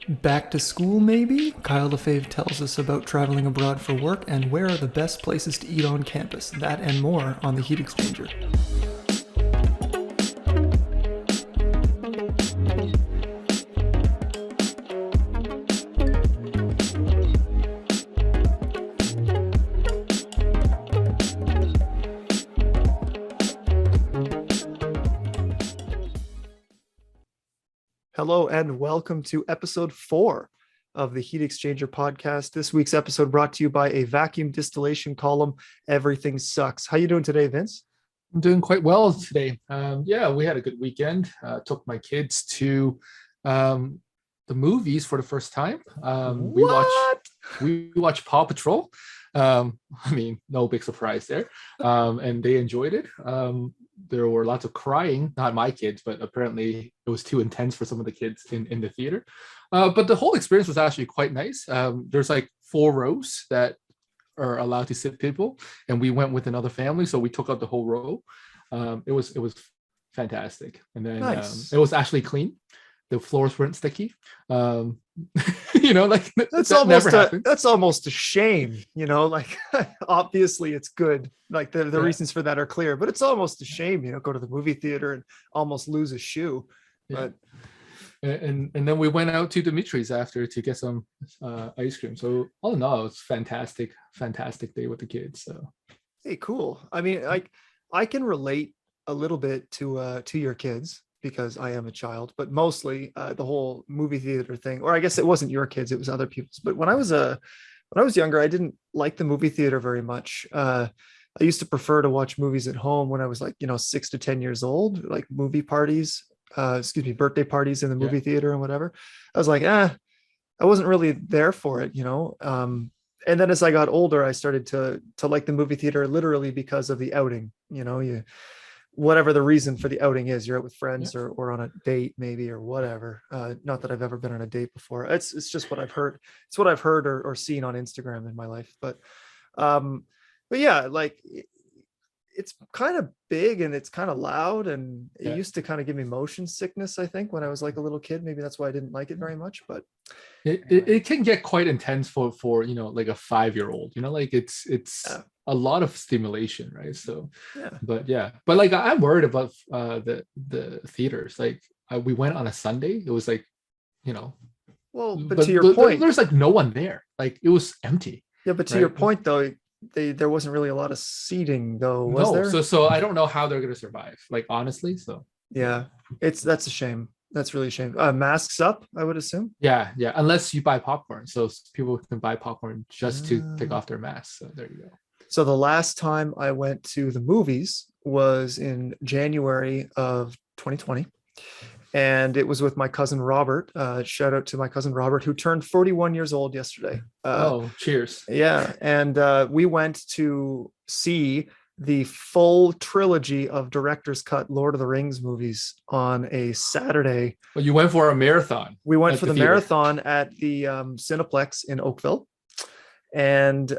Back to school, maybe? Kyle Lefebvre tells us about traveling abroad for work and where are the best places to eat on campus. That and more on the Heat Exchanger. Hello and welcome to episode 4 of the Heat Exchanger podcast. This week's episode brought to you by a vacuum distillation column. Everything sucks. How you doing today, Vince? I'm doing quite well today. We had a good weekend. Took my kids to the movies for the first time. We watched Paw Patrol. No big surprise there. And they enjoyed it. There were lots of crying, not my kids, but apparently it was too intense for some of the kids in the theater. But the whole experience was actually quite nice. There's like 4 rows that are allowed to sit people, and we went with another family, so we took out the whole row. It was fantastic, and then nice. It was actually clean. The floors weren't sticky. That's almost a shame, like obviously it's good. Like the reasons for that are clear, but it's almost a shame, go to the movie theater and almost lose a shoe. Yeah. But and then we went out to Dimitri's after to get some ice cream. So all in all, it's fantastic day with the kids. So hey, cool. I mean, I can relate a little bit to your kids, because I am a child, but mostly the whole movie theater thing, or I guess it wasn't your kids, it was other people's. But when I was younger, I didn't like the movie theater very much. I used to prefer to watch movies at home when I was 6 to 10 years old, like movie parties, birthday parties in the movie theater and whatever. I was like, I wasn't really there for it, and then as I got older, I started to like the movie theater literally because of the outing. Whatever the reason for the outing is, you're out with friends or on a date maybe, or whatever. Not that I've ever been on a date before. It's just what I've heard. It's what I've heard or seen on Instagram in my life. But yeah, it's kind of big and it's kind of loud, and it used to kind of give me motion sickness, I think, when I was like a little kid. Maybe that's why I didn't like it very much. But it can get quite intense for like a 5-year-old. It's a lot of stimulation, right? So but like I'm worried about the theaters. Like we went on a Sunday. It was like, well, but to your point, there's like no one there. Like it was empty. Yeah, but to your point though, there wasn't really a lot of seating though, was there? So I don't know how they're gonna survive, like, honestly. So yeah, that's a shame. That's really a shame. Masks up, I would assume. Yeah, unless you buy popcorn, so people can buy popcorn just to take off their masks. So there you go. So the last time I went to the movies was in January of 2020. And it was with my cousin Robert. Shout out to my cousin Robert, who turned 41 years old yesterday. Cheers. Yeah. And we went to see the full trilogy of director's cut Lord of the Rings movies on a Saturday. Well, you went for a marathon. We went for the marathon at the Cineplex in Oakville. And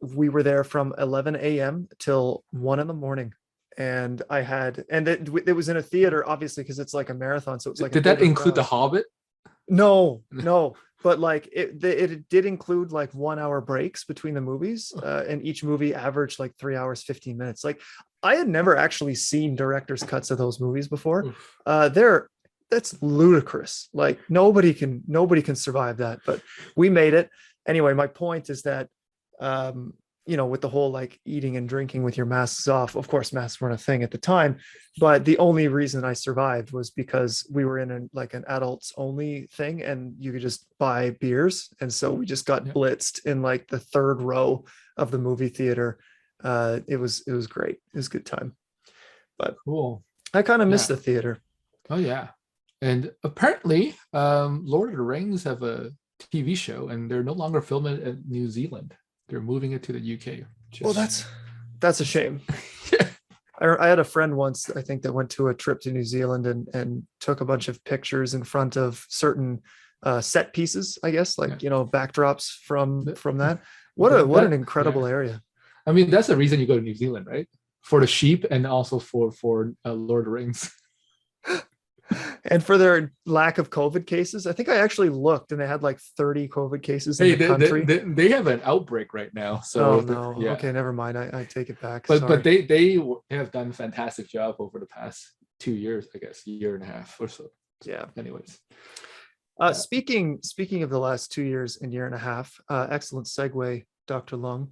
we were there from 11 a.m. till 1 a.m. And it was in a theater, obviously, because it's like a marathon. So it's like, did that include The Hobbit? No. But like it did include like 1 hour breaks between the movies, and each movie averaged like 3 hours, 15 minutes. Like I had never actually seen director's cuts of those movies before. That's ludicrous. Like nobody can survive that, but we made it. Anyway, my point is that, with the whole like eating and drinking with your masks off, of course, masks weren't a thing at the time, but the only reason I survived was because we were in an adults only thing and you could just buy beers. And so we just got blitzed in like the 3rd row of the movie theater. It was great. It was a good time, but cool. I kind of miss the theater. Oh yeah. And apparently Lord of the Rings have a TV show, and they're no longer filming it in New Zealand. They're moving it to the UK. Well, that's a shame. I had a friend once, I think, that went to a trip to New Zealand and took a bunch of pictures in front of certain set pieces, I guess, like backdrops from that. What an incredible area. I mean, that's the reason you go to New Zealand, right? For the sheep and also for Lord of the Rings. And for their lack of COVID cases, I think I actually looked and they had like 30 COVID cases in Hey, the country. they have an outbreak right now, Oh so no. yeah. Okay, never mind. I take it back. But Sorry. they have done a fantastic job over the past 2 years, I guess, year and a half or so. Yeah. Anyways, Speaking of the last 2 years and year and a half, excellent segue, Dr. Lung.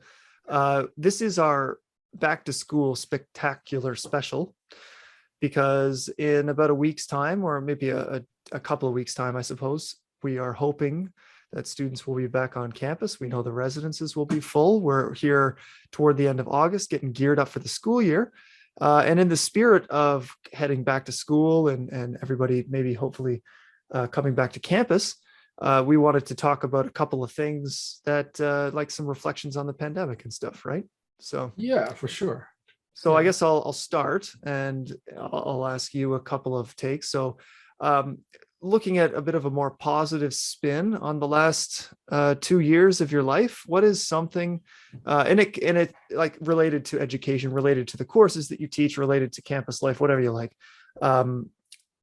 This is our back to school spectacular special because in about a week's time, or maybe a couple of weeks' time, I suppose, we are hoping that students will be back on campus. We know the residences will be full. We're here toward the end of August, getting geared up for the school year. And in the spirit of heading back to school and everybody maybe hopefully coming back to campus, we wanted to talk about a couple of things that like some reflections on the pandemic and stuff, right? So yeah, for sure. I Yeah. guess I'll start and I'll ask you a couple of takes. So looking at a bit of a more positive spin on the last 2 years of your life, what is something and it like related to education, related to the courses that you teach, related to campus life, whatever you like.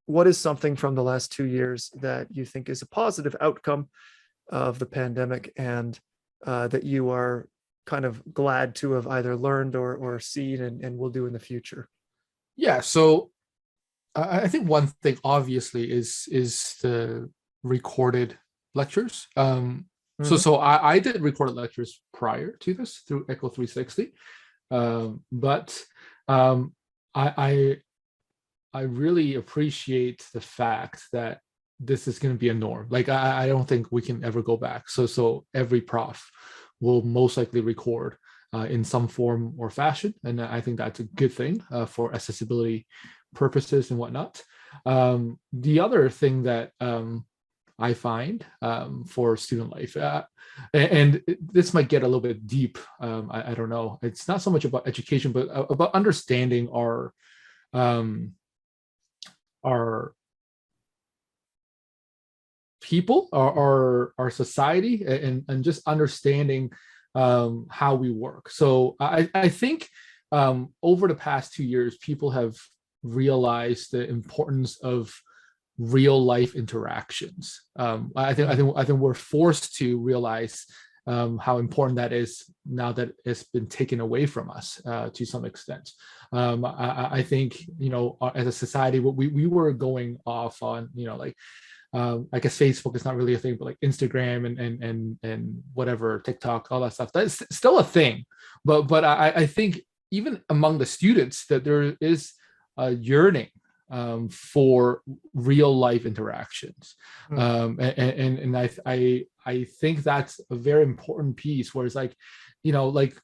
What is something from the last 2 years that you think is a positive outcome of the pandemic and that you are kind of glad to have either learned or seen and will do in the future? Yeah. So I think one thing obviously is the recorded lectures. Mhm. So I did recorded lectures prior to this through Echo 360, but I I really appreciate the fact that this is going to be a norm. Like I don't think we can ever go back. So every prof will most likely record in some form or fashion, and I think that's a good thing for accessibility purposes and whatnot. The other thing that I find for student life, and this might get a little bit deep. I don't know. It's not so much about education, but about understanding um, our people, our society, and just understanding how we work. So I think over the past 2 years, people have realized the importance of real life interactions. I think we're forced to realize how important that is now that it's been taken away from us to some extent. I think as a society, what we were going off on, like I guess Facebook is not really a thing, but like Instagram and whatever, TikTok, all that stuff, that's still a thing. But I think even among the students that there is a yearning for real life interactions, and I think that's a very important piece. Where it's like, like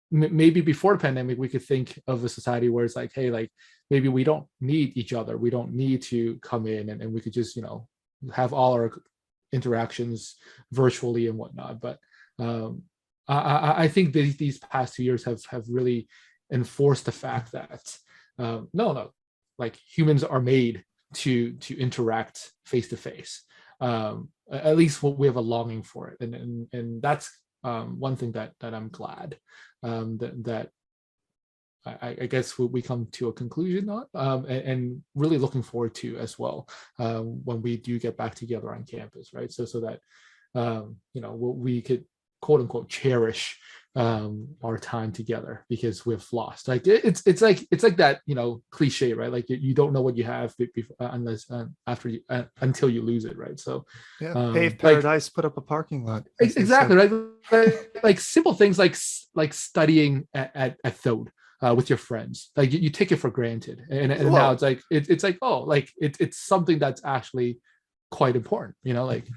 maybe before the pandemic, we could think of a society where it's like, hey, like maybe we don't need each other, we don't need to come in, and we could just have all our interactions virtually and whatnot. But I think these past 2 years have really enforced the fact that no, like humans are made to interact face to face. At least we have a longing for it, and that's one thing that I'm glad that I guess we come to a conclusion on, and really looking forward to as well when we do get back together on campus, right? So that we could quote unquote cherish our time together, because we've lost. Like it's like that cliche, right? Like you don't know what you have unless after you until you lose it, right? So Yeah, pave like paradise, put up a parking lot, as they exactly, say. right. Like simple things like studying at Thode with your friends. Like you take it for granted, and now Well, it's like it's like, oh, like it's something that's actually quite important, like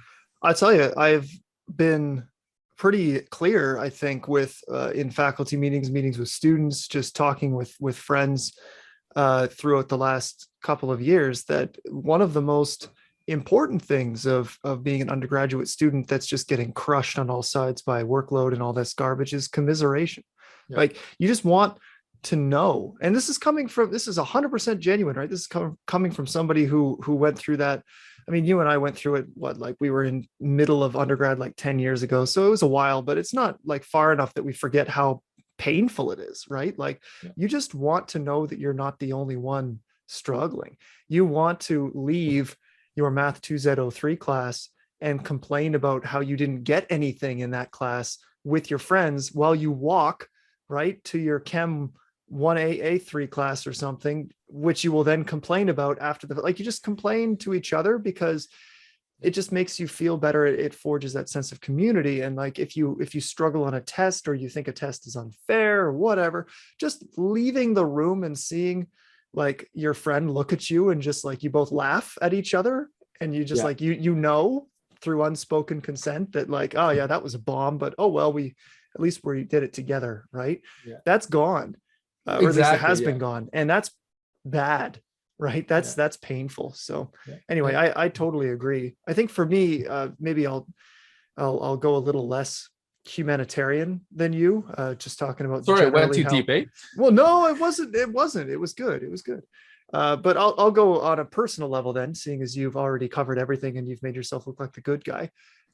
I tell you, I've been pretty clear, I think, with in faculty meetings with students, just talking with friends throughout the last couple of years, that one of the most important things of being an undergraduate student that's just getting crushed on all sides by workload and all this garbage is commiseration. yeah. Like you just want to know, and this is 100% genuine, right? This is coming from somebody who went through that. I mean, you and I went through it, like we were in middle of undergrad like 10 years ago. So it was a while, but it's not like far enough that we forget how painful it is, right? Like Yeah. you just want to know that you're not the only one struggling. You want to leave your Math 2Z03 class and complain about how you didn't get anything in that class with your friends while you walk right to your Chem 1AA3 class or something, which you will then complain about after the, like, you just complain to each other because it just makes you feel better. It forges that sense of community. And like, if you struggle on a test, or you think a test is unfair or whatever, just leaving the room and seeing like your friend look at you and just like, you both laugh at each other, and you just like, you know, through unspoken consent that like, oh yeah, that was a bomb, but oh well, we at least we did it together, right? That's gone, or at least it has been gone, and that's bad, right? That's painful. So anyway, I totally agree. I think for me, maybe I'll go a little less humanitarian than you, just talking about, sorry, I went too deep, eh? Well, no, it wasn't, it was good, but I'll go on a personal level then, seeing as you've already covered everything and you've made yourself look like the good guy.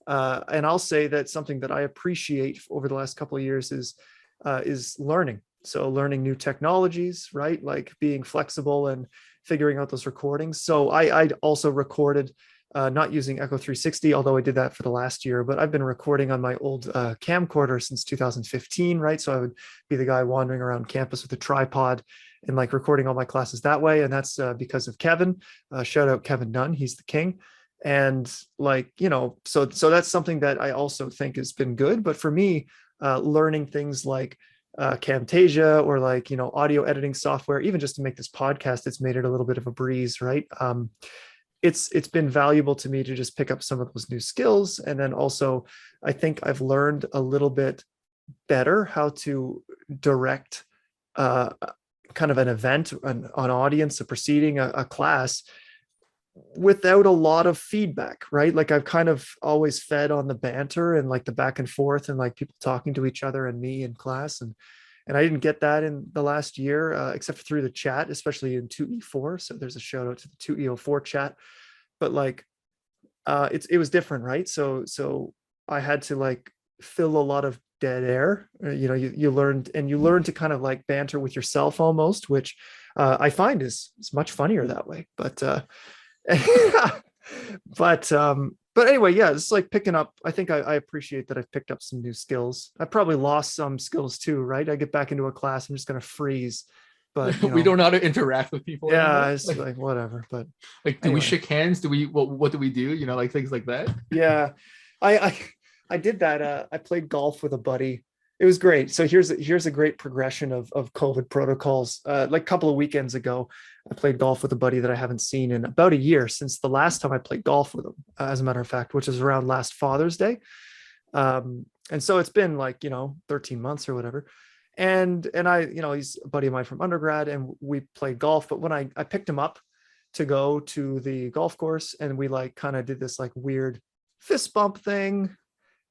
And I'll say that something that I appreciate over the last couple of years is learning. So learning new technologies, right? Like being flexible and figuring out those recordings. So I also recorded, not using Echo 360, although I did that for the last year, but I've been recording on my old camcorder since 2015, right? So I would be the guy wandering around campus with a tripod and like recording all my classes that way. And that's because of Kevin. Shout out Kevin Nunn, he's the king. And like, you know, so that's something that I also think has been good. But for me, learning things like Camtasia, or like, you know, audio editing software, even just to make this podcast, it's made it a little bit of a breeze, right? It's been valuable to me to just pick up some of those new skills. And then also, I think I've learned a little bit better how to direct kind of an event, an audience, a proceeding, a class, without a lot of feedback, right? Like I've kind of always fed on the banter and like the back and forth and like people talking to each other and me in class. And I didn't get that in the last year, except through the chat, especially in 2E4. So there's a shout out to the 2E04 chat, but like, it was different, right? So I had to like fill a lot of dead air. You know, you learned to kind of like banter with yourself almost, which I find is much funnier that way. But but anyway, yeah, it's like picking up. I think I appreciate that I've picked up some new skills. I probably lost some skills too, right? I get back into a class, I'm just gonna freeze. But you know, we don't know how to interact with people. Yeah, anymore. it's like whatever. But like, do we shake hands? Do we what do we do? You know, like things like that. Yeah, I did that. I played golf with a buddy. It was great. So here's a great progression of COVID protocols. Like a couple of weekends ago, I played golf with a buddy that I haven't seen in about a year, since the last time I played golf with him, as a matter of fact, which is around last Father's Day. And so it's been like, you know, 13 months or whatever. And I, you know, he's a buddy of mine from undergrad, and we played golf. But when I picked him up to go to the golf course, and we like kind of did this like weird fist bump thing.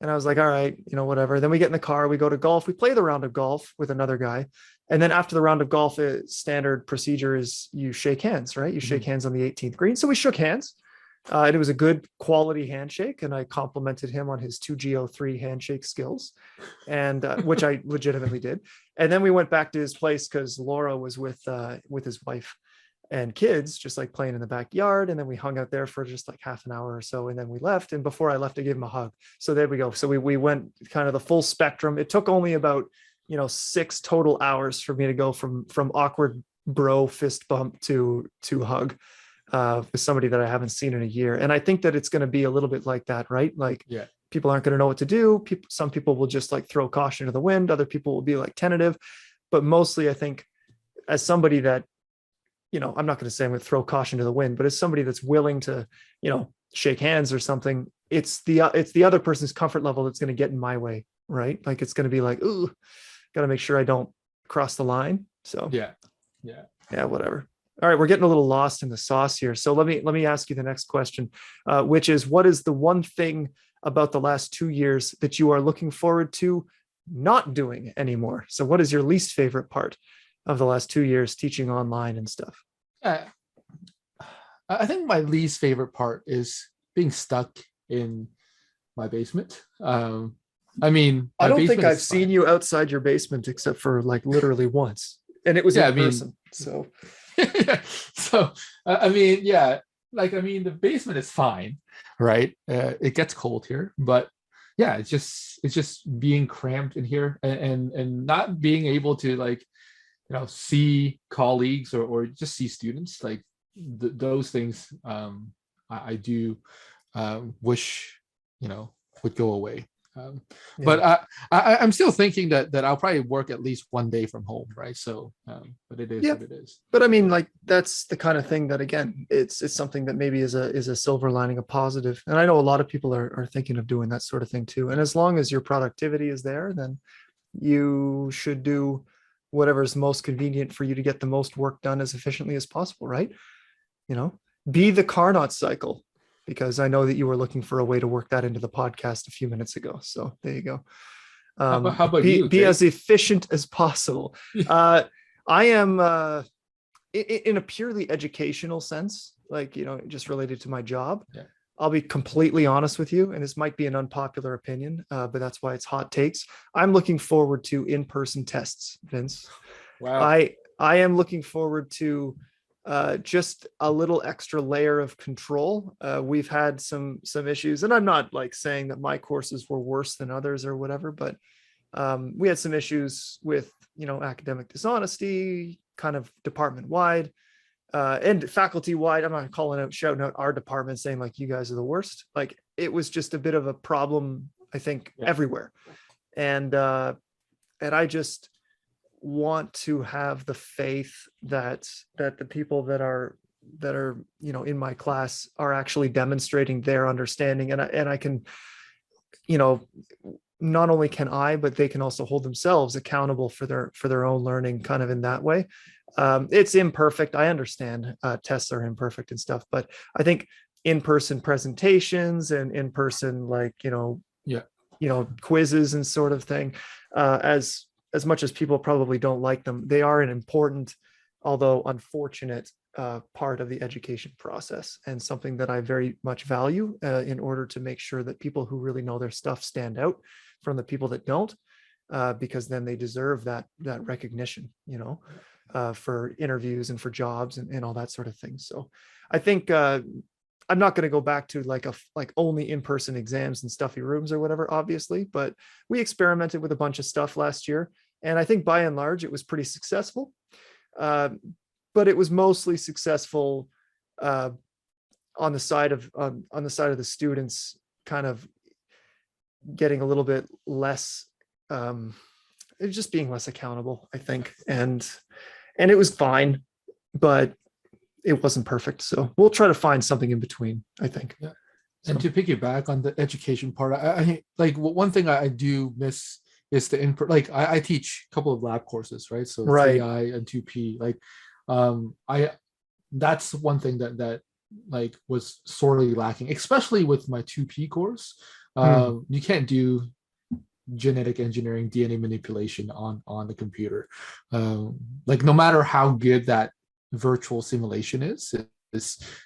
And I was like, all right, you know, whatever. Then we get in the car, we go to golf, we play the round of golf with another guy. And then after the round of golf, standard procedure is you shake hands, right? You shake hands on the 18th green. So we shook hands. And it was a good quality handshake. And I complimented him on his 2G03 handshake skills, and which I legitimately did. And then we went back to his place because Laura was with his wife and kids, just like playing in the backyard. And then we hung out there for just like half an hour or so. And then we left. And before I left, I gave him a hug. So there we go. So we went kind of the full spectrum. It took only about, you know, 6 total hours for me to go from awkward bro fist bump to hug with somebody that I haven't seen in a year. And I think that it's going to be a little bit like that, right? Like, yeah, people aren't going to know what to do. Some people will just like throw caution to the wind. Other people will be like tentative, but mostly I think, as somebody that, you know, I'm not going to say I'm going to throw caution to the wind, but as somebody that's willing to, you know, shake hands or something, it's the other person's comfort level that's going to get in my way, right? Like it's going to be like, ooh, got to make sure I don't cross the line. So yeah, whatever. All right, we're getting a little lost in the sauce here. So let me ask you the next question, which is, what is the one thing about the last 2 years that you are looking forward to not doing anymore? So what is your least favorite part of the last 2 years teaching online and stuff? I think my least favorite part is being stuck in my basement. I mean, I don't think I've seen you outside your basement except for like literally once, and it was in person. So Yeah. So I mean, yeah, like I mean, the basement is fine, right? It gets cold here, but yeah, it's just being cramped in here and not being able to like see colleagues or just see students like those things. I do wish would go away. Um, Yeah. but I'm still thinking that I'll probably work at least one day from home, right? So, but it is Yeah. what it is. But I mean, like that's the kind of thing that again, it's something that maybe is a silver lining, a positive. And I know a lot of people are thinking of doing that sort of thing too. And as long as your productivity is there, then you should do whatever is most convenient for you to get the most work done as efficiently as possible, right? You know, be the Carnot cycle, because I know that you were looking for a way to work that into the podcast a few minutes ago. So there you go. How about Be you, be Jake? as efficient as possible. Uh, I am in a purely educational sense, like just related to my job. Yeah. I'll be completely honest with you, and this might be an unpopular opinion, but that's why it's hot takes. I'm looking forward to in-person tests, Vince. Wow. I am looking forward to just a little extra layer of control. We've had some issues, and I'm not like saying that my courses were worse than others or whatever, but we had some issues with academic dishonesty, kind of department wide and faculty wide. I'm not calling out, shouting out our department saying like you guys are the worst. Like it was just a bit of a problem, I think, everywhere. And I just want to have the faith that the people that are in my class are actually demonstrating their understanding, and I can not only can I, but they can also hold themselves accountable for their own learning kind of in that way. It's imperfect. I understand tests are imperfect and stuff, but I think in-person presentations and in-person, like, quizzes and sort of thing, as much as people probably don't like them, they are an important, although unfortunate, part of the education process, and something that I very much value in order to make sure that people who really know their stuff stand out from the people that don't, because then they deserve that recognition, for interviews and for jobs and all that sort of thing. So I think I'm not going to go back to like only in-person exams and stuffy rooms or whatever, obviously, but we experimented with a bunch of stuff last year, and I think by and large it was pretty successful. But it was mostly successful on the side of the students kind of getting a little bit less, just being less accountable, I think, and it was fine, but it wasn't perfect. So we'll try to find something in between, I think. Yeah. And to piggyback on the education part, I like one thing I do miss is the input. Like I teach a couple of lab courses, right? So Right. 3I and 2P. Like that's one thing that like was sorely lacking, especially with my 2P course. You can't do genetic engineering, DNA manipulation on the computer. Like no matter how good that virtual simulation is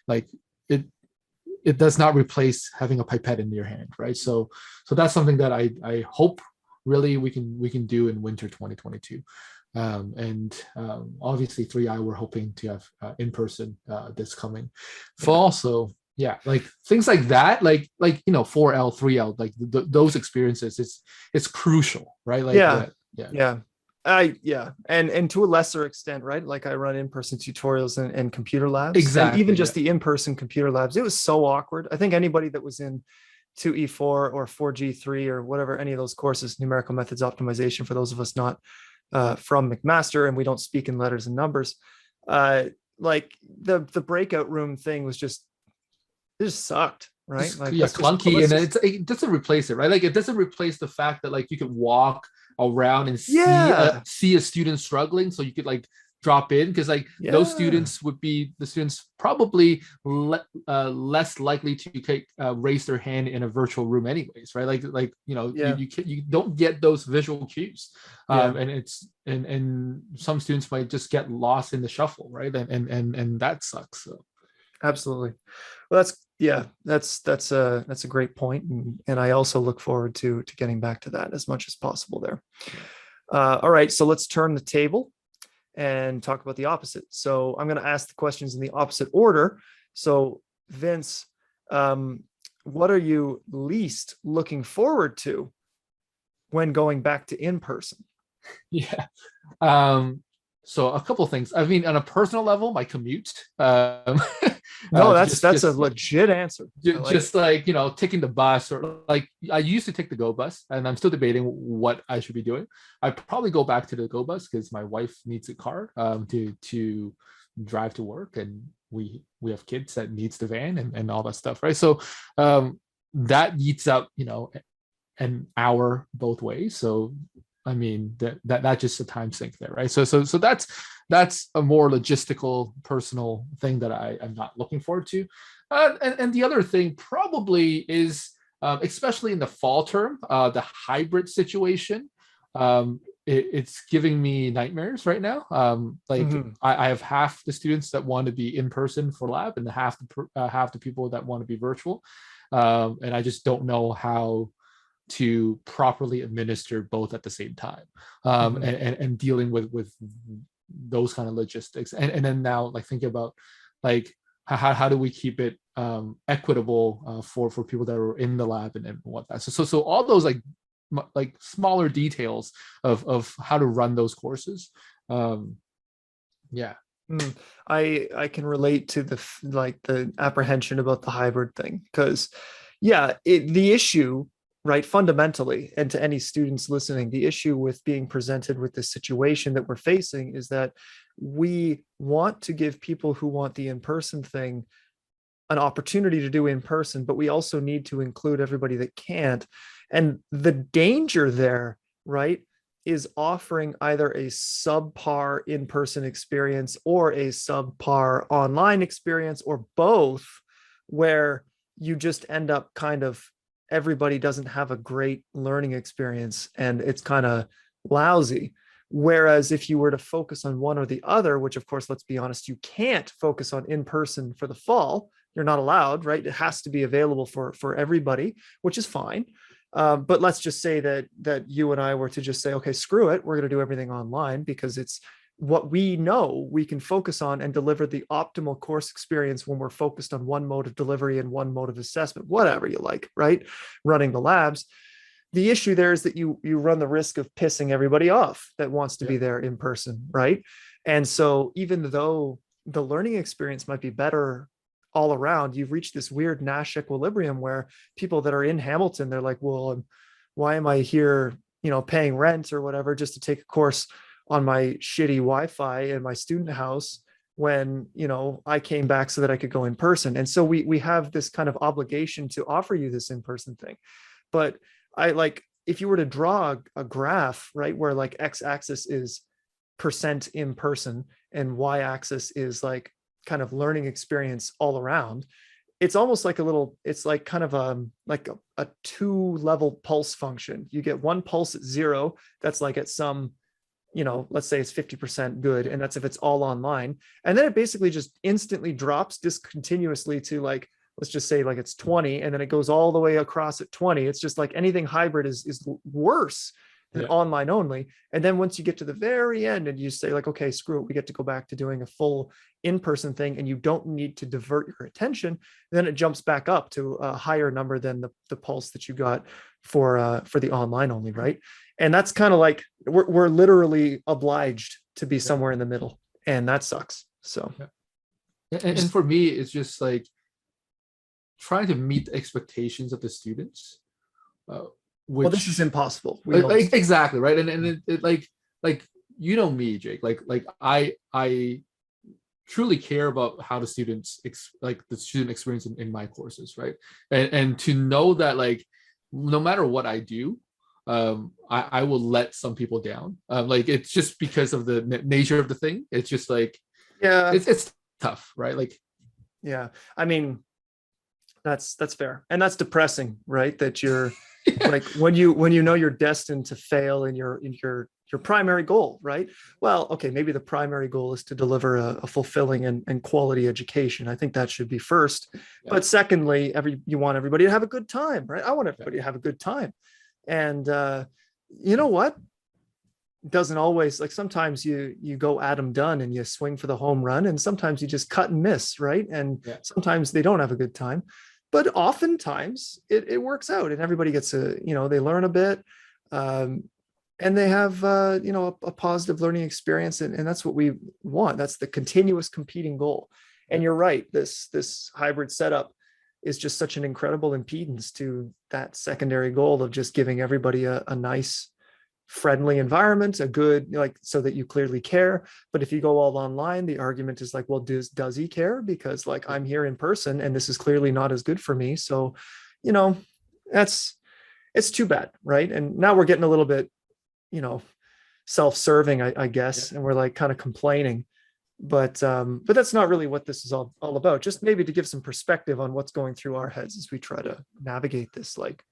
like it does not replace having a pipette in your hand, right? So that's something that I hope really we can do in winter 2022. Obviously 3I we're hoping to have in-person this coming fall. So yeah, like things like that, like 4L 3L, like those experiences, it's crucial, right? Like yeah. And to a lesser extent, right? Like I run in-person tutorials and computer labs, exactly, and even just the in-person computer labs, it was so awkward. I think anybody that was in 2E4 or 4G3 or whatever, any of those courses, numerical methods optimization, for those of us not from McMaster and we don't speak in letters and numbers, like the breakout room thing was just, it just sucked, right? Like clunky, and it doesn't replace it, right? Like it doesn't replace the fact that like you could walk around and see a student struggling, so you could like drop in, because like those students would be the students probably less likely to raise their hand in a virtual room anyways, right? You don't get those visual cues, and some students might just get lost in the shuffle, right? And that sucks. So absolutely. Well, that's a great point, and I also look forward to getting back to that as much as possible there. All right, so let's turn the table and talk about the opposite. So I'm going to ask the questions in the opposite order. So Vince, what are you least looking forward to when going back to in person? Yeah. So a couple of things. I mean, on a personal level, my commute. No, that's a Just legit answer. I like just like, taking the bus, or like I used to take the go bus, and I'm still debating what I should be doing. I probably go back to the go bus because my wife needs a car to drive to work, and we have kids that needs the van and all that stuff, right? So that eats up an hour both ways. So I mean that just a time sink there, right? So that's a more logistical, personal thing that I'm not looking forward to. And the other thing probably is, especially in the fall term, the hybrid situation. It's giving me nightmares right now. I have half the students that want to be in person for lab, and half the people that want to be virtual, and I just don't know how to properly administer both at the same time, and dealing with those kind of logistics, and then now like thinking about like how do we keep it equitable for people that are in the lab and whatnot. So all those like smaller details of how to run those courses. Yeah. I can relate to the apprehension about the hybrid thing, because the issue, right, fundamentally, and to any students listening, the issue with being presented with this situation that we're facing is that we want to give people who want the in-person thing an opportunity to do in person, but we also need to include everybody that can't. And the danger there, right, is offering either a subpar in-person experience or a subpar online experience, or both, where you just end up kind of, everybody doesn't have a great learning experience and it's kind of lousy. Whereas if you were to focus on one or the other, which of course, let's be honest, you can't focus on in person for the fall. You're not allowed, right? It has to be available for everybody, which is fine. But let's just say that you and I were to just say, okay, screw it, we're going to do everything online because it's what we know we can focus on and deliver the optimal course experience when we're focused on one mode of delivery and one mode of assessment, whatever you like, right? Running the labs. The issue there is that you run the risk of pissing everybody off that wants to be there in person, right? And so even though the learning experience might be better all around, you've reached this weird Nash equilibrium where people that are in Hamilton, they're like, well, why am I here, paying rent or whatever, just to take a course on my shitty Wi-Fi in my student house when, I came back so that I could go in person. And so we have this kind of obligation to offer you this in-person thing. But if you were to draw a graph, right, where like x-axis is percent in person and y-axis is like kind of learning experience all around, it's almost like it's like kind of a 2-level pulse function. You get one pulse at 0, that's like at some, let's say it's 50% good, and that's if it's all online. And then it basically just instantly drops discontinuously to like, let's just say like it's 20, and then it goes all the way across at 20. It's just like anything hybrid is worse than online only. And then once you get to the very end and you say like, okay, screw it, we get to go back to doing a full in-person thing, and you don't need to divert your attention, then it jumps back up to a higher number than the pulse that you got for the online only, right? And that's kind of like we're literally obliged to be somewhere in the middle, and that sucks. So and for me, it's just like trying to meet the expectations of the students, well, this is impossible. Exactly, right. And it like me, Jake, like I truly care about how the students the student experience in my courses, right? And to know that like no matter what I do, I will let some people down. Like it's just because of the nature of the thing. It's just like it's tough, right? Like I mean, that's fair, and that's depressing, right? That you're like when you know you're destined to fail in your primary goal, right? Well, okay, maybe the primary goal is to deliver a fulfilling and quality education. I think that should be first. But secondly, you want everybody to have a good time, right? I want everybody to have a good time. And you know what? doesn't always, like, sometimes you go Adam Dunn and you swing for the home run, and sometimes you just cut and miss, right? And Yeah. sometimes they don't have a good time, but oftentimes it works out and everybody gets they learn a bit. Um, and they have a positive learning experience, and that's what we want. That's the continuous competing goal. And you're right, this hybrid setup is just such an incredible impedance to that secondary goal of just giving everybody a nice, friendly environment, a good, like, so that you clearly care. But if you go all online, the argument is like, well, does he care? Because, like, I'm here in person and this is clearly not as good for me. So, you know, that's it's too bad, right? And now we're getting a little bit, self-serving, I guess, and we're like kind of complaining. But that's not really what this is all about. Just maybe to give some perspective on what's going through our heads as we try to navigate this, like,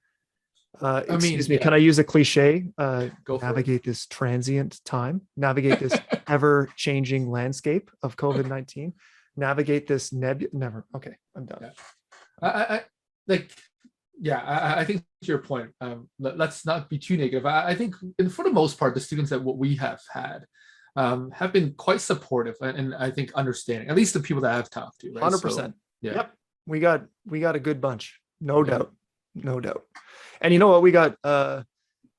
excuse me, yeah. can I use a cliche? Go for it. Navigate this transient time, navigate this ever-changing landscape of COVID-19, navigate this never. Okay, I'm done. Yeah. I like, yeah, I think to your point, let's not be too negative. I think, and for the most part, the students that what we have had have been quite supportive, and I think understanding, at least the people that I've talked to, right? 100%. So, yeah. Yep. We got a good bunch. No doubt. No doubt. And you know what? We got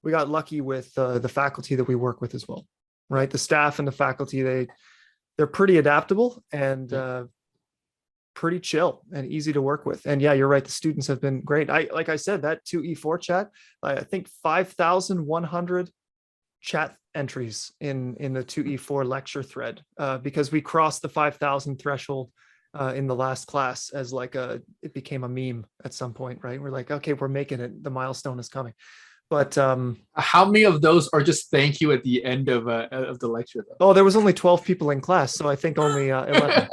lucky with the faculty that we work with as well, right? The staff and the faculty, they're pretty adaptable and pretty chill and easy to work with. And yeah, you're right. The students have been great. Like I said, that 2E4 chat, I think 5,100 chat entries in the 2E4 lecture thread, because we crossed the 5,000 threshold in the last class, as like it became a meme at some point, right? We're like, okay, we're making it. The milestone is coming. But how many of those are just thank you at the end of the lecture, though? Oh, there was only 12 people in class, so I think only 11.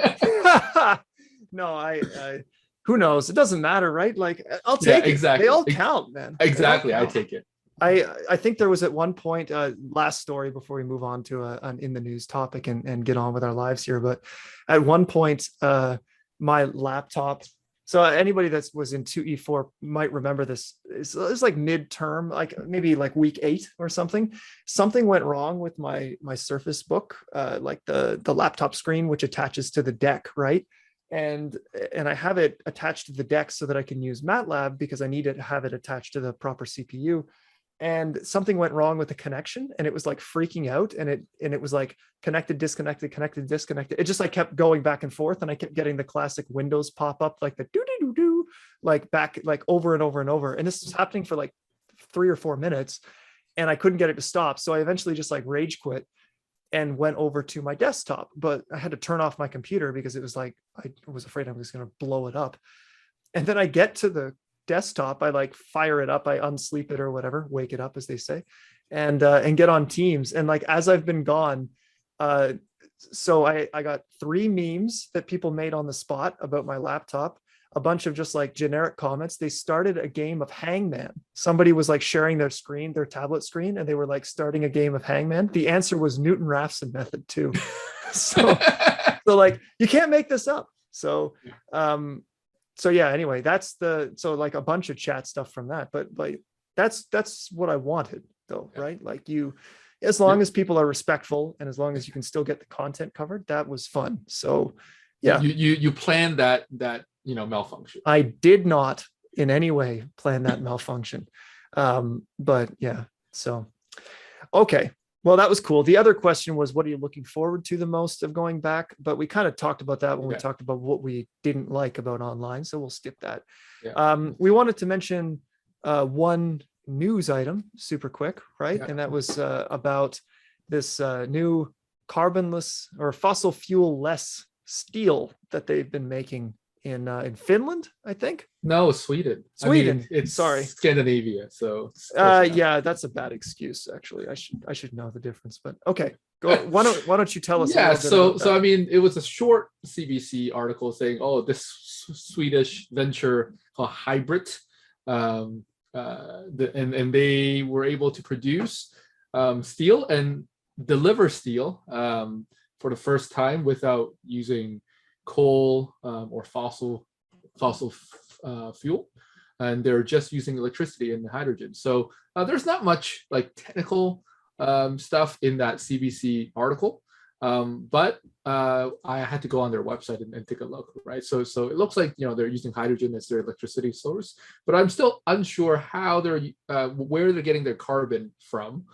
No, I who knows? It doesn't matter, right? Like, I'll take it. Exactly. They all count, man. Exactly. I take it. I think there was at one point, last story before we move on to an in the news topic and get on with our lives here. But at one point, my laptop. So anybody that was in 2E4 might remember this. It's like midterm, like maybe like week 8 or something. Something went wrong with my Surface Book, like the laptop screen, which attaches to the deck, right? And I have it attached to the deck so that I can use MATLAB, because I need to have it attached to the proper CPU. And something went wrong with the connection, and it was like freaking out, and it was like connected, disconnected, connected, disconnected. It just like kept going back and forth, and I kept getting the classic Windows pop up, like the do like back, like over and over and over. And this was happening for like 3 or 4 minutes, and I couldn't get it to stop. So I eventually just like rage quit and went over to my desktop, but I had to turn off my computer because it was like, I was afraid I was going to blow it up. And then I get to the desktop, I like fire it up, I unsleep it or whatever, wake it up, as they say, and get on Teams. And like, as I've been gone, so I got 3 memes that people made on the spot about my laptop, a bunch of just like generic comments. They started a game of Hangman. Somebody was like sharing their screen, their tablet screen, and they were like starting a game of Hangman. The answer was Newton-Raphson method too. so like, you can't make this up. So yeah, anyway, so like a bunch of chat stuff from that, but like, that's what I wanted though, right? Like, as long as people are respectful and as long as you can still get the content covered, that was fun. So yeah, you planned that malfunction. I did not in any way plan that malfunction. But yeah, so okay. Well, that was cool. The other question was, what are you looking forward to the most of going back? But we kind of talked about that when we talked about what we didn't like about online. So we'll skip that. Yeah. We wanted to mention one news item super quick, right? Yeah. And that was about this new carbonless or fossil fuel less steel that they've been making in Finland, I think. No, Sweden. I mean, it's sorry, Scandinavia. So yeah, that's a bad excuse. Actually, I should know the difference. But okay, go. Why don't you tell us? Yeah. So I mean, it was a short CBC article saying, oh, this Swedish venture called Hybrid, and they were able to produce steel and deliver steel for the first time without using coal or fossil fuel, and they're just using electricity and hydrogen. So there's not much like technical stuff in that CBC article. But I had to go on their website and take a look, right? So it looks like, they're using hydrogen as their electricity source, but I'm still unsure how they're where they're getting their carbon from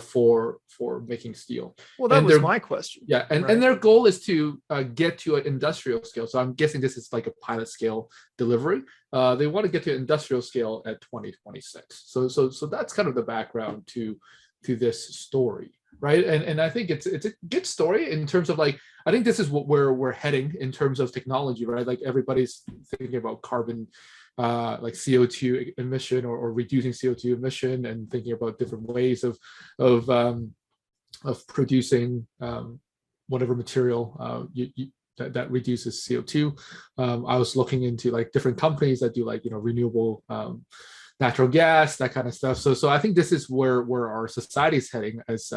for making steel. Well, that was my question. Yeah, and right? their goal is to get to an industrial scale. So I'm guessing this is like a pilot scale delivery. They want to get to industrial scale at 2026. So that's kind of the background to this story. Right. And I think it's a good story in terms of like, I think this is what we're heading in terms of technology, right? Like everybody's thinking about carbon, like CO2 emission or reducing CO2 emission, and thinking about different ways of producing whatever material that reduces CO2. I was looking into like different companies that do like, renewable natural gas, that kind of stuff. So I think this is where our society is heading, as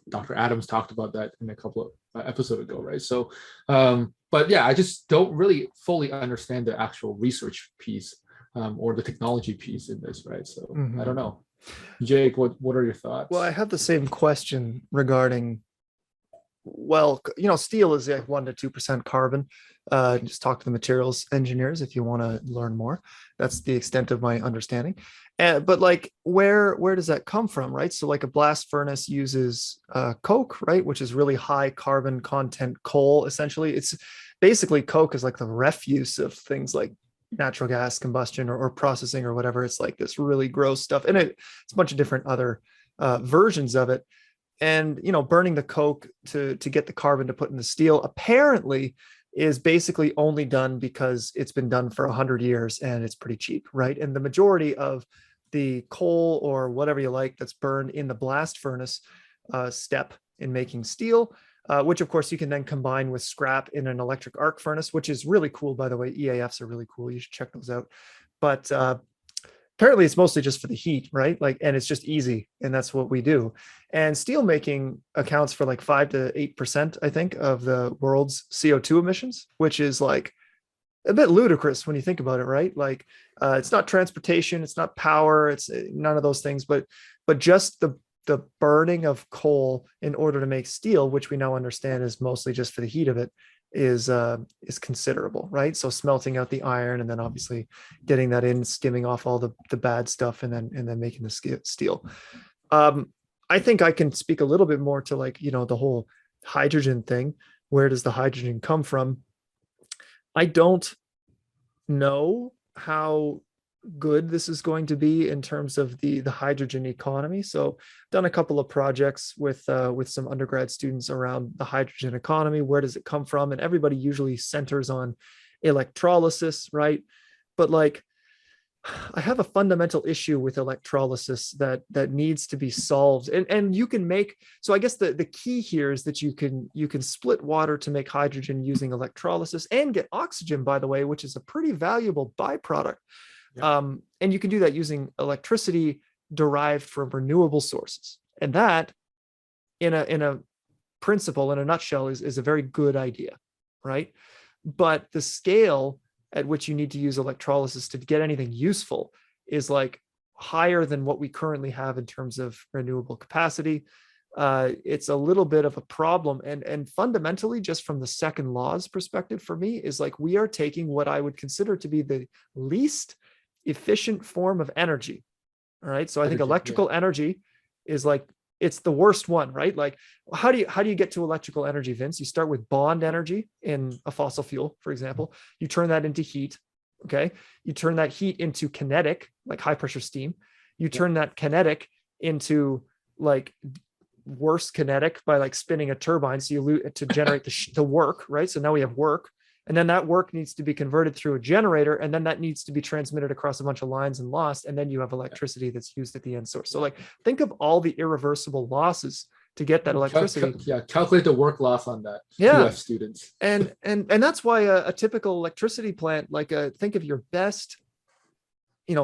Dr. Adams talked about that in a couple of episodes ago, right? So, but yeah, I just don't really fully understand the actual research piece or the technology piece in this, right? So I don't know. Jake, what are your thoughts? Well, I have the same question regarding, steel is like 1% to 2% carbon. Just talk to the materials engineers if you want to learn more. That's the extent of my understanding. But like, where does that come from, right? So like a blast furnace uses coke, right, which is really high carbon content coal. Essentially, it's basically coke is like the refuse of things like natural gas combustion or processing or whatever. It's like this really gross stuff, and it's a bunch of different other versions of it. And burning the coke to get the carbon to put in the steel apparently is basically only done because it's been done for 100 years and it's pretty cheap, right? And the majority of the coal or whatever you like that's burned in the blast furnace step in making steel, which of course you can then combine with scrap in an electric arc furnace, which is really cool, by the way. EAFs are really cool. You should check those out. But apparently it's mostly just for the heat, right? Like, and it's just easy. And that's what we do. And steel making accounts for like 5 to 8%, I think, of the world's CO2 emissions, which is like a bit ludicrous when you think about it, right? Like, it's not transportation, it's not power, it's none of those things, but just the burning of coal in order to make steel, which we now understand is mostly just for the heat of it, is considerable, right? So smelting out the iron and then obviously getting that in, skimming off all the bad stuff, and then making the steel. I think I can speak a little bit more to like, the whole hydrogen thing. Where does the hydrogen come from? I don't know how good this is going to be in terms of the hydrogen economy. So done a couple of projects with some undergrad students around the hydrogen economy. Where does it come from? And everybody usually centers on electrolysis, right? But like, I have a fundamental issue with electrolysis that needs to be solved. And you can make, so I guess the key here is that you can split water to make hydrogen using electrolysis and get oxygen, by the way, which is a pretty valuable byproduct. Yeah. And you can do that using electricity derived from renewable sources. And that in a principle, in a nutshell, is a very good idea, right? But the scale at which you need to use electrolysis to get anything useful is like higher than what we currently have in terms of renewable capacity. It's a little bit of a problem. And fundamentally, just from the second law's perspective for me, is like we are taking what I would consider to be the least efficient form of energy. All right. So I think electrical energy is like, it's the worst one, right? Like, how do you get to electrical energy, Vince? You start with bond energy in a fossil fuel, for example. You turn that into heat. Okay. You turn that heat into kinetic, like high pressure steam. You turn that kinetic into like worse kinetic by like spinning a turbine. So you to generate the work, right? So now we have work. And then that work needs to be converted through a generator, and then that needs to be transmitted across a bunch of lines and lost. And then you have electricity that's used at the end source. So like, think of all the irreversible losses to get that electricity. Calculate the work loss on that. Yeah, UF students. And that's why a typical electricity plant, like think of your best,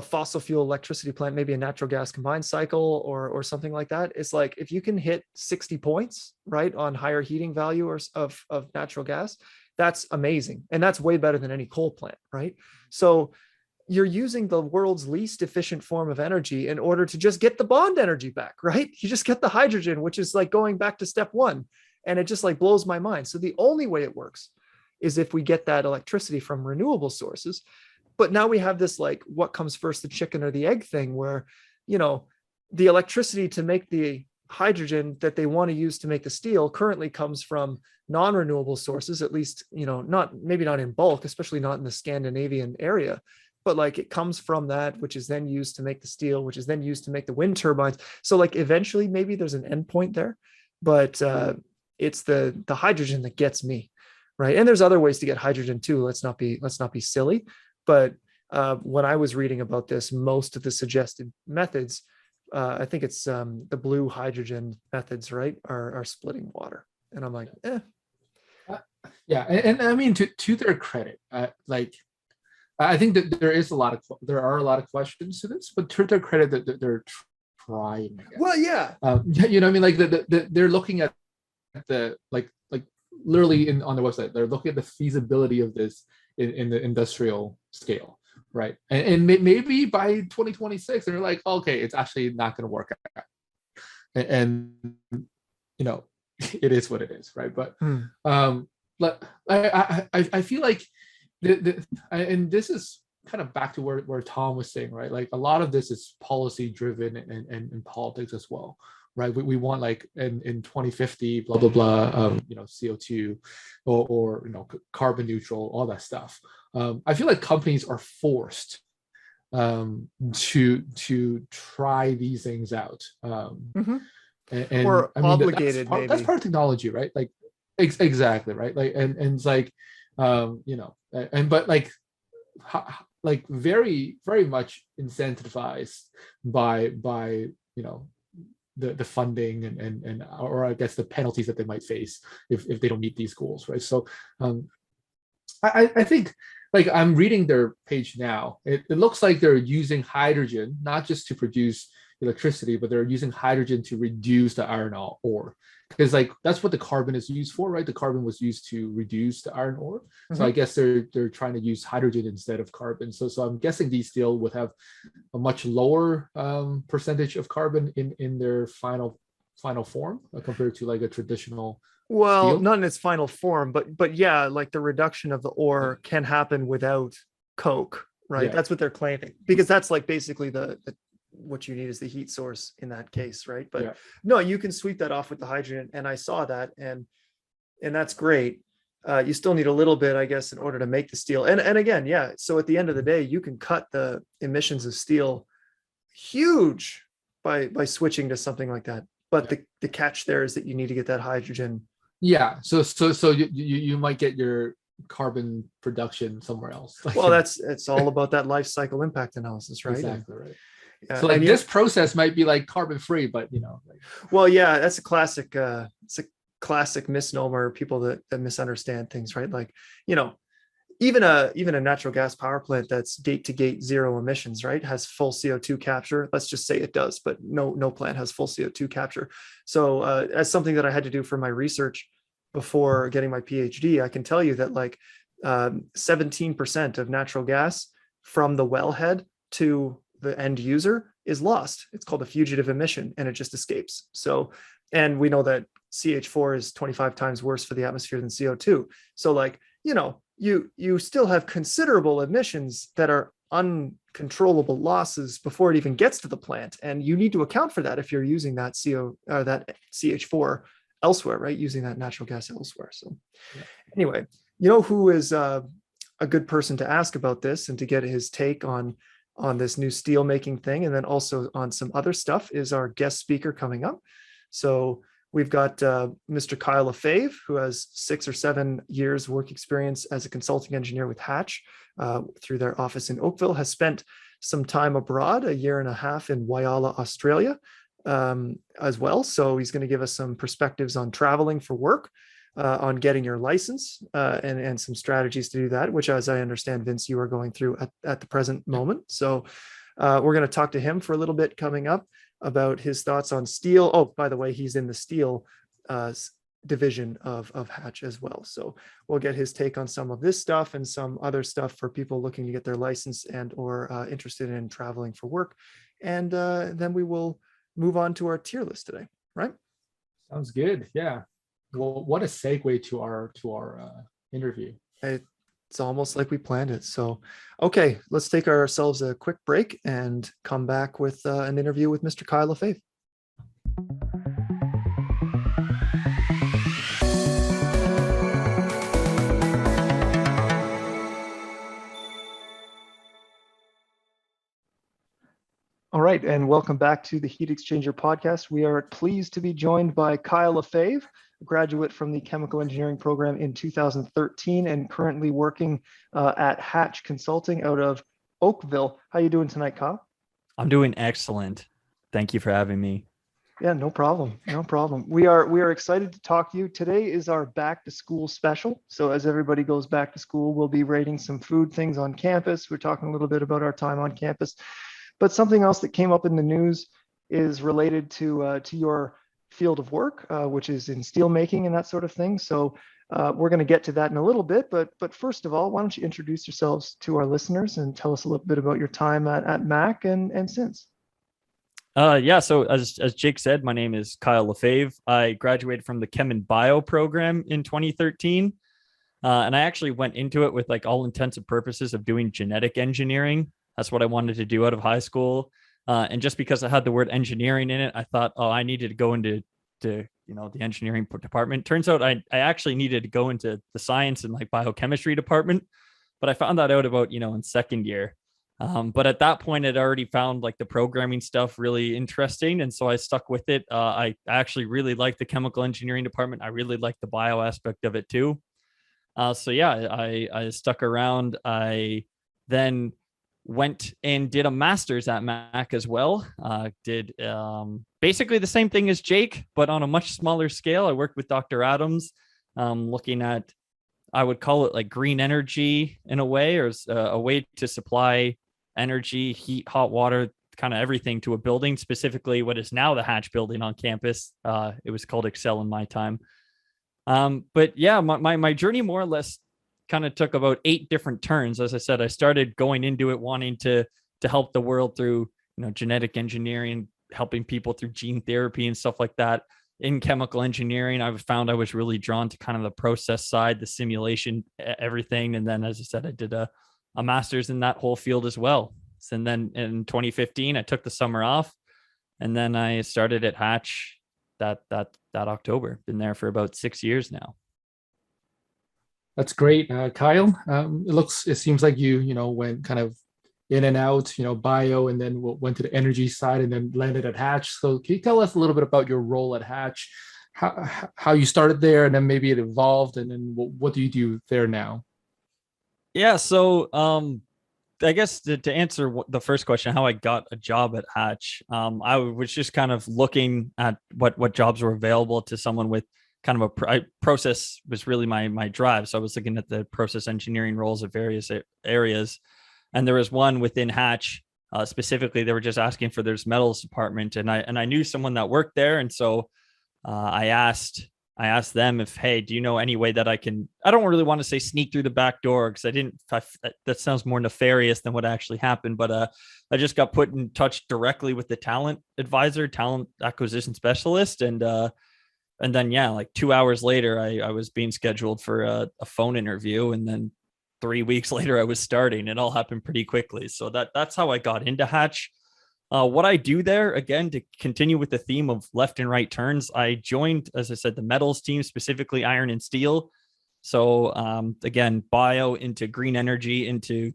fossil fuel electricity plant, maybe a natural gas combined cycle or something like that. It's like, if you can hit 60 points, right, on higher heating value of natural gas, that's amazing. And that's way better than any coal plant, right? So you're using the world's least efficient form of energy in order to just get the bond energy back, right? You just get the hydrogen, which is like going back to step one. And it just like blows my mind. So the only way it works is if we get that electricity from renewable sources. But now we have this like what comes first, the chicken or the egg thing, where, you know, the electricity to make the hydrogen that they want to use to make the steel currently comes from non-renewable sources, at least, you know, not maybe not in bulk, especially not in the Scandinavian area, but like it comes from that, which is then used to make the steel, which is then used to make the wind turbines. So like eventually maybe there's an end point there, but it's the hydrogen that gets me, right? And there's other ways to get hydrogen too. Let's not be silly. But when I was reading about this, most of the suggested methods, I think it's the blue hydrogen methods, right, are splitting water. And I'm like, Yeah, and I mean, to their credit, like I think that there are a lot of questions to this, but to their credit, that they're trying. well, yeah, You know what I mean? Like they're looking at the like literally on the website, they're looking at the feasibility of this in the industrial scale, right? And maybe by 2026, they're like, okay, it's actually not going to work out, and you know, it is what it is, right? But I feel like and this is kind of back to where Tom was saying, right? Like a lot of this is policy driven and politics as well, right? We want like in 2050, blah blah blah, you know, CO2 or you know, carbon neutral, all that stuff. I feel like companies are forced to try these things out, and or I mean obligated, that's part of technology, right? Like exactly, right? Like and it's like you know, and but like very very much incentivized by you know, the funding and or I guess the penalties that they might face if they don't meet these goals, right? So I think, like, I'm reading their page now, it looks like they're using hydrogen not just to produce electricity, but they're using hydrogen to reduce the iron ore, because like that's what the carbon is used for, right? The carbon was used to reduce the iron ore. So I guess they're trying to use hydrogen instead of carbon. So I'm guessing these steel would have a much lower percentage of carbon in their final form compared to like a traditional well, steel. not in its final form, but yeah, like the reduction of the ore can happen without coke, right? Yeah. That's what they're claiming, because that's like basically the what you need is the heat source in that case, right? But Yeah. no, you can sweep that off with the hydrogen, and I saw that, and that's great. You still need a little bit, I guess, in order to make the steel. And again, yeah. So at the end of the day, you can cut the emissions of steel huge by switching to something like that. But the catch there is that you need to get that hydrogen. Yeah. So you might get your carbon production somewhere else. Like, Well, it's all about that life cycle impact analysis, right? exactly right. Yeah, So like this process might be like carbon free, but you know. Like, well, yeah, that's a classic. It's a classic misnomer. People that misunderstand things, right? Like, you know, even a natural gas power plant that's gate to gate zero emissions, right, has full CO2 capture. Let's just say it does, but no plant has full CO2 capture. So as something that I had to do for my research before getting my PhD, I can tell you that like 17% of natural gas from the wellhead to the end user is lost. It's called a fugitive emission, and it just escapes. So, and we know that CH4 is 25 times worse for the atmosphere than CO2. So like, you know, you still have considerable emissions that are uncontrollable losses before it even gets to the plant, and you need to account for that if you're using that that CH4 elsewhere, right? Using that natural gas elsewhere. So anyway, you know who is a good person to ask about this and to get his take on this new steel making thing, and then also on some other stuff, is our guest speaker coming up. So we've got Mr. Kyle Lefebvre, who has 6 or 7 years work experience as a consulting engineer with Hatch through their office in Oakville, has spent some time abroad, 1.5 years in Whyalla, Australia, as well. So he's going to give us some perspectives on traveling for work, on getting your license, and some strategies to do that, which, as I understand, Vince, you are going through at the present moment. So we're going to talk to him for a little bit coming up about his thoughts on steel. Oh, by the way, he's in the steel division of Hatch as well. So we'll get his take on some of this stuff and some other stuff for people looking to get their license and or interested in traveling for work. And then we will move on to our tier list today, right? Sounds good. Yeah. Well, what a segue to our interview. It's almost like we planned it. So, okay, let's take ourselves a quick break and come back with an interview with Mr. Kyle Lefebvre. All right, and welcome back to the Heat Exchanger podcast. We are pleased to be joined by Kyle Lefebvre, a graduate from the chemical engineering program in 2013 and currently working at Hatch Consulting out of Oakville. How you doing tonight, Kyle? I'm doing excellent. Thank you for having me. Yeah, no problem. No problem. We are excited to talk to you. Today is our back to school special. So as everybody goes back to school, we'll be rating some food things on campus. We're talking a little bit about our time on campus. But something else that came up in the news is related to your field of work, which is in steel making and that sort of thing. So we're going to get to that in a little bit. But first of all, why don't you introduce yourselves to our listeners and tell us a little bit about your time at Mac and since. Yeah, so as Jake said, my name is Kyle Lefebvre. I graduated from the Chem and Bio program in 2013. And I actually went into it with like all intents and purposes of doing genetic engineering. That's what I wanted to do out of high school. And just because I had the word engineering in it, I thought, oh, I needed to go into the engineering department. Turns out I actually needed to go into the science and like biochemistry department. But I found that out about, in second year. But at that point, I'd already found like the programming stuff really interesting. And so I stuck with it. I actually really liked the chemical engineering department. I really liked the bio aspect of it too. So yeah, I stuck around. I then went and did a master's at Mac as well. Did basically the same thing as Jake, but on a much smaller scale. I worked with Dr. Adams, looking at, I would call it like green energy in a way, or a way to supply energy, heat, hot water, kind of everything to a building, specifically what is now the Hatch building on campus. It was called Excel in my time. But yeah, my journey more or less kind of took about 8 different turns. As I said, I started going into it wanting to help the world through, genetic engineering, helping people through gene therapy and stuff like that. In chemical engineering, I found I was really drawn to kind of the process side, the simulation, everything. And then, as I said, I did a master's in that whole field as well. And then in 2015, I took the summer off, and then I started at Hatch that October. Been there for about 6 years now. That's great, Kyle. It seems like you went kind of in and out, bio, and then went to the energy side, and then landed at Hatch. So can you tell us a little bit about your role at Hatch, how you started there, and then maybe it evolved, and then what do you do there now? Yeah, so I guess to answer the first question, how I got a job at Hatch, I was just kind of looking at what jobs were available to someone with kind of a process was really my drive. So I was looking at the process engineering roles at various areas. And there was one within Hatch, specifically, they were just asking for their metals department. And I knew someone that worked there. And so I asked them if, hey, do you know any way that I don't really want to say sneak through the back door, because that sounds more nefarious than what actually happened. But I just got put in touch directly with the talent acquisition specialist. And then, yeah, like 2 hours later, I was being scheduled for a phone interview. And then 3 weeks later, I was starting. It all happened pretty quickly. So that's how I got into Hatch. What I do there, again, to continue with the theme of left and right turns, I joined, as I said, the metals team, specifically iron and steel. So again, bio into green energy, into,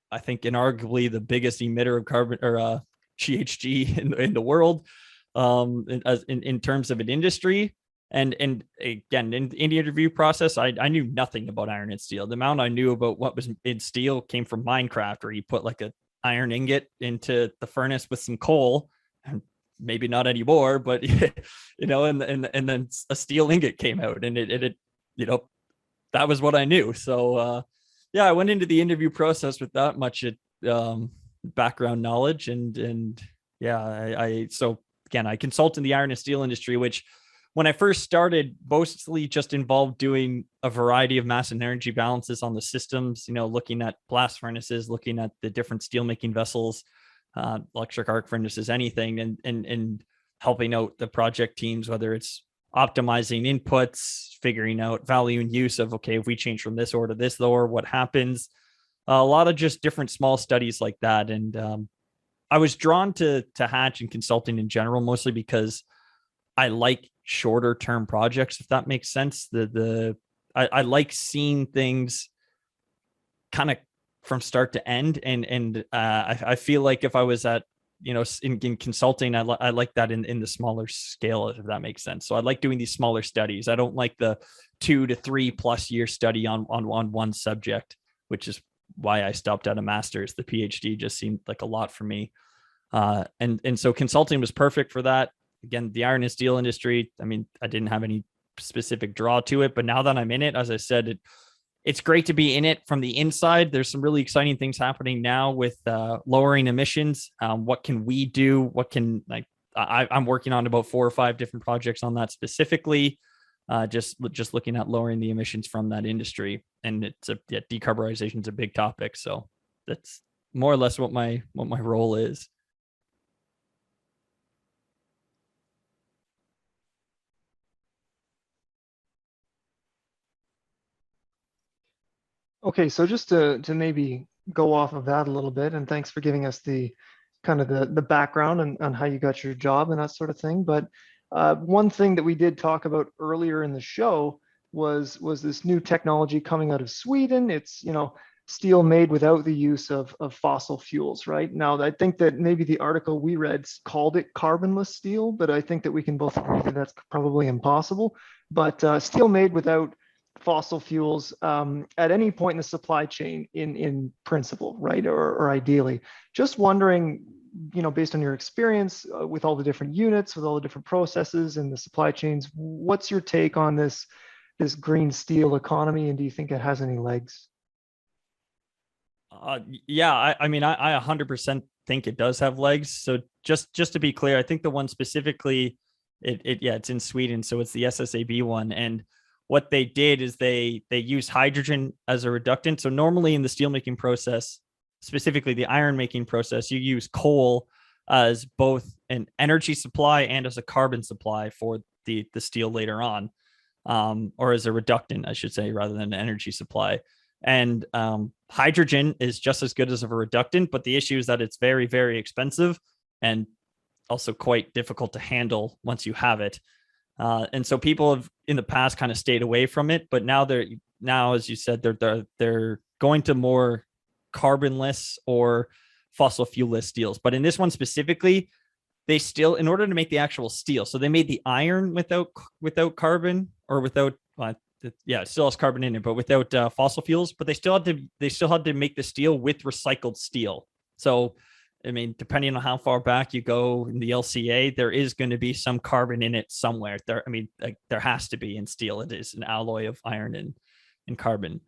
I think, inarguably the biggest emitter of carbon or GHG in the world. In terms of an industry. And again, in the interview process, I knew nothing about iron and steel. The amount I knew about what was in steel came from Minecraft, where you put like a iron ingot into the furnace with some coal, and maybe not anymore, but and then a steel ingot came out, and it that was what I knew. So yeah, I went into the interview process with that much background knowledge, and yeah, so again, I consult in the iron and steel industry, which when I first started, mostly just involved doing a variety of mass and energy balances on the systems, looking at blast furnaces, looking at the different steelmaking vessels, electric arc furnaces, anything, and helping out the project teams, whether it's optimizing inputs, figuring out value and use of, okay, if we change from this ore to this ore, what happens? A lot of just different small studies like that. And I was drawn to Hatch and consulting in general, mostly because I like shorter term projects, if that makes sense. I like seeing things kind of from start to end, and I feel like if I was at in consulting, I like that in the smaller scale, if that makes sense. So I like doing these smaller studies. I don't like the 2 to 3+ year study on one subject, which is why I stopped at a master's. The PhD just seemed like a lot for me. And so consulting was perfect for that. Again, the iron and steel industry, I mean, I didn't have any specific draw to it, but now that I'm in it, as I said, it's great to be in it from the inside. There's some really exciting things happening now with lowering emissions. What can we do? I'm working on about 4 or 5 different projects on that specifically. Just looking at lowering the emissions from that industry, and decarbonization is a big topic. So that's more or less what my role is. Okay, so just to maybe go off of that a little bit, and thanks for giving us the kind of the background on how you got your job and that sort of thing. But one thing that we did talk about earlier in the show was this new technology coming out of Sweden. It's steel made without the use of fossil fuels, right? Now, I think that maybe the article we read called it carbonless steel, but I think that we can both agree that that's probably impossible. But steel made without fossil fuels at any point in the supply chain in principle, right? Or ideally. Just wondering, based on your experience with all the different units, with all the different processes and the supply chains, what's your take on this green steel economy, and do you think it has any legs? Yeah, I mean, I 100% think it does have legs. So just to be clear, I think the one specifically, it's in Sweden, so it's the SSAB one. And what they did is they use hydrogen as a reductant. So normally in the steelmaking process, specifically the iron making process, you use coal as both an energy supply and as a carbon supply for the steel later on, or as a reductant, I should say, rather than an energy supply. And hydrogen is just as good as a reductant, but the issue is that it's very, very expensive and also quite difficult to handle once you have it. And so people have in the past kind of stayed away from it, but now as you said, they're going to more carbonless or fossil fuel-less steels. But in this one specifically, they still, in order to make the actual steel, so they made the iron without carbon, or without it still has carbon in it, but without fossil fuels. But they still had to make the steel with recycled steel. So I mean, depending on how far back you go in the LCA, there is going to be some carbon in it somewhere. There has to be in steel. It is an alloy of iron and carbon.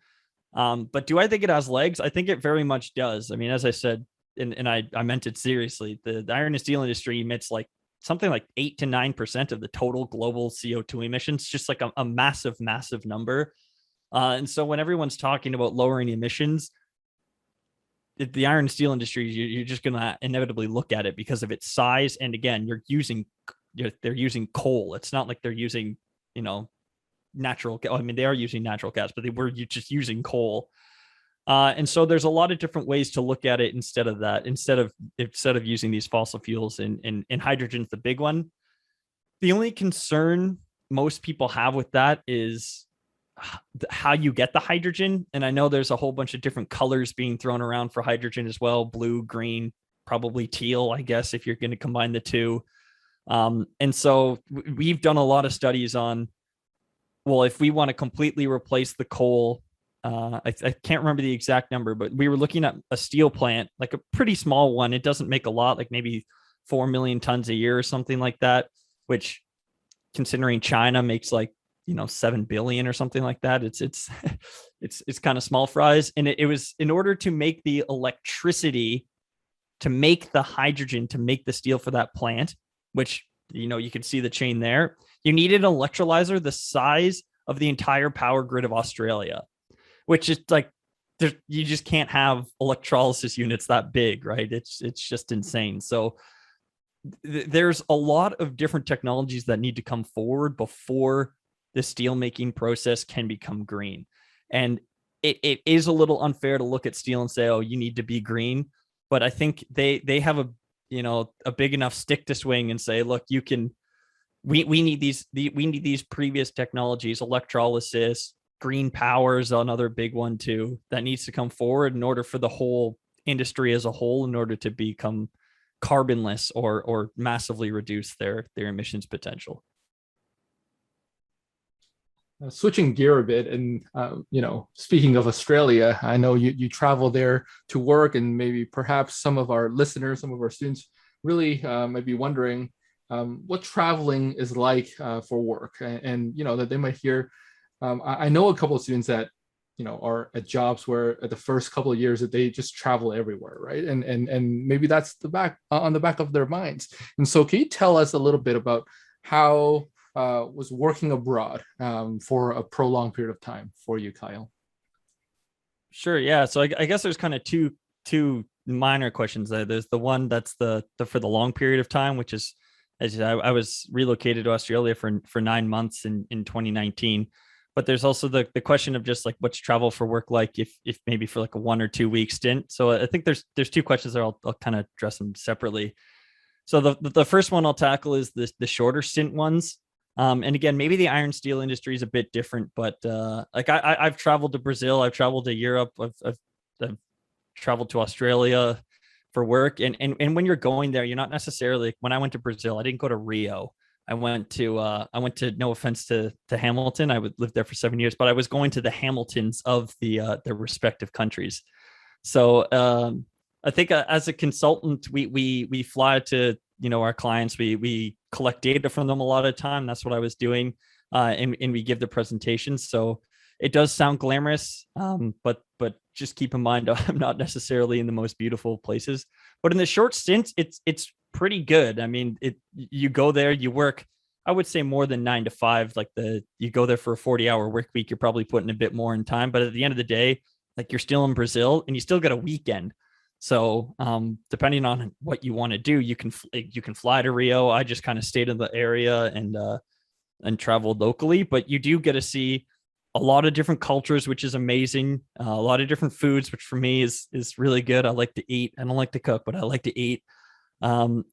But do I think it has legs? I think it very much does. I mean, as I said, and I meant it seriously, the iron and steel industry emits like something like 8 to 9% of the total global CO2 emissions, just like a massive, massive number. And so when everyone's talking about lowering emissions, the iron and steel industry, you're just going to inevitably look at it because of its size. And again, they're using coal. It's not like they're using, natural. I mean, they are using natural gas, but they were just using coal. And so there's a lot of different ways to look at it instead of using these fossil fuels, and hydrogen's the big one. The only concern most people have with that is how you get the hydrogen. And I know there's a whole bunch of different colors being thrown around for hydrogen as well: blue, green, probably teal, I guess, if you're going to combine the two. And so we've done a lot of studies on, well, if we want to completely replace the coal, I can't remember the exact number, but we were looking at a steel plant, like a pretty small one. It doesn't make a lot, like maybe 4 million tons a year or something like that, which, considering China makes like 7 billion or something like that, it's kind of small fries. And it was in order to make the electricity, to make the hydrogen, to make the steel for that plant, which you can see the chain there. You needed an electrolyzer the size of the entire power grid of Australia, which is like, you just can't have electrolysis units that big, right? It's just insane. So there's a lot of different technologies that need to come forward before the steel making process can become green. And it is a little unfair to look at steel and say, oh, you need to be green. But I think they have a big enough stick to swing and say, look, we need these previous technologies, electrolysis, green power is another big one too, that needs to come forward in order for the whole industry as a whole, in order to become carbonless or massively reduce their emissions potential. Switching gear a bit, and speaking of Australia, I know you travel there to work, and maybe perhaps some of our listeners, some of our students, really might be wondering what traveling is like for work, and that they might hear. I know a couple of students that are at jobs where at the first couple of years that they just travel everywhere, right? And maybe that's on the back of their minds. And so, can you tell us a little bit about how was working abroad for a prolonged period of time for you, Kyle? Sure. Yeah. So I guess there's kind of two minor questions there. There's the one that's the for the long period of time, which is, as I was relocated to Australia for 9 months in 2019. But there's also the question of just like, what's travel for work like if maybe for like a 1 or 2 week stint. So I think there's two questions there. I'll kind of address them separately. So the first one I'll tackle is the shorter stint ones. And again, maybe the iron steel industry is a bit different, but like I've traveled to Brazil, I've traveled to Europe, I've traveled to Australia for work. And when you're going there, you're not necessarily, when I went to Brazil, I didn't go to Rio. I went to, no offense to Hamilton. I lived there for 7 years, but I was going to the Hamiltons of the respective countries. So I think as a consultant, we fly to, our clients, we collect data from them a lot of time. That's what I was doing. And we give the presentations. So it does sound glamorous, but just keep in mind, I'm not necessarily in the most beautiful places, but in the short stint, it's pretty good. I mean, you go there, you work, I would say more than 9 to 5, like you go there for a 40-hour work week, you're probably putting a bit more in time, but at the end of the day, like you're still in Brazil and you still got a weekend. So depending on what you want to do, you can fly to Rio. I just kind of stayed in the area and traveled locally, but you do get to see a lot of different cultures, which is amazing. A lot of different foods, which for me is really good. I like to eat. I don't like to cook, but I like to eat. And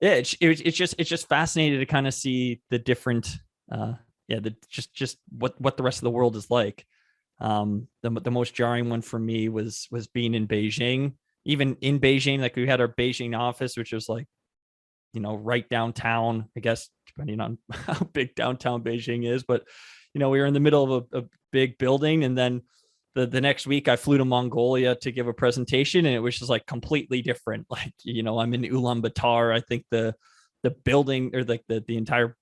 yeah, it's just fascinating to kind of see the different, just what the rest of the world is like. The most jarring one for me was being in Beijing. Even in Beijing, like we had our Beijing office, which was like, right downtown, I guess, depending on how big downtown Beijing is. But, we were in the middle of a big building. And then the next week I flew to Mongolia to give a presentation, and it was just like completely different. Like, I'm in Ulaanbaatar. I think the building, or like the entire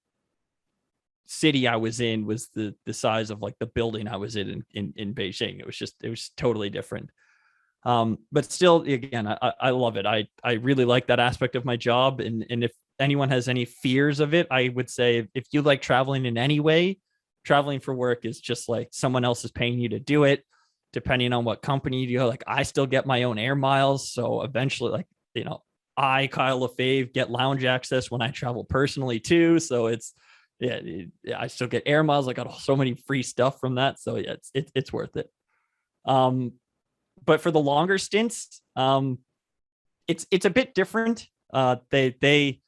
city I was in was the size of like the building I was in Beijing. It was totally different. But still, again, I love it. I really like that aspect of my job. And if anyone has any fears of it, I would say if you like traveling in any way, traveling for work is just like someone else is paying you to do it, depending on what company you go. Like I still get my own air miles. So eventually, like, I, Kyle Lefebvre, get lounge access when I travel personally too. So I still get air miles. I got so many free stuff from that. So yeah, it's worth it. But for the longer stints, it's a bit different. They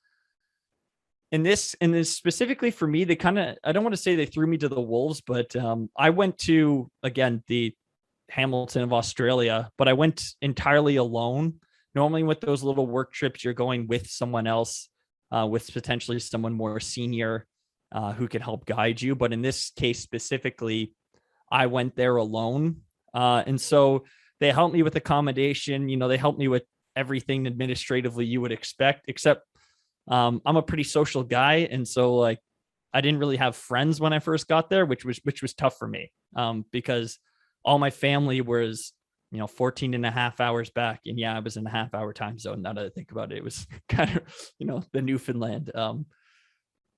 in this specifically for me, they kind of, I don't want to say they threw me to the wolves, but I went to, again, the Hamilton of Australia, but I went entirely alone. Normally with those little work trips, you're going with someone else, with potentially someone more senior who can help guide you. But in this case specifically, I went there alone. And so they helped me with accommodation. They helped me with everything administratively you would expect, except I'm a pretty social guy. And so like, I didn't really have friends when I first got there, which was tough for me, because all my family was 14 and a half hours back. And yeah, I was in a half-hour time zone. Now that I think about it, it was kind of, the Newfoundland.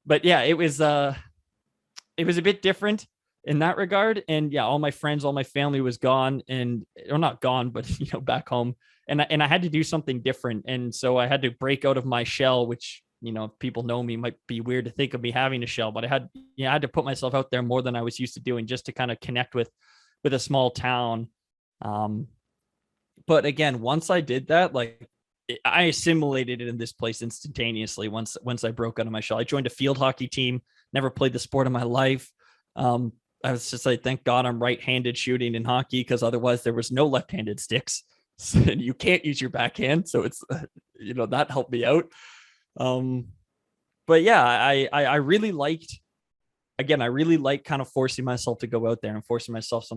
But yeah, it was a bit different in that regard. And yeah, all my friends, all my family was gone, or not gone, but back home. And I had to do something different. And so I had to break out of my shell, which, if people know me, might be weird to think of me having a shell, but I had to put myself out there more than I was used to doing, just to kind of connect with a small town. But again, once I did that, like, I assimilated it in this place instantaneously. Once I broke out of my shell, I joined a field hockey team, never played the sport in my life. I was just like, thank God I'm right-handed shooting in hockey, because otherwise there was no left-handed sticks. So you can't use your backhand. So it's, that helped me out. But yeah, I really liked kind of forcing myself to go out there and forcing myself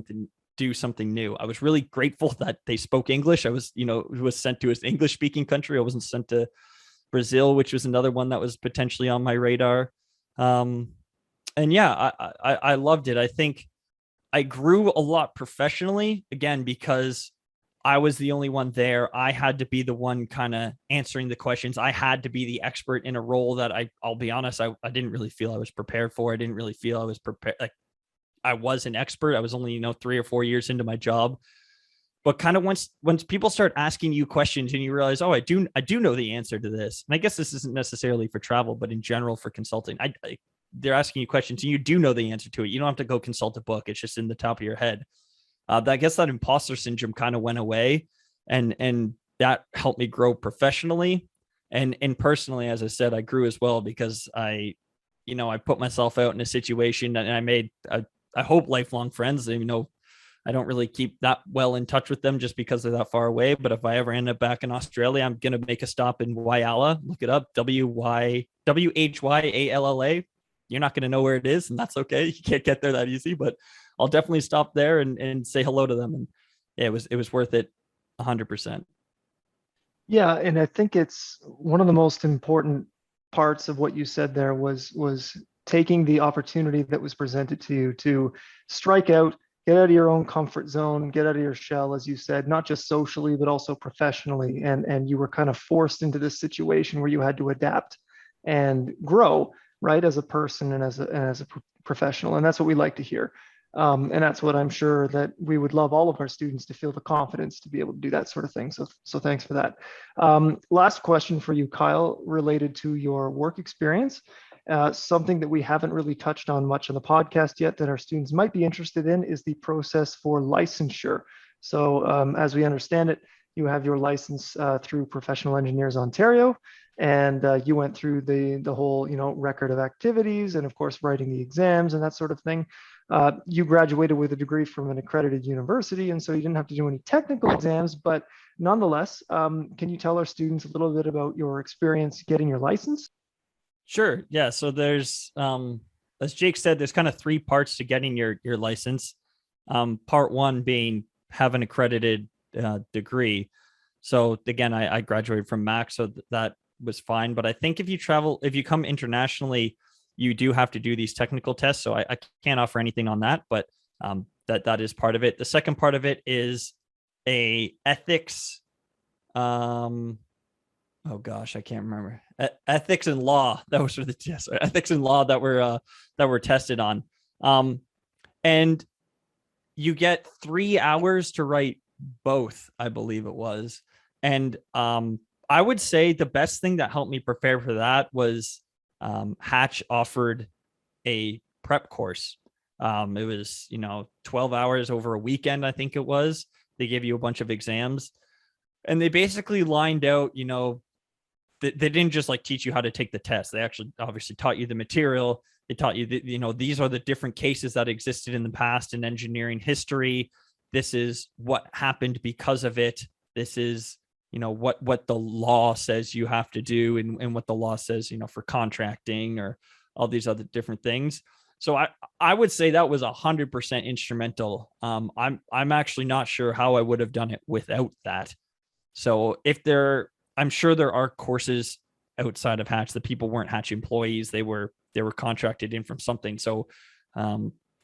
do something new. I was really grateful that they spoke English. I was, was sent to an English speaking country. I wasn't sent to Brazil, which was another one that was potentially on my radar. And yeah, I loved it. I think I grew a lot professionally, again, because I was the only one there. I had to be the one kind of answering the questions. I had to be the expert in a role that I'll be honest, I didn't really feel I was prepared for. I didn't really feel I was prepared. Like, I was an expert. I was only, 3 or 4 years into my job. But kind of once people start asking you questions and you realize, oh, I do know the answer to this. And I guess this isn't necessarily for travel, but in general for consulting, they're asking you questions and you do know the answer to it. You don't have to go consult a book. It's just in the top of your head. I guess that imposter syndrome kind of went away, and that helped me grow professionally and personally. As I said, I grew as well, because I put myself out in a situation, and I made, I hope, lifelong friends. I don't really keep that well in touch with them just because they're that far away. But if I ever end up back in Australia, I'm going to make a stop in Whyalla. Look it up. Whyalla. You're not going to know where it is, and that's okay. You can't get there that easy, but I'll definitely stop there and say hello to them. And yeah, it was worth it 100%. Yeah, and I think it's one of the most important parts of what you said there was taking the opportunity that was presented to you to strike out, get out of your own comfort zone, get out of your shell, as you said, not just socially, but also professionally. And you were kind of forced into this situation where you had to adapt and grow, right, as a person and as a professional. And that's what we like to hear. And that's what I'm sure that we would love all of our students to feel the confidence to be able to do that sort of thing. So thanks for that. Last question for you, Kyle, related to your work experience. Something that we haven't really touched on much on the podcast yet that our students might be interested in is the process for licensure. So as we understand it, you have your license through Professional Engineers Ontario, and you went through the whole record of activities and of course writing the exams and that sort of thing. You graduated with a degree from an accredited university, and so you didn't have to do any technical exams, but nonetheless, can you tell our students a little bit about your experience getting your license? Sure. Yeah. So there's, as Jake said, there's kind of 3 parts to getting your license. Part 1 being have an accredited degree. So again, I graduated from Mac, so that was fine. But I think if you come internationally, you do have to do these technical tests. So I can't offer anything on that, but that is part of it. The second part of it is a ethics. Oh gosh, I can't remember. Ethics and law. That was for the test. Ethics and law that were tested on. And you get 3 hours to write both, I believe it was. And I would say the best thing that helped me prepare for that was Hatch offered a prep course. It was 12 hours over a weekend, I think it was. They gave you a bunch of exams, and they basically lined out, they didn't just like teach you how to take the test. They actually obviously taught you the material. They taught you that, these are the different cases that existed in the past in engineering history. This is what happened because of it. This is, what the law says you have to do, and what the law says, for contracting or all these other different things. So I would say that was 100% instrumental. I'm actually not sure how I would have done it without that. So I'm sure there are courses outside of Hatch. The people weren't Hatch employees. They were contracted in from something. So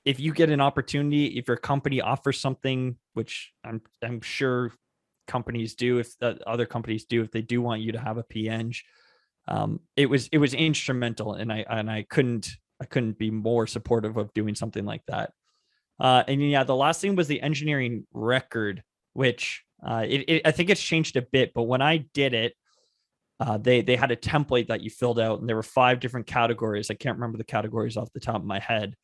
if you get an opportunity, if your company offers something, which I'm sure companies do, if other companies do, if they do want you to have a PEng, it was instrumental, and I couldn't be more supportive of doing something like that. And yeah, the last thing was the engineering record, which I think it's changed a bit, but when I did it, they had a template that you filled out, and there were 5 different categories. I can't remember the categories off the top of my head.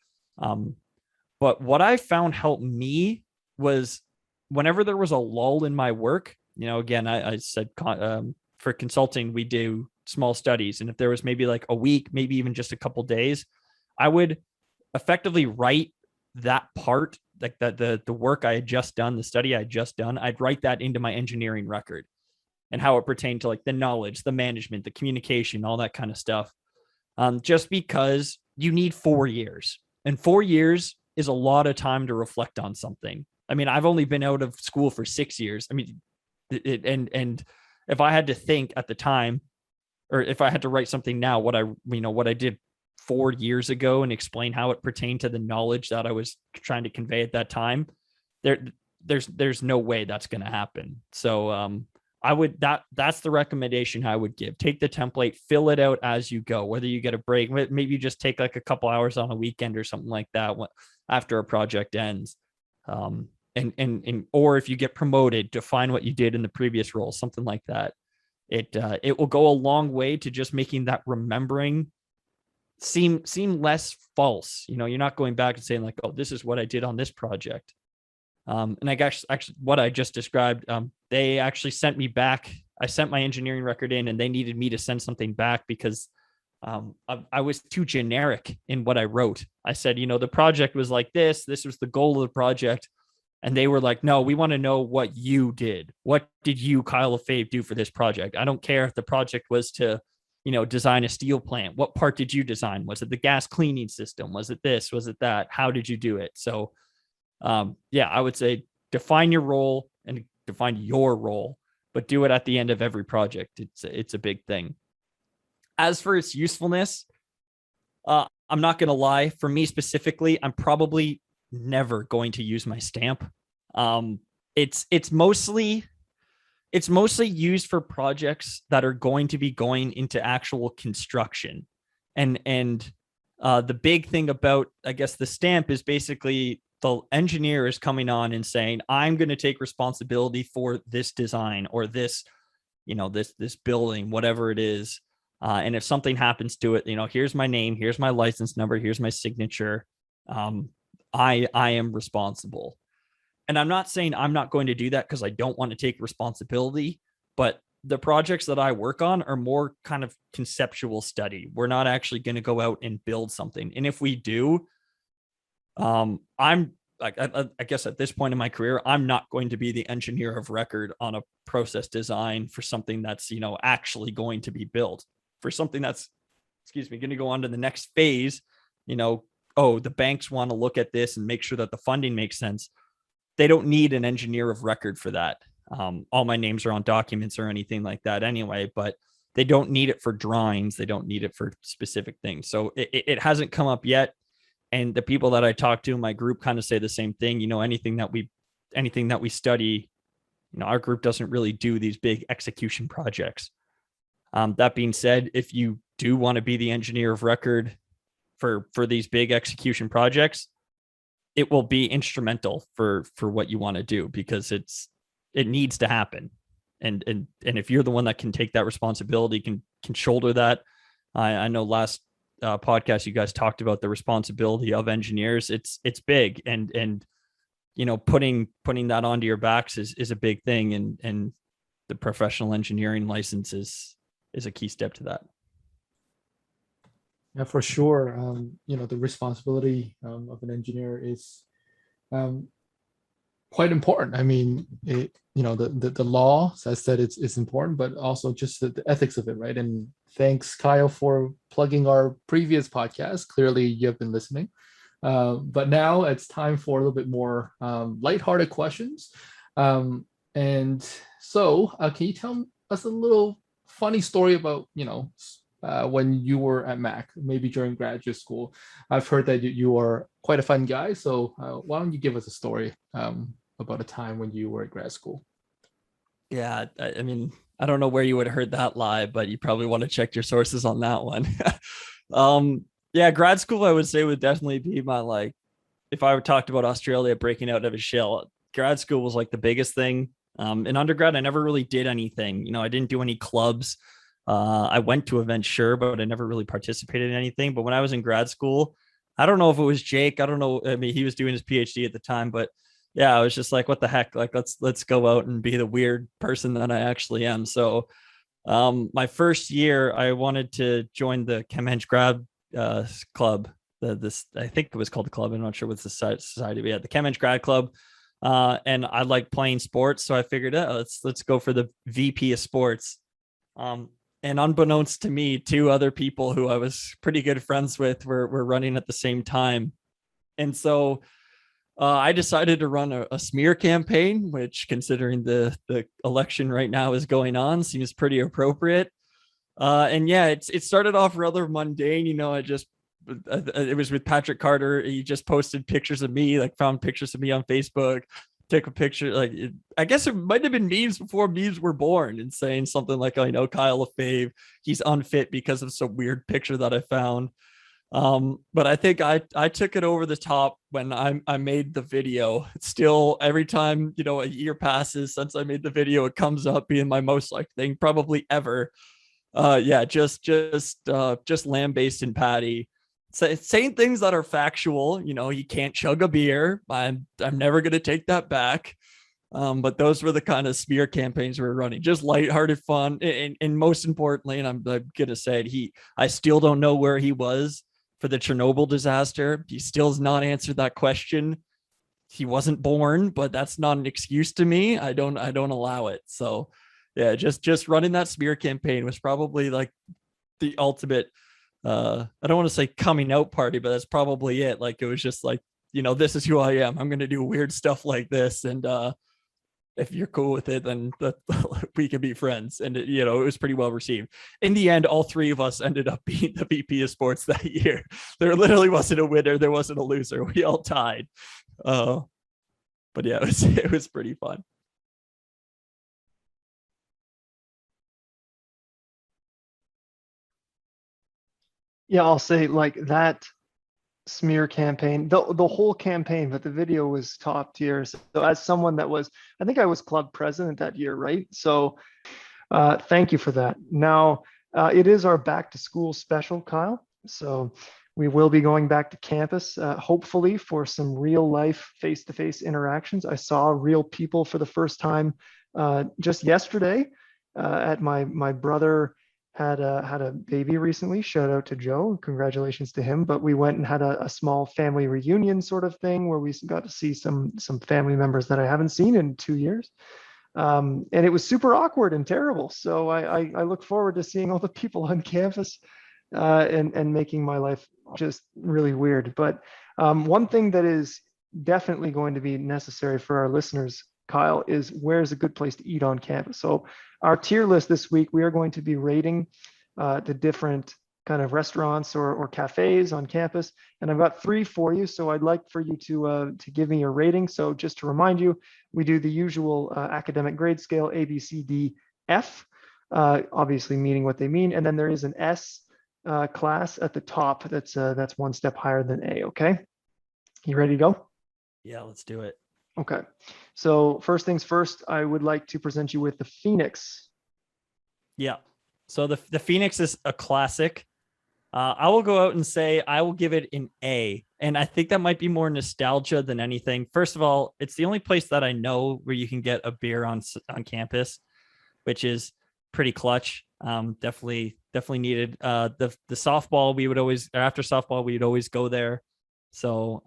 But what I found helped me was whenever there was a lull in my work, again, I said for consulting, we do small studies. And if there was maybe like a week, maybe even just a couple days, I would effectively write that part, like the work I had just done, the study I had just done, I'd write that into my engineering record and how it pertained to like the knowledge, the management, the communication, all that kind of stuff. Just because you need 4 years, and 4 years is a lot of time to reflect on something. I mean, I've only been out of school for 6 years. I mean, and if I had to think at the time, or if I had to write something now, what I did 4 years ago and explain how it pertained to the knowledge that I was trying to convey at that time, there's no way that's going to happen. So, that's the recommendation I would give. Take the template, fill it out as you go, whether you get a break, maybe you just take like a couple hours on a weekend or something like that after a project ends. Or if you get promoted, define what you did in the previous role, something like that. It will go a long way to just making that remembering seem less false. You're not going back and saying like, oh, this is what I did on this project. And I guess actually what I just described, they actually sent me back. I sent my engineering record in, and they needed me to send something back because I was too generic in what I wrote. I said, the project was like this. This was the goal of the project. And they were like, no, we want to know what you did. What did you, Kyle Lefebvre, do for this project? I don't care if the project was to, design a steel plant. What part did you design? Was it the gas cleaning system? Was it this? Was it that? How did you do it? So, I would say define your role and define your role, but do it at the end of every project. It's a big thing. As for its usefulness, I'm not going to lie. For me specifically, I'm probably never going to use my stamp. It's mostly used for projects that are going to be going into actual construction. And the big thing about, I guess, the stamp is basically the engineer is coming on and saying, I'm going to take responsibility for this design or this, this building, whatever it is. And if something happens to it, here's my name, here's my license number, here's my signature. I am responsible. And I'm not saying I'm not going to do that because I don't want to take responsibility, but the projects that I work on are more kind of conceptual study. We're not actually going to go out and build something. And if we do, I'm like, I guess at this point in my career, I'm not going to be the engineer of record on a process design for something that's, actually going to be built. For something that's, going to go on to the next phase, the banks want to look at this and make sure that the funding makes sense. They don't need an engineer of record for that. All my names are on documents or anything like that anyway, but they don't need it for drawings. They don't need it for specific things. So it hasn't come up yet. And the people that I talk to in my group kind of say the same thing. Anything that we study, our group doesn't really do these big execution projects. That being said, if you do want to be the engineer of record for these big execution projects, it will be instrumental for what you want to do, because it needs to happen. And if you're the one that can take that responsibility, can shoulder that. I know last podcast you guys talked about the responsibility of engineers. It's big, and putting that onto your backs is a big thing, and the professional engineering license is a key step to that. Yeah, for sure. The responsibility of an engineer is quite important. I mean, the law says that it's important, but also just the ethics of it, right? And thanks, Kyle, for plugging our previous podcast. Clearly, you have been listening. But now it's time for a little bit more lighthearted questions. And so, can you tell us a little funny story about, when you were at Mac, maybe during graduate school. I've heard that you are quite a fun guy. So why don't you give us a story about a time when you were at grad school? Yeah, I mean, I don't know where you would have heard that lie, but you probably want to check your sources on that one. Yeah, grad school, I would say, would definitely be my like, if I talked about Australia breaking out of a shell, grad school was like the biggest thing. In undergrad, I never really did anything. I didn't do any clubs. I went to events, sure, but I never really participated in anything. But when I was in grad school, I don't know if it was Jake. I don't know. I mean, he was doing his PhD at the time, but yeah, I was just like, what the heck? Like, let's go out and be the weird person that I actually am. So, my first year, I wanted to join the Chem grad club. This I think it was called the club. I'm not sure what's the society, but yeah, the Chem grad club. And I like playing sports, so I figured, let's go for the VP of sports. And unbeknownst to me, two other people who I was pretty good friends with were running at the same time. And so I decided to run a smear campaign, which, considering the election right now is going on, seems pretty appropriate. And yeah, it started off rather mundane. It was with Patrick Carter. He just posted pictures of me, like found pictures of me on Facebook, took a picture. I guess it might have been memes before memes were born, and saying something like, I know Kyle Lefebvre, he's unfit because of some weird picture that I found. But I think I took it over the top when I made the video. It's still, every time, a year passes since I made the video, it comes up being my most liked thing probably ever. Yeah, just lamb-based patty. Saying things that are factual. You can't chug a beer. I'm never gonna take that back. But those were the kind of smear campaigns we were running, just lighthearted fun. And most importantly, and I'm gonna say it, I still don't know where he was for the Chernobyl disaster. He still has not answered that question. He wasn't born, but that's not an excuse to me. I don't allow it. So yeah, just running that smear campaign was probably like the ultimate, I don't want to say coming out party, but that's probably it. Like, it was just like, this is who I am. I'm going to do weird stuff like this. And if you're cool with it, then we can be friends. And it was pretty well received. In the end, all three of us ended up being the VP of sports that year. There literally wasn't a winner. There wasn't a loser. We all tied. But yeah, it was pretty fun. Yeah, I'll say like that smear campaign, the whole campaign, but the video was top tier. So as someone that was, I think I was club president that year, right? So thank you for that. Now it is our back to school special, Kyle. So we will be going back to campus, hopefully for some real life face-to-face interactions. I saw real people for the first time just yesterday. At my brother had a baby recently. Shout out to Joe. Congratulations to him. But we went and had a small family reunion sort of thing where we got to see some family members that I haven't seen in 2 years. And it was super awkward and terrible. So I look forward to seeing all the people on campus and making my life just really weird. But one thing that is definitely going to be necessary for our listeners, Kyle, is where's a good place to eat on campus. So our tier list this week, we are going to be rating the different kind of restaurants or cafes on campus. And I've got 3 for you. So I'd like for you to give me your rating. So just to remind you, we do the usual academic grade scale, A, B, C, D, F, obviously meaning what they mean. And then there is an S class at the top that's one step higher than A, okay? You ready to go? Yeah, let's do it. Okay. So first things first, I would like to present you with the Phoenix. Yeah. So the Phoenix is a classic. I will go out and say I will give it an A. And I think that might be more nostalgia than anything. First of all, it's the only place that I know where you can get a beer on campus, which is pretty clutch. Definitely needed. The softball, we would always, or after softball, we would always go there. So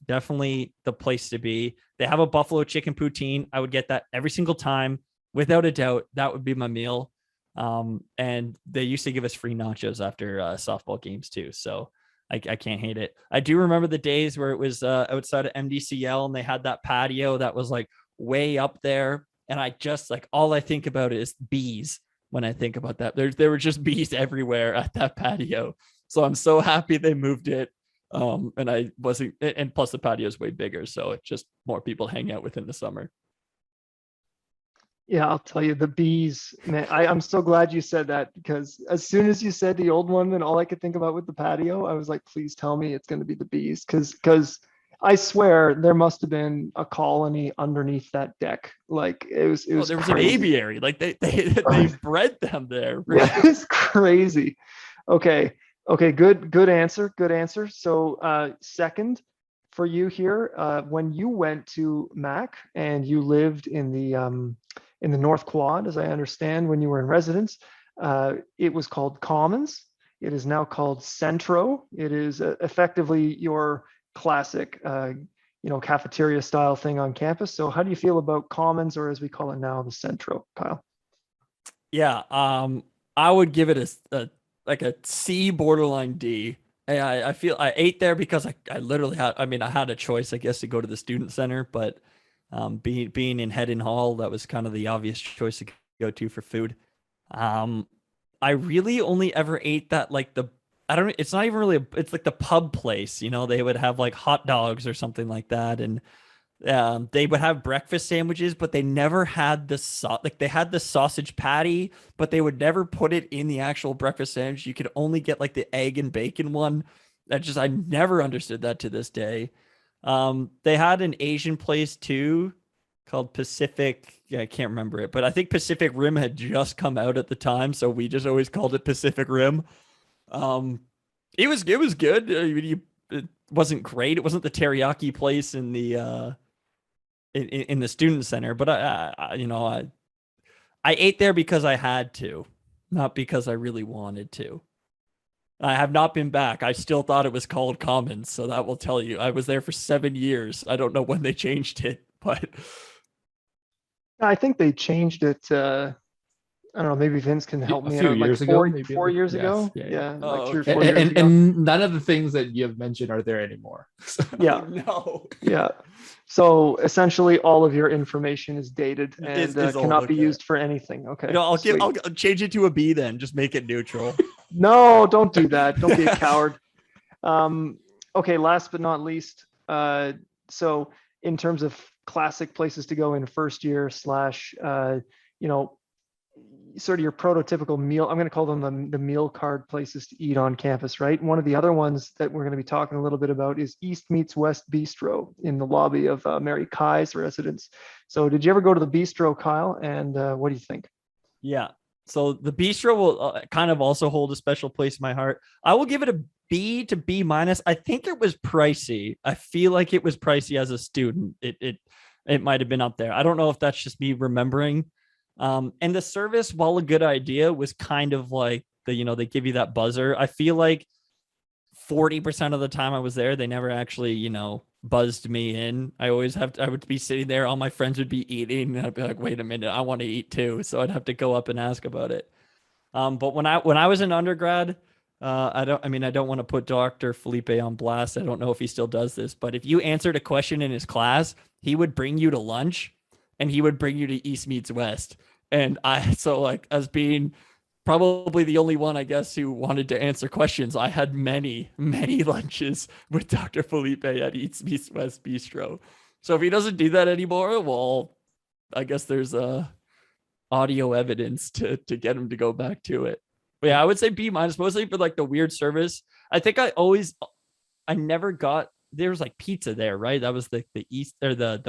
definitely the place to be. They have a buffalo chicken poutine. I would get that every single time. Without a doubt, that would be my meal. And they used to give us free nachos after softball games too. So I can't hate it. I do remember the days where it was outside of MDCL and they had that patio that was like way up there. And I just like, all I think about is bees. when I think about that. There were just bees everywhere at that patio. So I'm so happy they moved it. And I wasn't, and plus the patio is way bigger. So it's just more people hang out within the summer. Yeah, I'll tell you, the bees, man, I'm so glad you said that, because as soon as you said the old one and all I could think about with the patio, I was like, please tell me it's going to be the bees. Because I swear there must have been a colony underneath that deck. Like it was There was crazy. an aviary, like they bred them there. Yeah, it's crazy. Okay. Good answer. So second for you here, when you went to Mac and you lived in the North Quad, as I understand, when you were in residence, it was called Commons. It is now called Centro. It is effectively your classic, cafeteria style thing on campus. So how do you feel about Commons, or as we call it now, the Centro, Kyle? Yeah, I would give it a C, borderline D. I feel I ate there because I literally had, I had a choice, I guess, to go to the student center, but being in Head and Hall, that was kind of the obvious choice to go to for food. I really only ever ate that, like it's not even really, it's like the pub place, they would have like hot dogs or something like that. And they would have breakfast sandwiches, but they never had they had the sausage patty, but they would never put it in the actual breakfast sandwich. You could only get like the egg and bacon one. I never understood that to this day. They had an Asian place too called Pacific. Yeah, I can't remember it, but I think Pacific Rim had just come out at the time, so we just always called it Pacific Rim. It was good. It wasn't great. It wasn't the teriyaki place in the in the student center, but I ate there because I had to, not because I really wanted to. I have not been back. I still thought it was called Commons, so that will tell you. I was there for 7 years. I don't know when they changed it, but I think they changed it. I don't know. Maybe Vince can help me few out. years Like ago, 4 years Yes, ago. yeah. Yeah, Oh, like 3 or okay. 4 years ago. And none of the things that you have mentioned are there anymore. Yeah. Oh, no. Yeah. So essentially, all of your information is dated and Is old, cannot be okay. used for anything. Okay. I'll sweet. change it to a B then. Just make it neutral. No, don't do that. Don't be a coward. Okay. Last but not least, so in terms of classic places to go in first year slash, sort of your prototypical meal, I'm going to call them the meal card places to eat on campus, right? One of the other ones that we're going to be talking a little bit about is East Meets West Bistro in the lobby of Mary Kai's residence. So did you ever go to the bistro, Kyle? And what do you think? Yeah. So the bistro will kind of also hold a special place in my heart. I will give it a B to B minus. I think it was pricey. I feel like it was pricey as a student. It might have been up there. I don't know if that's just me remembering. And the service, while a good idea, was kind of like they give you that buzzer. I feel like 40% of the time I was there, they never actually, buzzed me in. I would be sitting there, all my friends would be eating, and I'd be like, wait a minute, I want to eat too. So I'd have to go up and ask about it. But when I was an undergrad, I don't want to put Dr. Felipe on blast. I don't know if he still does this, but if you answered a question in his class, he would bring you to lunch and he would bring you to East Meets West. And as being probably the only one, I guess, who wanted to answer questions, I had many, many lunches with Dr. Felipe at East Meets West Bistro. So if he doesn't do that anymore, well, I guess there's audio evidence to get him to go back to it. But yeah, I would say B minus, mostly for like the weird service. I think I never got, there was like pizza there, right? That was the East, or the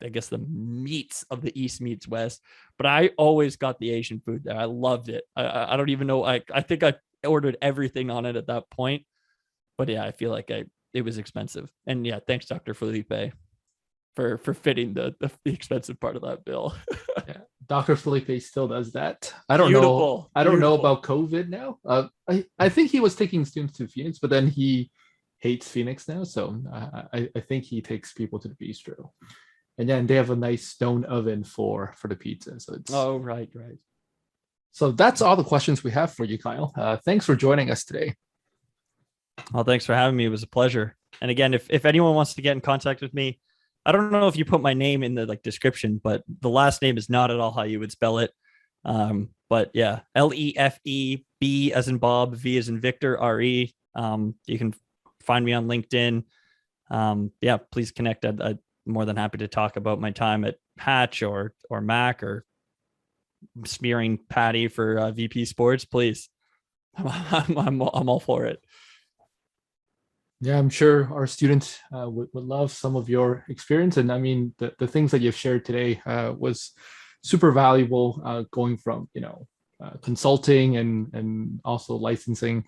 I guess the meats of the East Meets West. But I always got the Asian food there. I loved it. I don't even know. I think I ordered everything on it at that point. But yeah, I feel like it was expensive. And yeah, thanks, Dr. Felipe, for fitting the expensive part of that bill. Yeah. Dr. Felipe still does that. I don't Beautiful. know. I don't know about COVID now. I think he was taking students to Phoenix, but then he hates Phoenix now. So I think he takes people to the bistro. And then they have a nice stone oven for the pizza. So it's right. So that's all the questions we have for you, Kyle. Thanks for joining us today. Well, thanks for having me. It was a pleasure. And again, if anyone wants to get in contact with me, I don't know if you put my name in the description, but the last name is not at all how you would spell it. But yeah, Lefebvre as in Bob, V as in Victor, RE. You can find me on LinkedIn. Yeah, please connect. I'm more than happy to talk about my time at Hatch or Mac or smearing Patty for VP Sports. Please, I'm all for it. Yeah, I'm sure our students would love some of your experience. And I mean, the things that you've shared today was super valuable, going from, consulting and also licensing,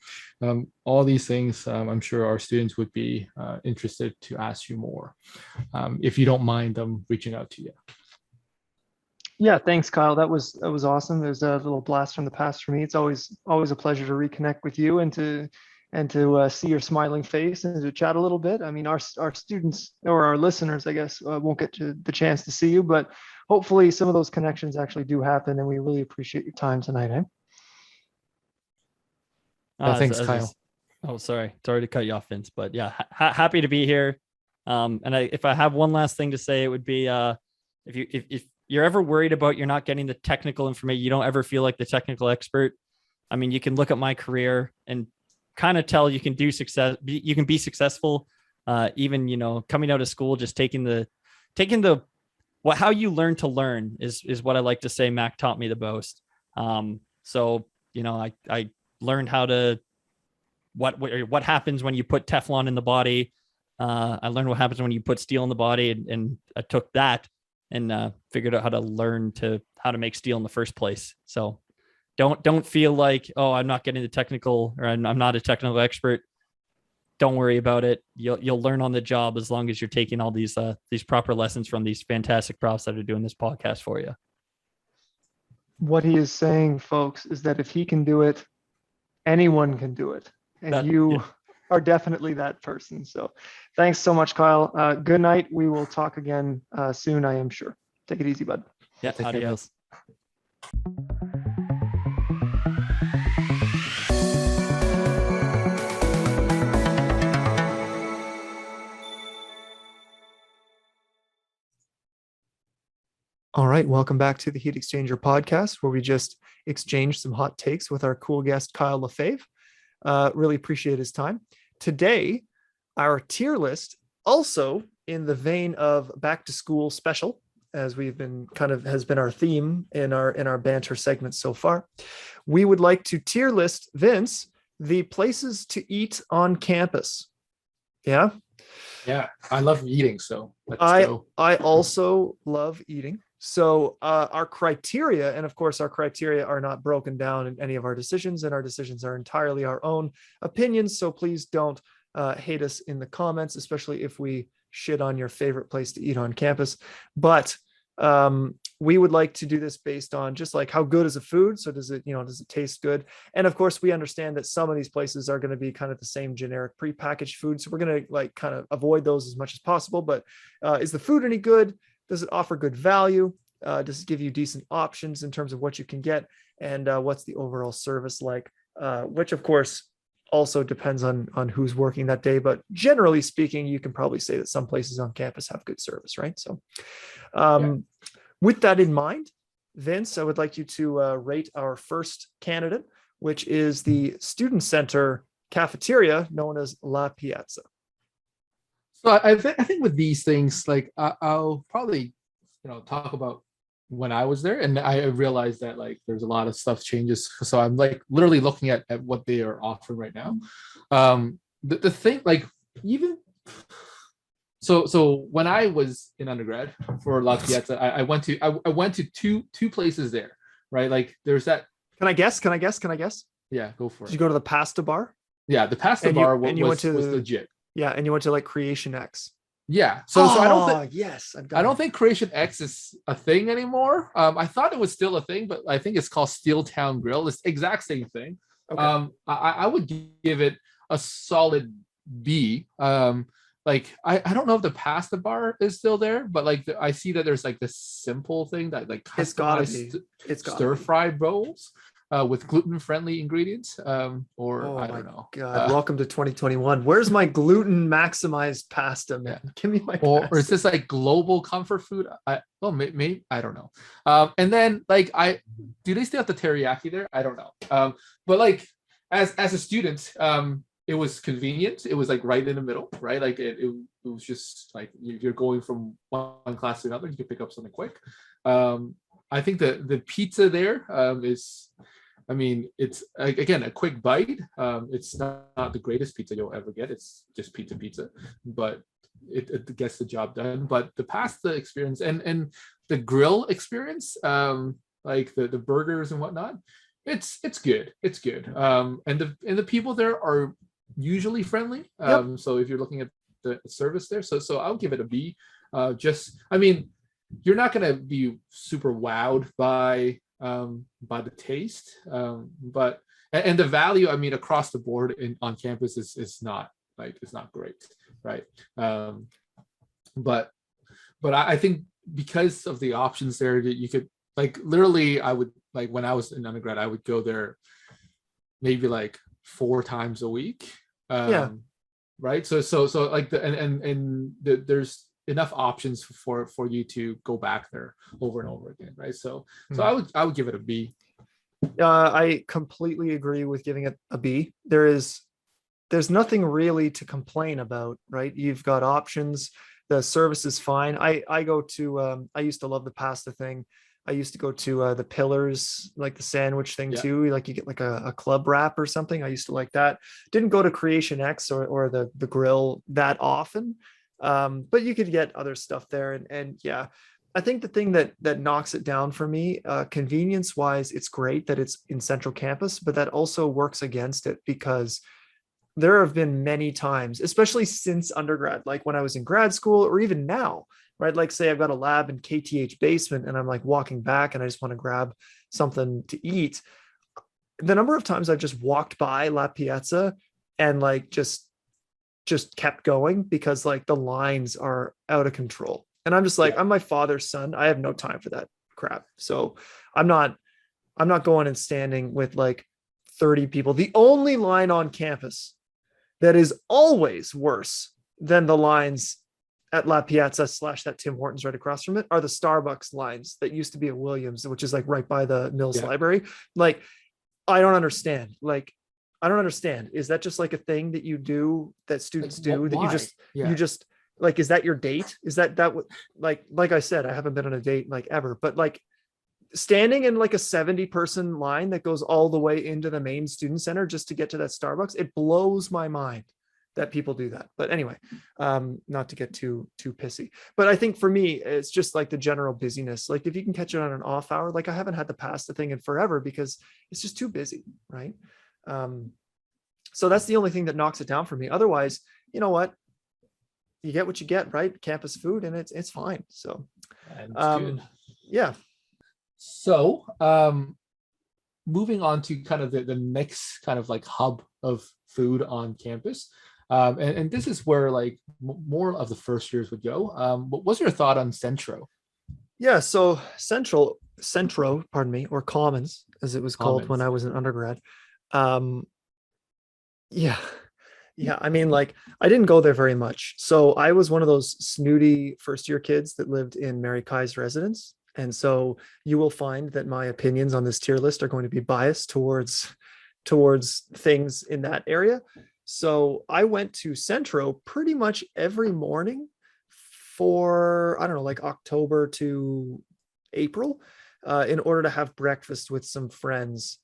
all these things. I'm sure our students would be interested to ask you more, if you don't mind them reaching out to you. Yeah, thanks, Kyle. That was awesome. It was a little blast from the past for me. It's always a pleasure to reconnect with you and to see your smiling face and to chat a little bit. I mean, our students or our listeners, I guess, won't get the chance to see you, but hopefully some of those connections actually do happen. And we really appreciate your time tonight. Thanks, Kyle. Oh, sorry to cut you off, Vince, but yeah, happy to be here. And if I have one last thing to say, it would be if you're ever worried about you're not getting the technical information, you don't ever feel like the technical expert. I mean, you can look at my career and kind of tell you can be successful, even coming out of school, just taking the how you learn to learn is what I like to say Mac taught me the most. So I learned how to what happens when you put Teflon in the body. I learned what happens when you put steel in the body, and I took that and figured out how to make steel in the first place. So don't feel like, oh, I'm not getting the technical, or I'm not a technical expert. Don't worry about it. You'll learn on the job as long as you're taking all these proper lessons from these fantastic profs that are doing this podcast for you. What he is saying, folks, is that if he can do it, anyone can do it. And you are definitely that person. So thanks so much, Kyle. Good night. We will talk again soon, I am sure. Take it easy, bud. Yeah, adios. All right, welcome back to the Heat Exchanger podcast, where we just exchanged some hot takes with our cool guest, Kyle Lefebvre. Really appreciate his time. Today, our tier list, also in the vein of back to school special, as we've been has been our theme in our banter segment so far. We would like to tier list, Vince, the places to eat on campus. Yeah. Yeah, I love eating, so let's go. I also love eating. So our criteria, and of course our criteria are not broken down in any of our decisions, and our decisions are entirely our own opinions. So please don't hate us in the comments, especially if we shit on your favorite place to eat on campus. But we would like to do this based on just like how good is the food. So does it taste good? And of course we understand that some of these places are going to be kind of the same generic prepackaged food. So we're going to kind of avoid those as much as possible. But is the food any good? Does it offer good value? Does it give you decent options in terms of what you can get? And what's the overall service like? Which of course also depends on who's working that day. But generally speaking, you can probably say that some places on campus have good service, right? So with that in mind, Vince, I would like you to rate our first candidate, which is the Student Center cafeteria known as La Piazza. So I think with these things, like I'll probably, talk about when I was there, and I realized that like there's a lot of stuff changes. So I'm like literally looking at what they are offering right now. The thing, like even so when I was in undergrad for La Piazza, I went to two places there, right? Like there's that. Can I guess? Yeah, go for it. Did you go to the pasta bar? Yeah, the pasta bar was legit. Yeah, and you went to like Creation X. Yeah, so I don't think I don't it. think Creation X is a thing anymore. I thought it was still a thing, but I think it's called Steel Town Grill. It's the exact same thing. Okay. I would give it a solid B. Like I don't know if the pasta bar is still there, but like I see that there's like this simple thing that like it's gotta be. It's stir fried bowls. with gluten-friendly ingredients, or Oh I my don't know. God. Welcome to 2021. Where's my gluten maximized pasta, man? Give me my Or is pasta. this like global comfort food? Maybe I don't know. And then like do they still have the teriyaki there? I don't know. But like as a student, it was convenient. It was like right in the middle, right? Like it was just like you're going from one class to another. You can pick up something quick. I think the pizza there is, I mean, it's again a quick bite. It's not the greatest pizza you'll ever get. It's just pizza, but it gets the job done. But the pasta experience and the grill experience, like the burgers and whatnot, it's good. It's good. And the people there are usually friendly. Yep. So if you're looking at the service there, so I'll give it a B. I mean, you're not gonna be super wowed by the taste, but and the value, I mean, across the board on campus is not like, it's not great, right? But I think because of the options there, that you could like literally, I would like when I was in undergrad, I would go there maybe like 4 times a week. Yeah. Right. So like there's enough options for you to go back there over and over again, right? So I would give it a B. I completely agree with giving it a B. There's nothing really to complain about, right? You've got options. The service is fine. I go to I used to love the pasta thing. I used to go to the Pillars, like the sandwich thing too. Like you get like a club wrap or something. I used to like that. Didn't go to Creation X or the grill that often. But you could get other stuff there. And yeah, I think the thing that knocks it down for me, convenience wise, it's great that it's in central campus, but that also works against it because there have been many times, especially since undergrad, like when I was in grad school or even now, right? Like say I've got a lab in KTH basement and I'm like walking back and I just want to grab something to eat. The number of times I've just walked by La Piazza and like just kept going because like the lines are out of control. And I'm just like, I'm my father's son. I have no time for that crap. So I'm not going and standing with like 30 people. The only line on campus that is always worse than the lines at La Piazza / that Tim Hortons right across from it are the Starbucks lines that used to be at Williams, which is like right by the Mills Library. Like, I don't understand. I don't understand. Is that just like a thing that you do, that students do, that you just like, is that your date? Is that like I said, I haven't been on a date like ever, but like standing in like a 70-person line that goes all the way into the main student center just to get to that Starbucks, it blows my mind that people do that. But anyway, not to get too pissy, but I think for me, it's just like the general busyness. Like if you can catch it on an off hour, like I haven't had the pasta thing in forever because it's just too busy, right? So that's the only thing that knocks it down for me. Otherwise, you know what? You get what you get, right? Campus food, and it's fine. So, yeah. So, moving on to kind of the next kind of like hub of food on campus. And this is where like more of the first years would go. What was your thought on Centro? Yeah, so Centro, pardon me, or Commons, as it was called when I was an undergrad. Yeah. I mean, like, I didn't go there very much. So I was one of those snooty first year kids that lived in Mary Kai's residence. And so you will find that my opinions on this tier list are going to be biased towards things in that area. So I went to Centro pretty much every morning for, I don't know, like October to April, in order to have breakfast with some friends,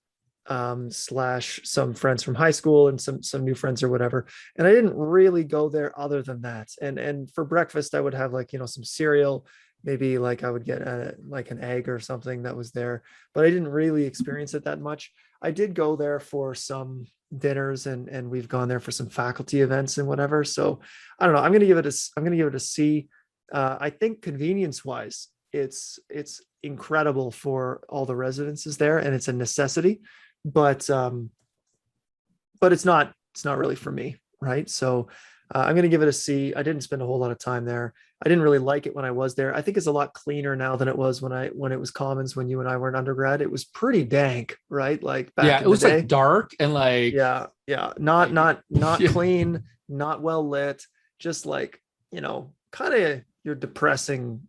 / some friends from high school and some new friends or whatever. And I didn't really go there other than that. And for breakfast, I would have like, some cereal, maybe like I would get like an egg or something that was there, but I didn't really experience it that much. I did go there for some dinners and we've gone there for some faculty events and whatever. So I don't know. I'm going to give it a C. I think convenience wise, it's incredible for all the residences there and it's a necessity, but it's not really for me. Right. So I'm going to give it a C. I didn't spend a whole lot of time there. I didn't really like it when I was there. I think it's a lot cleaner now than it was when it was Commons, when you and I were in undergrad. It was pretty dank, right? Like back Yeah, in it the was like day. dark and like Yeah. Not yeah. clean, not well lit, just like, kind of your depressing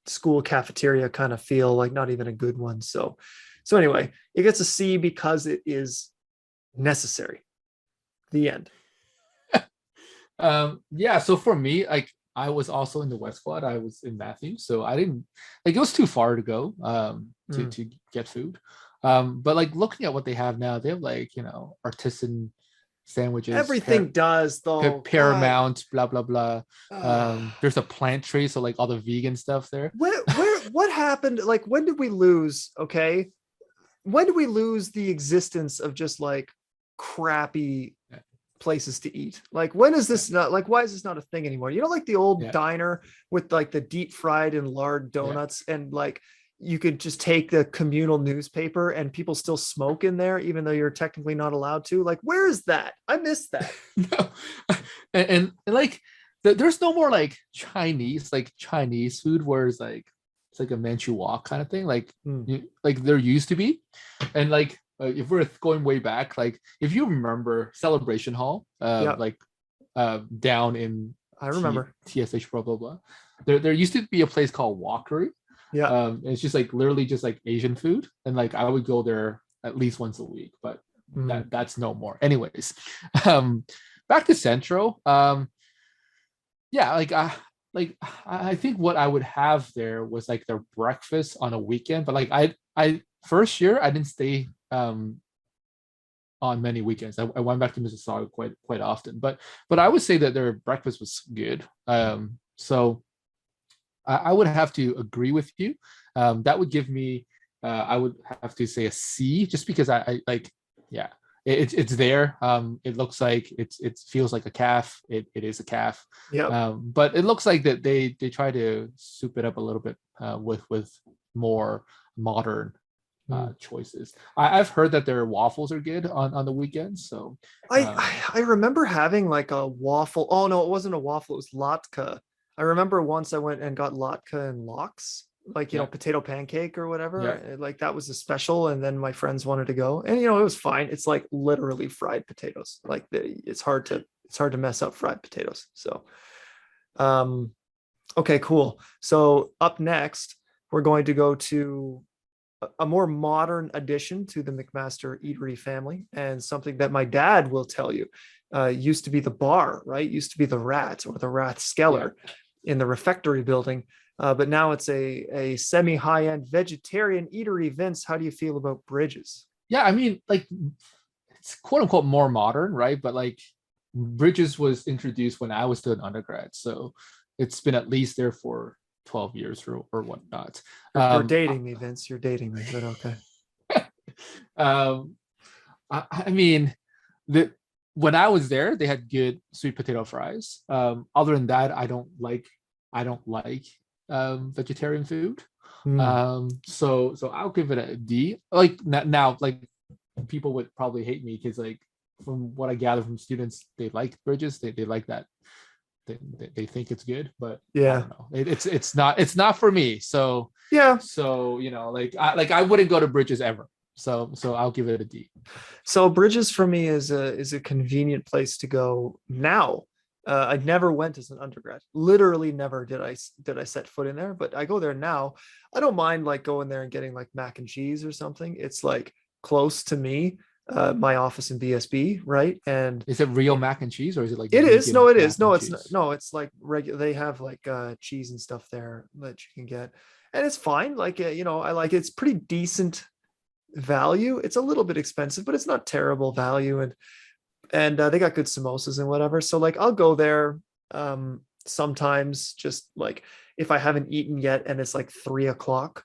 school cafeteria kind of feel, like not even a good one. So anyway, it gets a C because it is necessary. The end. Yeah, so for me, like I was also in the West Quad. I was in Matthews, so I didn't like it was too far to go to get food. But like looking at what they have now, they have like, artisan sandwiches, Everything does though. God. Paramount, blah blah blah. Uh, There's a plant tree, so like all the vegan stuff there. what happened? Like, when did we lose? Okay. When did we lose the existence of just like crappy places to eat? Like, when is this not like, why is this not a thing anymore? Like the old diner with like the deep fried and lard donuts, and like you could just take the communal newspaper and people still smoke in there, even though you're technically not allowed to. Like, where is that? I miss that. No. And like there's no more like Chinese food where it's like a Manchu Walk kind of thing. Like like there used to be, and like if we're going way back, like if you remember Celebration Hall, like down in I remember TSH blah blah blah. There used to be a place called Walkery. Yeah. It's just like literally just like Asian food, and like I would go there at least once a week, but that's no more. Anyways, back to Centro. Yeah, like I think what I would have there was like their breakfast on a weekend, but like I first year I didn't stay on many weekends. I went back to Mississauga quite often, but I would say that their breakfast was good. So I would have to agree with you. That would give me I would have to say a C, just because I like, yeah, it's there. It looks like it feels like a calf. It is a calf. Yeah. But it looks like that they try to soup it up a little bit with more modern choices. I've heard that their waffles are good on the weekends. So I remember having like a waffle. Oh no, it wasn't a waffle. It was latke. I remember once I went and got latke and lox, like, potato pancake or whatever. Like that was a special. And then my friends wanted to go, and it was fine. It's like literally fried potatoes. Like it's hard to mess up fried potatoes. So, okay, cool. So up next, we're going to go to a more modern addition to the McMaster Eatery family, and something that my dad will tell you used to be the bar, right? Used to be the Rat, or the Rathskeller in the refectory building. But now it's a semi-high-end vegetarian eatery. Vince, how do you feel about Bridges? Yeah, I mean, like it's quote unquote more modern, right? But like Bridges was introduced when I was still an undergrad, so it's been at least there for 12 years or whatnot. You're dating me, Vince. You're dating me, but okay. I mean, when I was there, they had good sweet potato fries. Other than that, I don't like vegetarian food. So I'll give it a D. Like now, like people would probably hate me because like from what I gather from students, they like Bridges. They like that. They think it's good, but yeah, I don't know. It's not for me. So yeah. So like I wouldn't go to Bridges ever. So I'll give it a D. So Bridges for me is a convenient place to go now. I never went as an undergrad. Literally never did I set foot in there, but I go there now. I don't mind like going there and getting like mac and cheese or something. It's like close to me. My office in BSB, right? And is it real mac and cheese, or is it like it is? No, it is. No, it's not. No, it's like regular. They have like cheese and stuff there that you can get, and it's fine. Like I like it. It's pretty decent value. It's a little bit expensive, but it's not terrible value, and they got good samosas and whatever. So like I'll go there sometimes, just like if I haven't eaten yet and it's like 3:00.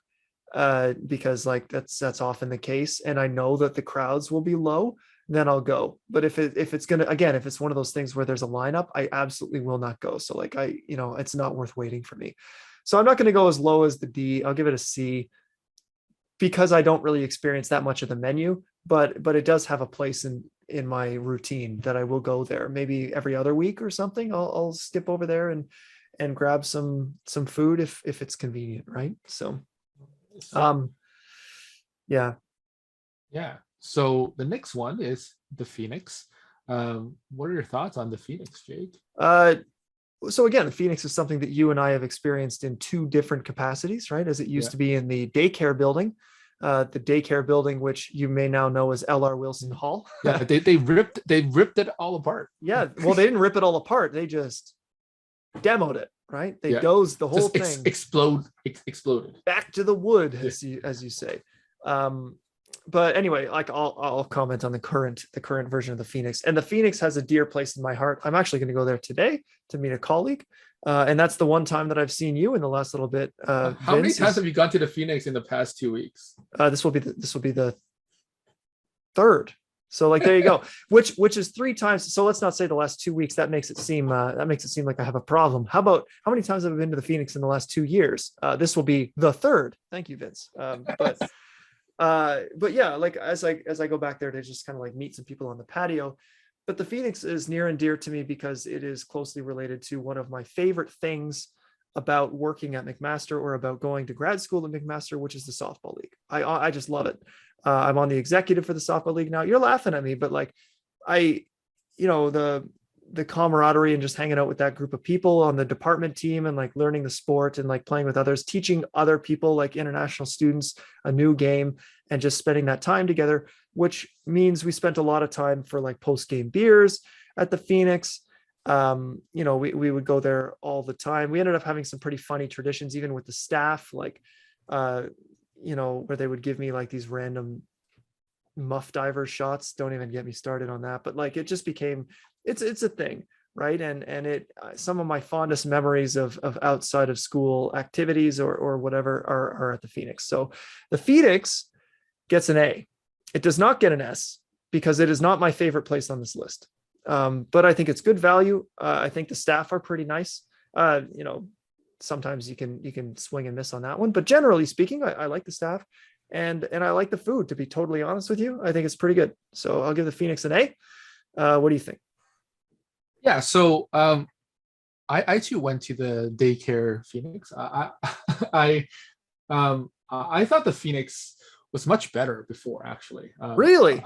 Because like that's often the case, and I know that the crowds will be low, then I'll go. But if it's one of those things where there's a lineup, I absolutely will not go. So like it's not worth waiting for me. So I'm not going to go as low as the D. I'll give it a C, because I don't really experience that much of the menu, but it does have a place in my routine that I will go there maybe every other week or something. I'll skip over there and grab some food if it's convenient, right? So yeah. Yeah. So the next one is the Phoenix. What are your thoughts on the Phoenix, Jake? So again, the Phoenix is something that you and I have experienced in two different capacities, right? As it used to be in the daycare building, which you may now know as L.R. Wilson Hall. Yeah, they ripped it all apart. Yeah, well, they didn't rip it all apart. They just demoed it, right? They dozed the whole thing. Exploded. Back to the wood, as you say. But anyway, like I'll comment on the current version of the Phoenix, and the Phoenix has a dear place in my heart. I'm actually going to go there today to meet a colleague, and that's the one time that I've seen you in the last little bit. How many times have you gone to the Phoenix in the past 2 weeks? This will be the third. So like there you go, which is 3 times. So let's not say the last 2 weeks. That makes it seem like I have a problem. How many times have I been to the Phoenix in the last 2 years? This will be the third. Thank you, Vince. But yeah, like as I go back there to just kind of like meet some people on the patio. But the Phoenix is near and dear to me because it is closely related to one of my favorite things about working at McMaster or about going to grad school at McMaster, which is the softball league. I just love it. I'm on the executive for the softball league now. You're laughing at me, but like the camaraderie and just hanging out with that group of people on the department team and like learning the sport and like playing with others, teaching other people like international students a new game and just spending that time together, which means we spent a lot of time for like post-game beers at the Phoenix. We would go there all the time. We ended up having some pretty funny traditions, even with the staff, like, where they would give me like these random muff diver shots. Don't even get me started on that. But like, it just became, it's a thing, right? And it, some of my fondest memories of outside of school activities or whatever are at the Phoenix. So the Phoenix gets an A. It does not get an S because it is not my favorite place on this list. But I think it's good value. I think the staff are pretty nice. Sometimes you can swing and miss on that one, but generally speaking, I like the staff and I like the food, to be totally honest with you. I think it's pretty good. So I'll give the Phoenix an A. What do you think? Yeah. So, I too went to the daycare Phoenix. I thought the Phoenix was much better before, actually. Really?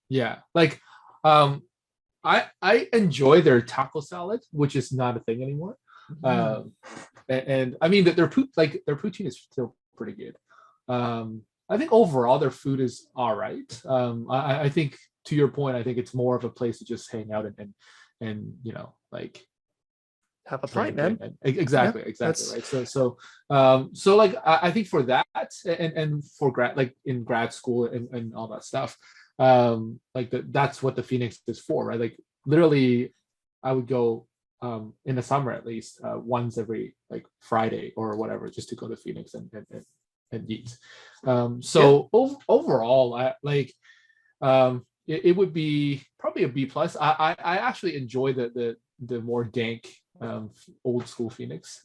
Yeah. Like, I enjoy their taco salad, which is not a thing anymore. And I mean that their poutine is still pretty good. I think overall their food is all right. I think, to your point, I think it's more of a place to just hang out and like have a pint, man. Exactly, right. So like I think for that and for in grad school and all that stuff, that's what the Phoenix is for, right? Like literally, I would go in the summer at least once every like Friday or whatever, just to go to Phoenix and eat. Overall, I like it would be probably a B plus. I actually enjoy the more dank old school Phoenix.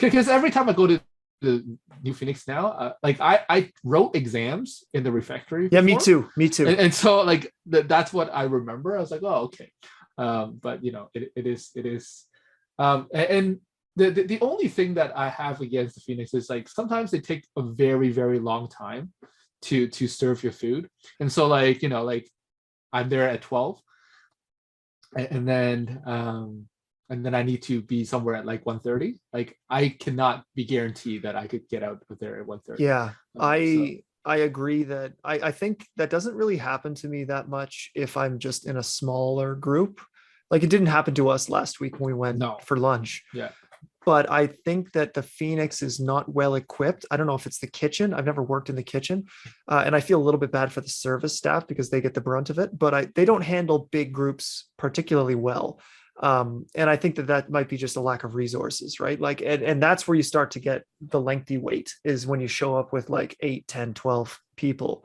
Because every time I go to the new Phoenix now, like I wrote exams in the refectory before. Yeah, me too. And so like that's what I remember. I was like, oh, okay. But it is and the only thing that I have against the Phoenix is like sometimes they take a very, very long time to serve your food. And so like I'm there at 12 and then I need to be somewhere at like 1:30. Like I cannot be guaranteed that I could get out of there at 1:30. Yeah, I agree that I think that doesn't really happen to me that much if I'm just in a smaller group. Like it didn't happen to us last week when we went for lunch. Yeah. But I think that the Phoenix is not well equipped. I don't know if it's the kitchen. I've never worked in the kitchen. And I feel a little bit bad for the service staff because they get the brunt of it, but they don't handle big groups particularly well. And I think that might be just a lack of resources, right? Like, and that's where you start to get the lengthy wait, is when you show up with like 8, 10, 12 people.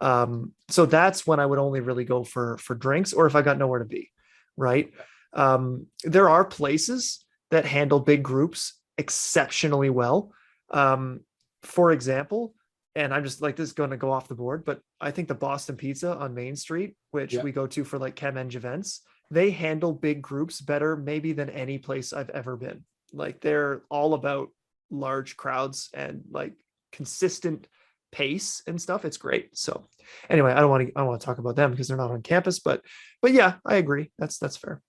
So that's when I would only really go for drinks, or if I got nowhere to be, right? There are places that handle big groups exceptionally well. For example, and I'm just like, this is going to go off the board, but I think the Boston Pizza on Main Street, which Yeah. we go to for like Chem Eng events, they handle big groups better maybe than any place I've ever been. Like they're all about large crowds and like consistent pace and stuff. It's great. So anyway, I don't want to talk about them because they're not on campus, but yeah, I agree. That's fair.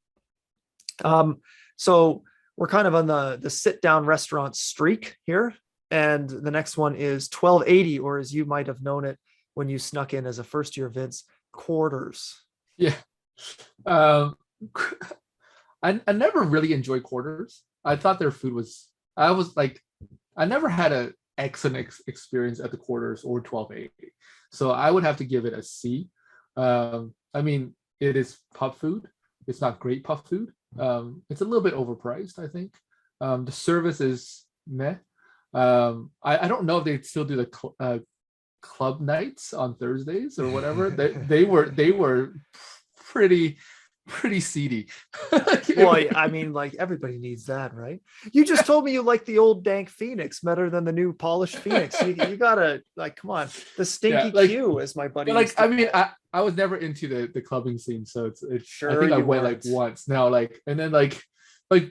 So we're kind of on the sit down restaurant streak here. And the next one is 1280, or as you might have known it when you snuck in as a first year Vids, quarters. Yeah. I never really enjoyed quarters. I thought their food was, I never had an excellent experience at the quarters or 1280. So I would have to give it a C. I mean, it is pub food. It's not great pub food. It's a little bit overpriced, I think. The service is meh. I don't know if they still do the club nights on Thursdays or whatever. They were pretty seedy. Well, I mean, like everybody needs that, right? You just told me you like the old dank Phoenix better than the new polished Phoenix. You gotta like, come on, the stinky Q, as my buddy. Like, I mean, I was never into the clubbing scene, so it's sure. I think I went like once now, like, and then like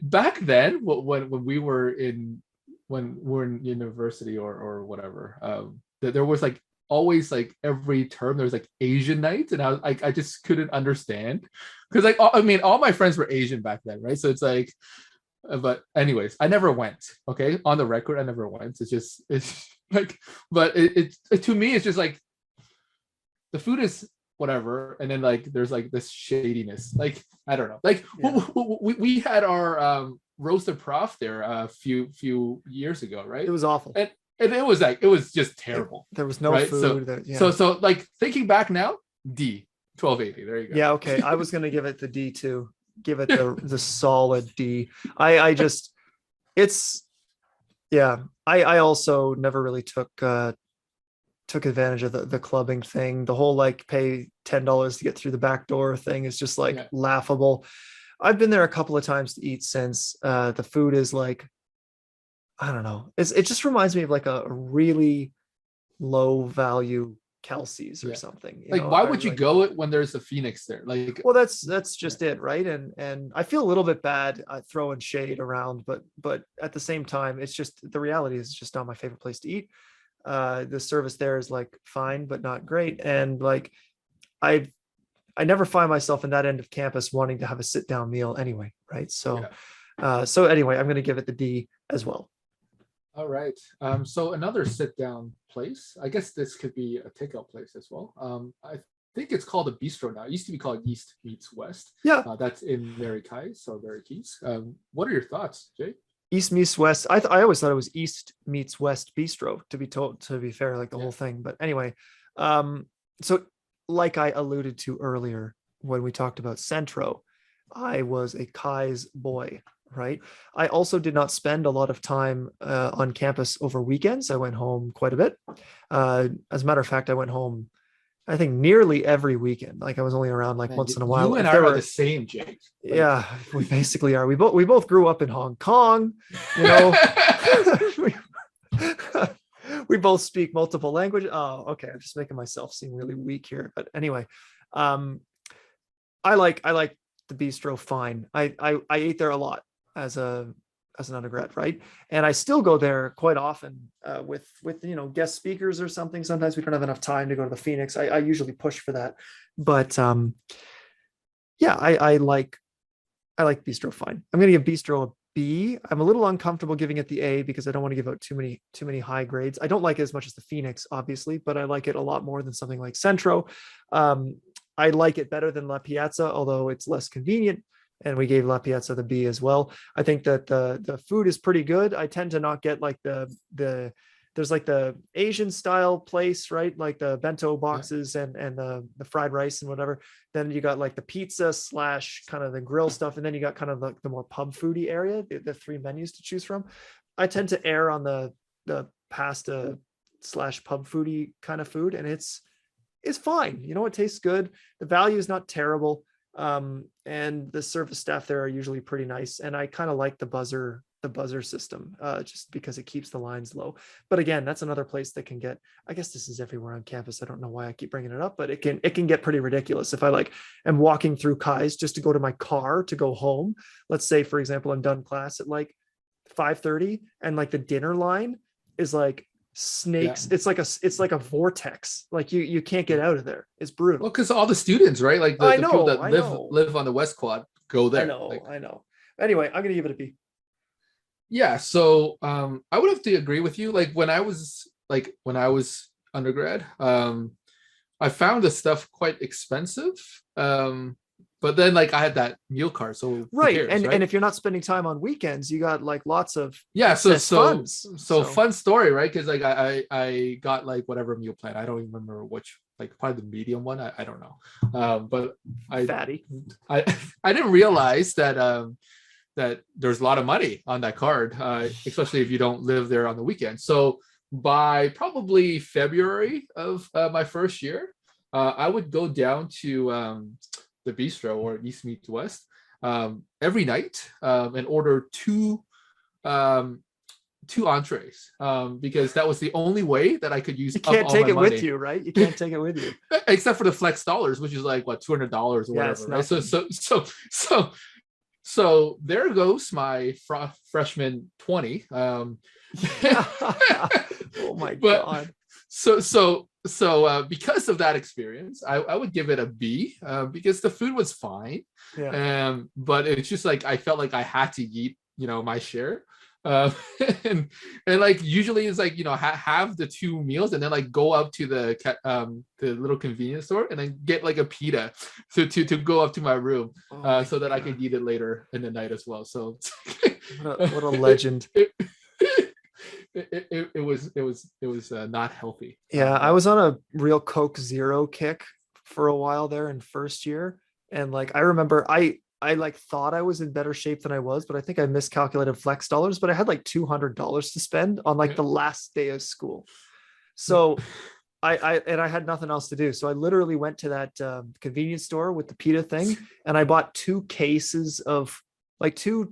back then when we were in university or whatever, there was like always like every term there was like Asian nights, and I just couldn't understand because like I mean all my friends were Asian back then, right? So it's like, but anyways, I never went. Okay, on the record, I never went. It's like, but it to me it's just like the food is whatever, and then like there's like this shadiness. Like I don't know. Like yeah. we had our roasted prof there a few years ago, right? It was awful. And it was just terrible. There was no right? food. So like thinking back now, D 1280. There you go. Yeah, okay. I was gonna give it the D too. Give it the solid D. I just it's yeah. I also never really took advantage of the clubbing thing. The whole like pay $10 to get through the back door thing is just like laughable. I've been there a couple of times to eat since. The food is like, I don't know. It just reminds me of like a really low value Kelsey's or something. Like, why would you go when there's a Phoenix there? Like, well, that's just it, right? And I feel a little bit bad throwing shade around, but at the same time, it's just the reality is just not my favorite place to eat. The service there is like fine, but not great. And like, I never find myself in that end of campus wanting to have a sit down meal anyway, right? So, so anyway, I'm going to give it the D as well. All right. So another sit down place. I guess this could be a takeout place as well. I think it's called a bistro now. It used to be called East Meets West. Yeah. That's in Mary Keys. What are your thoughts, Jay? East meets West. I always thought it was East meets West Bistro, to be fair, like the whole thing. But anyway, so like I alluded to earlier when we talked about Centro, I was a Kai's boy, right? I also did not spend a lot of time on campus over weekends. I went home quite a bit. As a matter of fact, I went home, I think, nearly every weekend. Like I was only around like once in a while. You and I are the same, Jake. Yeah, we basically are. We both grew up in Hong Kong, you know. We both speak multiple languages. Oh, okay. I'm just making myself seem really weak here. But anyway, I like the bistro fine. I ate there a lot as an undergrad, right? And I still go there quite often with guest speakers or something. Sometimes we don't have enough time to go to the Phoenix. I usually push for that, but yeah, I like bistro fine. I'm gonna give bistro a B. I'm a little uncomfortable giving it the A because I don't want to give out too many high grades. I don't like it as much as the Phoenix, obviously, but I like it a lot more than something like Centro. I like it better than La Piazza, although it's less convenient. And we gave La Piazza the B as well. I think that the food is pretty good. I tend to not get like there's like the Asian style place, right? Like the bento boxes and the fried rice and whatever. Then you got like the pizza / kind of the grill stuff. And then you got kind of like the more pub foodie area, the 3 menus to choose from. I tend to err on the pasta / pub foodie kind of food. And it's fine. It tastes good. The value is not terrible. And the service staff there are usually pretty nice. And I kind of like the buzzer the buzzer system, just because it keeps the lines low. But again, that's another place that can get, I guess this is everywhere on campus. I don't know why I keep bringing it up, but it can get pretty ridiculous. If I like am walking through Kai's just to go to my car to go home, let's say, for example, I'm done class at like 5:30 and like the dinner line is like snakes. Yeah. It's like a vortex. Like you can't get out of there. It's brutal. Well, because all the students, right? Like the people that live on the West Quad go there. I know. Anyway, I'm gonna give it a B. Yeah, so I would have to agree with you. Like when I was undergrad, I found the stuff quite expensive. But then like I had that meal card, so who Right. cares, And right? and if you're not spending time on weekends, you got like lots of so excess funds. fun story, right? Because like I got like whatever meal plan. I don't even remember which, like probably the medium one. I don't know. But Fatty. I didn't realize that that there's a lot of money on that card, especially if you don't live there on the weekend. So by probably February of my first year, I would go down to the bistro, or East Meets West, every night, and order two entrees, because that was the only way that I could use. You can't up take all my it money. with you, right? You can't take it with you. Except for the flex dollars, which is like what, $200 or whatever. Right? So there goes my freshman 20. Oh my But- God. So because of that experience, I would give it a B, because the food was fine. Yeah. But it's just like I felt like I had to eat, my share. And like usually it's like, have the two meals and then like go up to the little convenience store and then get like a pita to go up to my room, so that I could eat it later in the night as well. So What a legend. It was not healthy. Yeah, I was on a real Coke Zero kick for a while there in first year. And like I remember I like thought I was in better shape than I was, but I think I miscalculated flex dollars, but I had like $200 to spend on like the last day of school. So I had nothing else to do. So I literally went to that convenience store with the pita thing, and I bought two cases of like 2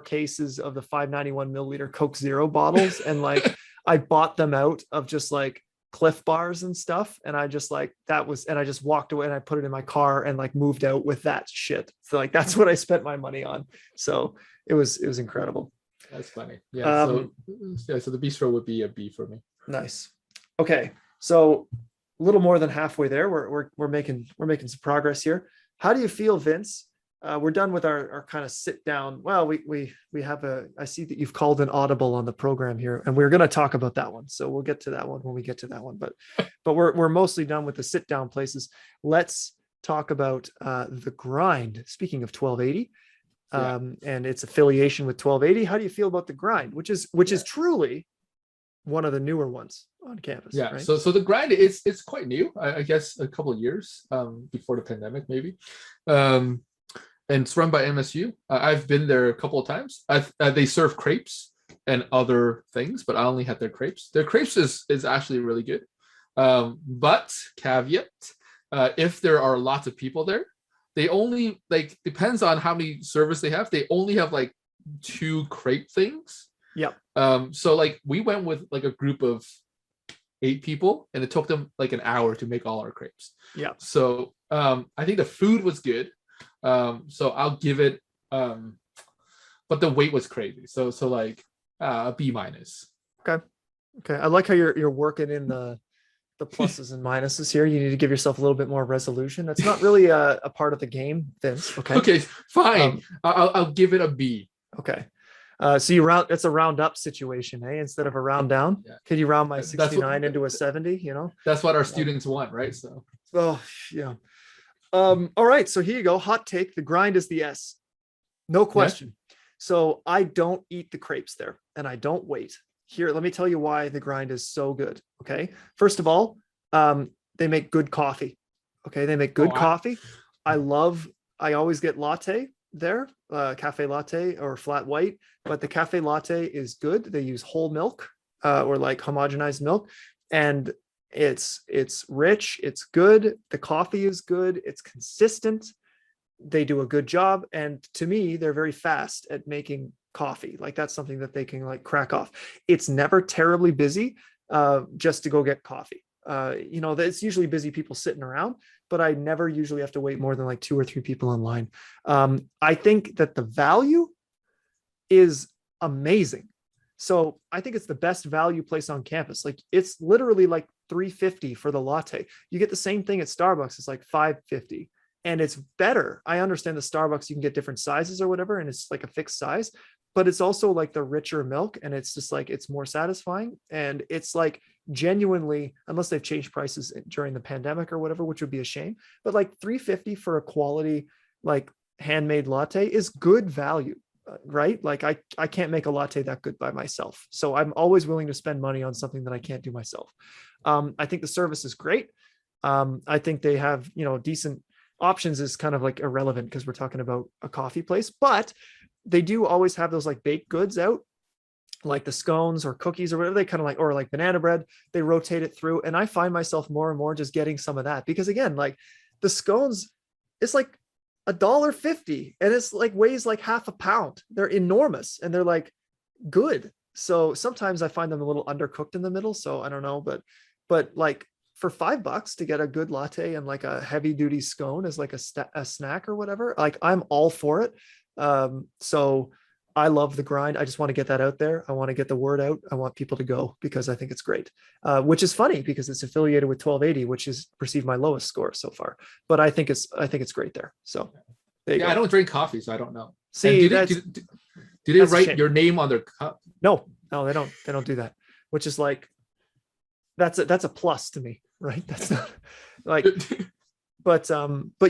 cases of the 591 milliliter Coke Zero bottles. And like, I bought them out of just like Cliff Bars and stuff. And I just like, and I just walked away and I put it in my car and like moved out with that shit. So like, that's what I spent my money on. So it was incredible. That's funny. Yeah. So the bistro would be a B for me. Nice. Okay. So a little more than halfway there. We're making some progress here. How do you feel, Vince? We're done with our kind of sit down. Well, we have I see that you've called an audible on the program here, and we're going to talk about that one. So we'll get to that one when we get to that one. But we're mostly done with the sit down places. Let's talk about the grind. Speaking of 1280, and its affiliation with 1280, how do you feel about the grind, which is truly one of the newer ones on campus? Yeah. Right? So the grind it's quite new. I guess a couple of years before the pandemic, maybe. And it's run by MSU. I've been there a couple of times. They serve crepes and other things, but I only had their crepes. Their crepes is actually really good. But caveat, if there are lots of people there, they only, like, depends on how many servers they have. They only have like 2 crepe things. Yep. So like we went with like a group of 8 people, and it took them like an hour to make all our crepes. Yeah. So I think the food was good. So I'll give it, but the wait was crazy. So like a B-. Okay. I like how you're working in the pluses and minuses here. You need to give yourself a little bit more resolution. That's not really a part of the game, Vince. Okay, fine. I'll give it a B. Okay. So it's a round up situation, eh? Instead of a round down. Yeah. Could you round my That's 69 into a 70? That's what our students want, right? So Oh yeah. All right. So here you go. Hot take. The grind is the S. No question. So I don't eat the crepes there, and I don't wait. Here, let me tell you why the grind is so good. Okay. First of all, they make good coffee. Okay. They make good coffee. I always get latte there, cafe latte or flat white, but the cafe latte is good. They use whole milk, or like homogenized milk, and it's rich, it's good, the coffee is good, it's consistent, they do a good job, and to me they're very fast at making coffee. Like that's something that they can like crack off. It's never terribly busy just to go get coffee. It's usually busy people sitting around, but I never usually have to wait more than like 2 or 3 people in line. I think that the value is amazing. So I think it's the best value place on campus. Like it's literally like $3.50 for the latte. You get the same thing at Starbucks. It's like $5.50 and it's better. I understand the Starbucks, you can get different sizes or whatever, and it's like a fixed size, but it's also like the richer milk, and it's just like, it's more satisfying. And it's like genuinely, unless they've changed prices during the pandemic or whatever, which would be a shame, but like $3.50 for a quality, like handmade latte is good value. Right? Like I can't make a latte that good by myself. So I'm always willing to spend money on something that I can't do myself. I think the service is great. I think they have, decent options is kind of like irrelevant because we're talking about a coffee place, but they do always have those like baked goods out, like the scones or cookies or whatever they kind of like, or like banana bread, they rotate it through. And I find myself more and more just getting some of that because again, like the scones, it's like $1.50 and it's like weighs like half a pound. They're enormous and they're like good. So sometimes I find them a little undercooked in the middle. So I don't know, but like for $5 to get a good latte and like a heavy duty scone as like a snack or whatever, like I'm all for it. So I love the grind. I just want to get that out there. I want to get the word out. I want people to go because I think it's great, which is funny because it's affiliated with 1280, which is perceived my lowest score so far. But I think it's great there. So there you go. I don't drink coffee, so I don't know. See, do they write your name on their cup? No, they don't. They don't do that. Which is like that's a plus to me, right? That's not like. But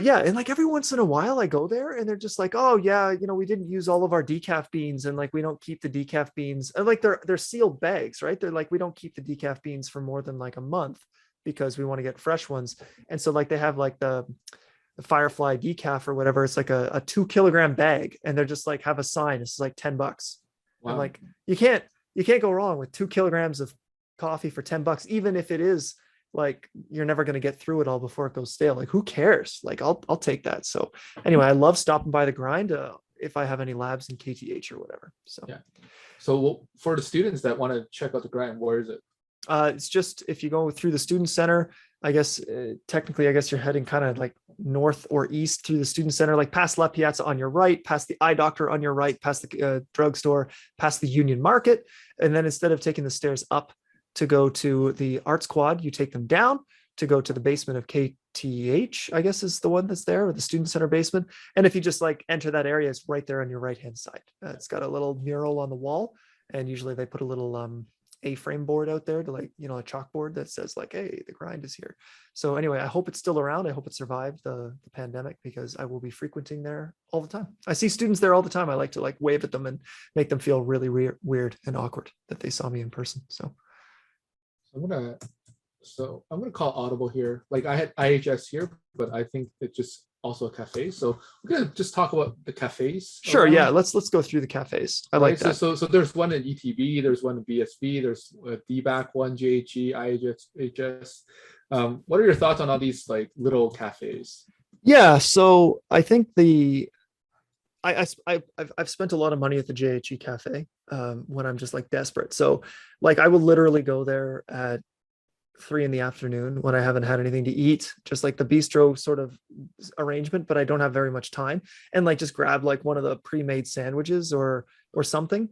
yeah, and like every once in a while I go there and they're just like, oh yeah, we didn't use all of our decaf beans and like we don't keep the decaf beans, and like they're sealed bags, right? They're like, we don't keep the decaf beans for more than like a month because we want to get fresh ones. And so like they have like the Firefly decaf or whatever, it's like a 2-kilogram bag, and they're just like have a sign, it's like $10. Wow. And like you can't go wrong with 2 kilograms of coffee for $10, even if it is like you're never going to get through it all before it goes stale. Like who cares? Like I'll take that. So anyway, I love stopping by the grind if I have any labs in KTH or whatever. So yeah. So for the students that want to check out the grind, where is it? It's just if you go through the student center, I guess technically I guess you're heading kind of like north or east through the student center, like past La Piazza on your right, past the eye doctor on your right, past the drugstore, past the Union Market, and then instead of taking the stairs up to go to the Arts Quad, you take them down to go to the basement of KTH, I guess is the one that's there, or the student center basement. And if you just like enter that area, it's right there on your right-hand side. It's got a little mural on the wall, and usually they put a little A-frame board out there to like, a chalkboard that says like, hey, the grind is here. So anyway, I hope it's still around. I hope it survived the pandemic because I will be frequenting there all the time. I see students there all the time. I like to like wave at them and make them feel really weird and awkward that they saw me in person. So I'm gonna call audible here. Like I had IHS here, but I think it's just also a cafe. So we're gonna just talk about the cafes. Sure. Yeah. Let's go through the cafes. I like that. So there's one in ETB, there's one in BSB, there's a DBAC, one GHE, IHS. What are your thoughts on all these like little cafes? Yeah. So I think I've spent a lot of money at the JHE cafe when I'm just like desperate. So like I will literally go there at 3 p.m. when I haven't had anything to eat, just like the bistro sort of arrangement, but I don't have very much time, and like just grab like one of the pre-made sandwiches or something,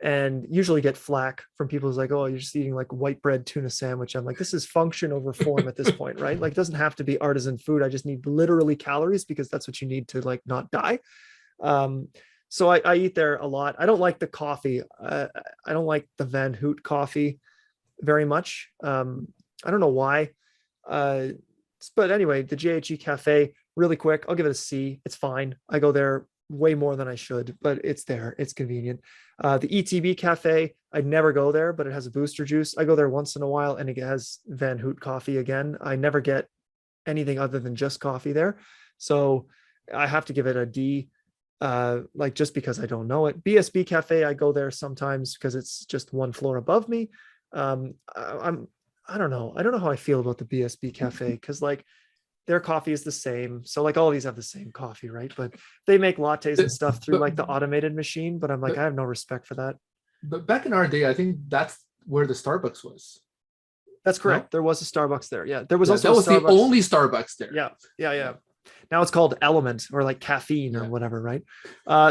and usually get flack from people who's like, oh, you're just eating like white bread tuna sandwich. I'm like, this is function over form at this point, right? Like it doesn't have to be artisan food. I just need literally calories because that's what you need to like not die. So I eat there a lot. I don't like the coffee. I don't like the Van Hoot coffee very much. I don't know why. But anyway, the JHE cafe, really quick, I'll give it a C. It's fine. I go there way more than I should, but it's there. It's convenient. The ETB cafe, I never go there, but it has a booster juice. I go there once in a while and it has Van Hoot coffee again. I never get anything other than just coffee there. So I have to give it a D. Like just because I don't know it. BSB cafe, I go there sometimes because it's just one floor above me. I don't know how I feel about the BSB cafe because like their coffee is the same. So like all these have the same coffee, right? But they make lattes and stuff through like the automated machine. But I'm like, I have no respect for that. But back in our day, I think that's where the Starbucks was. That's correct. There was a Starbucks there. Yeah. There was Yeah, also that was a Starbucks. the only Starbucks there. Yeah. Now it's called Element or like caffeine or Yeah. whatever, right?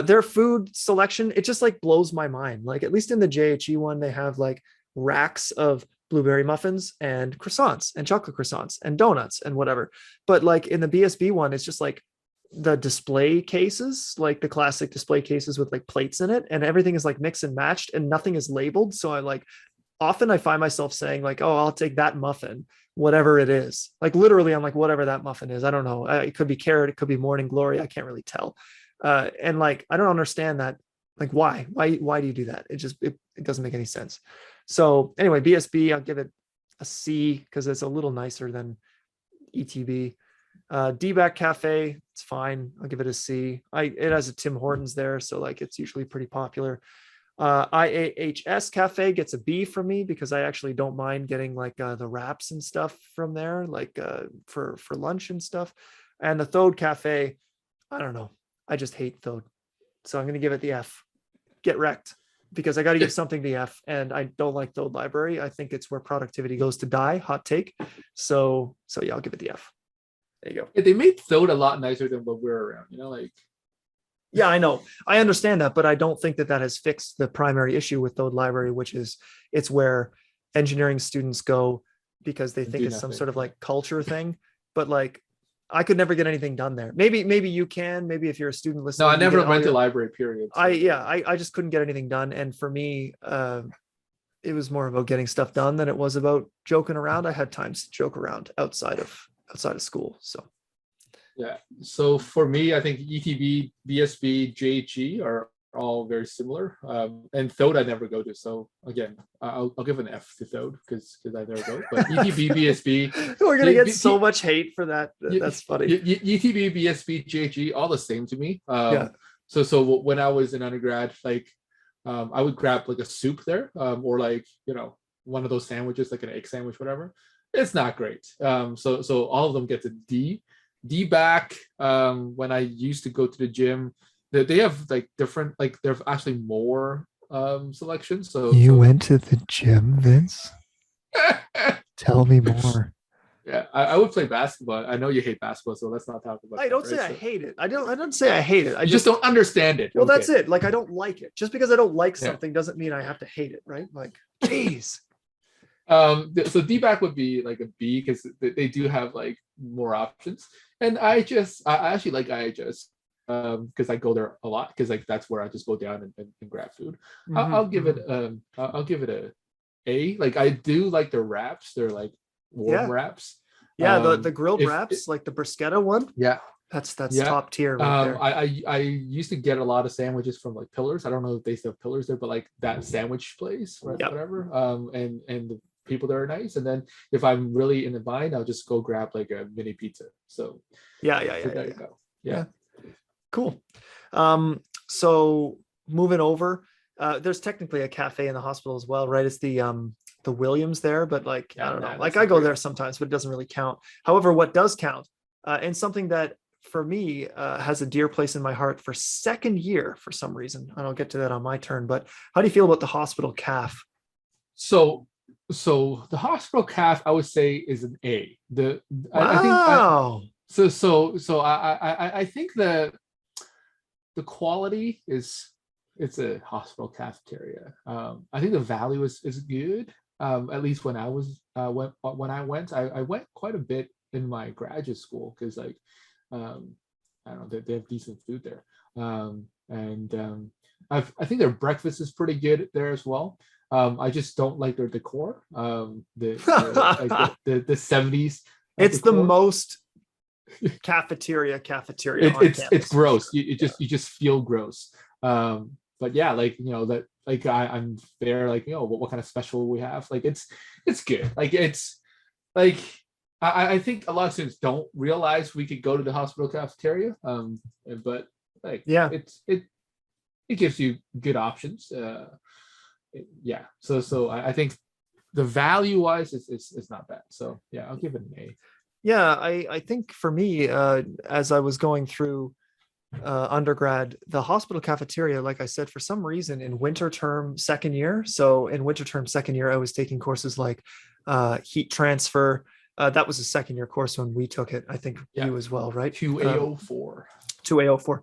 Their food selection, it just like blows my mind. Like at least in the JHE one, they have like racks of blueberry muffins and croissants and chocolate croissants and donuts and whatever. But like in the BSB one, it's just like the display cases, like the classic display cases with like plates in it, and everything is like mixed and matched and nothing is labeled. So I like often I find myself saying like, oh, I'll take that muffin, whatever it is. Like literally, I'm like, whatever that muffin is. I don't know. It could be carrot. It could be morning glory. I can't really tell. And like, I don't understand that. Like, why do you do that? It doesn't make any sense. So anyway, BSB, I'll give it a C because it's a little nicer than ETB. D-Back Cafe, it's fine. I'll give it a C. It has a Tim Hortons there, so like it's usually pretty popular. IAHS Cafe gets a B from me because I actually don't mind getting like the wraps and stuff from there, like for lunch and stuff. And the Thode Cafe, I don't know. I just hate Thode. So I'm going to give it the F. Get wrecked, because I got to give something the F, and I don't like Thode Library. I think it's where productivity goes to die. Hot take. So yeah, I'll give it the F. There you go. Yeah, they made Thode a lot nicer than when we were around, like. Yeah, I know. I understand that, but I don't think that has fixed the primary issue with Thode Library, which is it's where engineering students go because they think it's some sort of like culture thing. But like, I could never get anything done there. Maybe you can. Maybe if you're a student listening. No, I never went to library. Period. So. I just couldn't get anything done, and for me, it was more about getting stuff done than it was about joking around. I had times to joke around outside of school, so. Yeah. So for me, I think ETB, BSB, JHE are all very similar. And Thode I never go to. So again, I'll give an F to Thode because I never go. But ETB, BSB. We're gonna get so much hate for that. That's funny. ETB, BSB, JHE, all the same to me. So when I was in undergrad, like I would grab like a soup there, or like one of those sandwiches, like an egg sandwich, whatever. It's not great. So all of them get a D. D-Back, when I used to go to the gym, they have like different, like there's actually more selections. So you went to the gym, Vince? Tell me more. Yeah, I would play basketball. I know you hate basketball, so let's not talk about I don't say I hate it. I don't say I hate it. I just don't understand it. Well, that's it. Like I don't like it. Just because I don't like something doesn't mean I have to hate it, right? Like, geez. So D-Back would be like a B because they do have like more options, and I actually like IHS because I go there a lot because like that's where I just go down and grab food. I'll give it a A. Like I do like the wraps. They're like warm wraps. Yeah, the grilled wraps, like the bruschetta one. Yeah, that's top tier right there. I used to get a lot of sandwiches from like Pillars. I don't know if they still have Pillars there, but like that sandwich place, right? Whatever. And the people there are nice. And then if I'm really in the bind, I'll just go grab like a mini pizza. So there you go. Yeah. Cool. So moving over, there's technically a cafe in the hospital as well, right? It's the Williams there, but like I don't know. Like I go there sometimes, but it doesn't really count. However, what does count, and something that for me has a dear place in my heart for second year for some reason, and I'll get to that on my turn. But how do you feel about the hospital caf? So the hospital caf, I would say, is an A. Wow. I think the quality it's a hospital cafeteria. I think the value is good. At least when I was when I went quite a bit in my graduate school because like I don't know, they have decent food there. I think their breakfast is pretty good there as well. I just don't like their decor. The 70s. It's decor. The most cafeteria. It's gross. You just feel gross. But yeah, like that. Like I'm there. Like what kind of special we have? Like it's good. Like it's like I think a lot of students don't realize we could go to the hospital cafeteria. But like it gives you good options. So I think the value wise it's not bad. So yeah, I'll give it an A. Yeah, I think for me, as I was going through undergrad, the hospital cafeteria, like I said, for some reason in winter term second year. So in winter term second year, I was taking courses like heat transfer. That was a second year course when we took it. I think Yeah. you as well, right? To A04. To A04.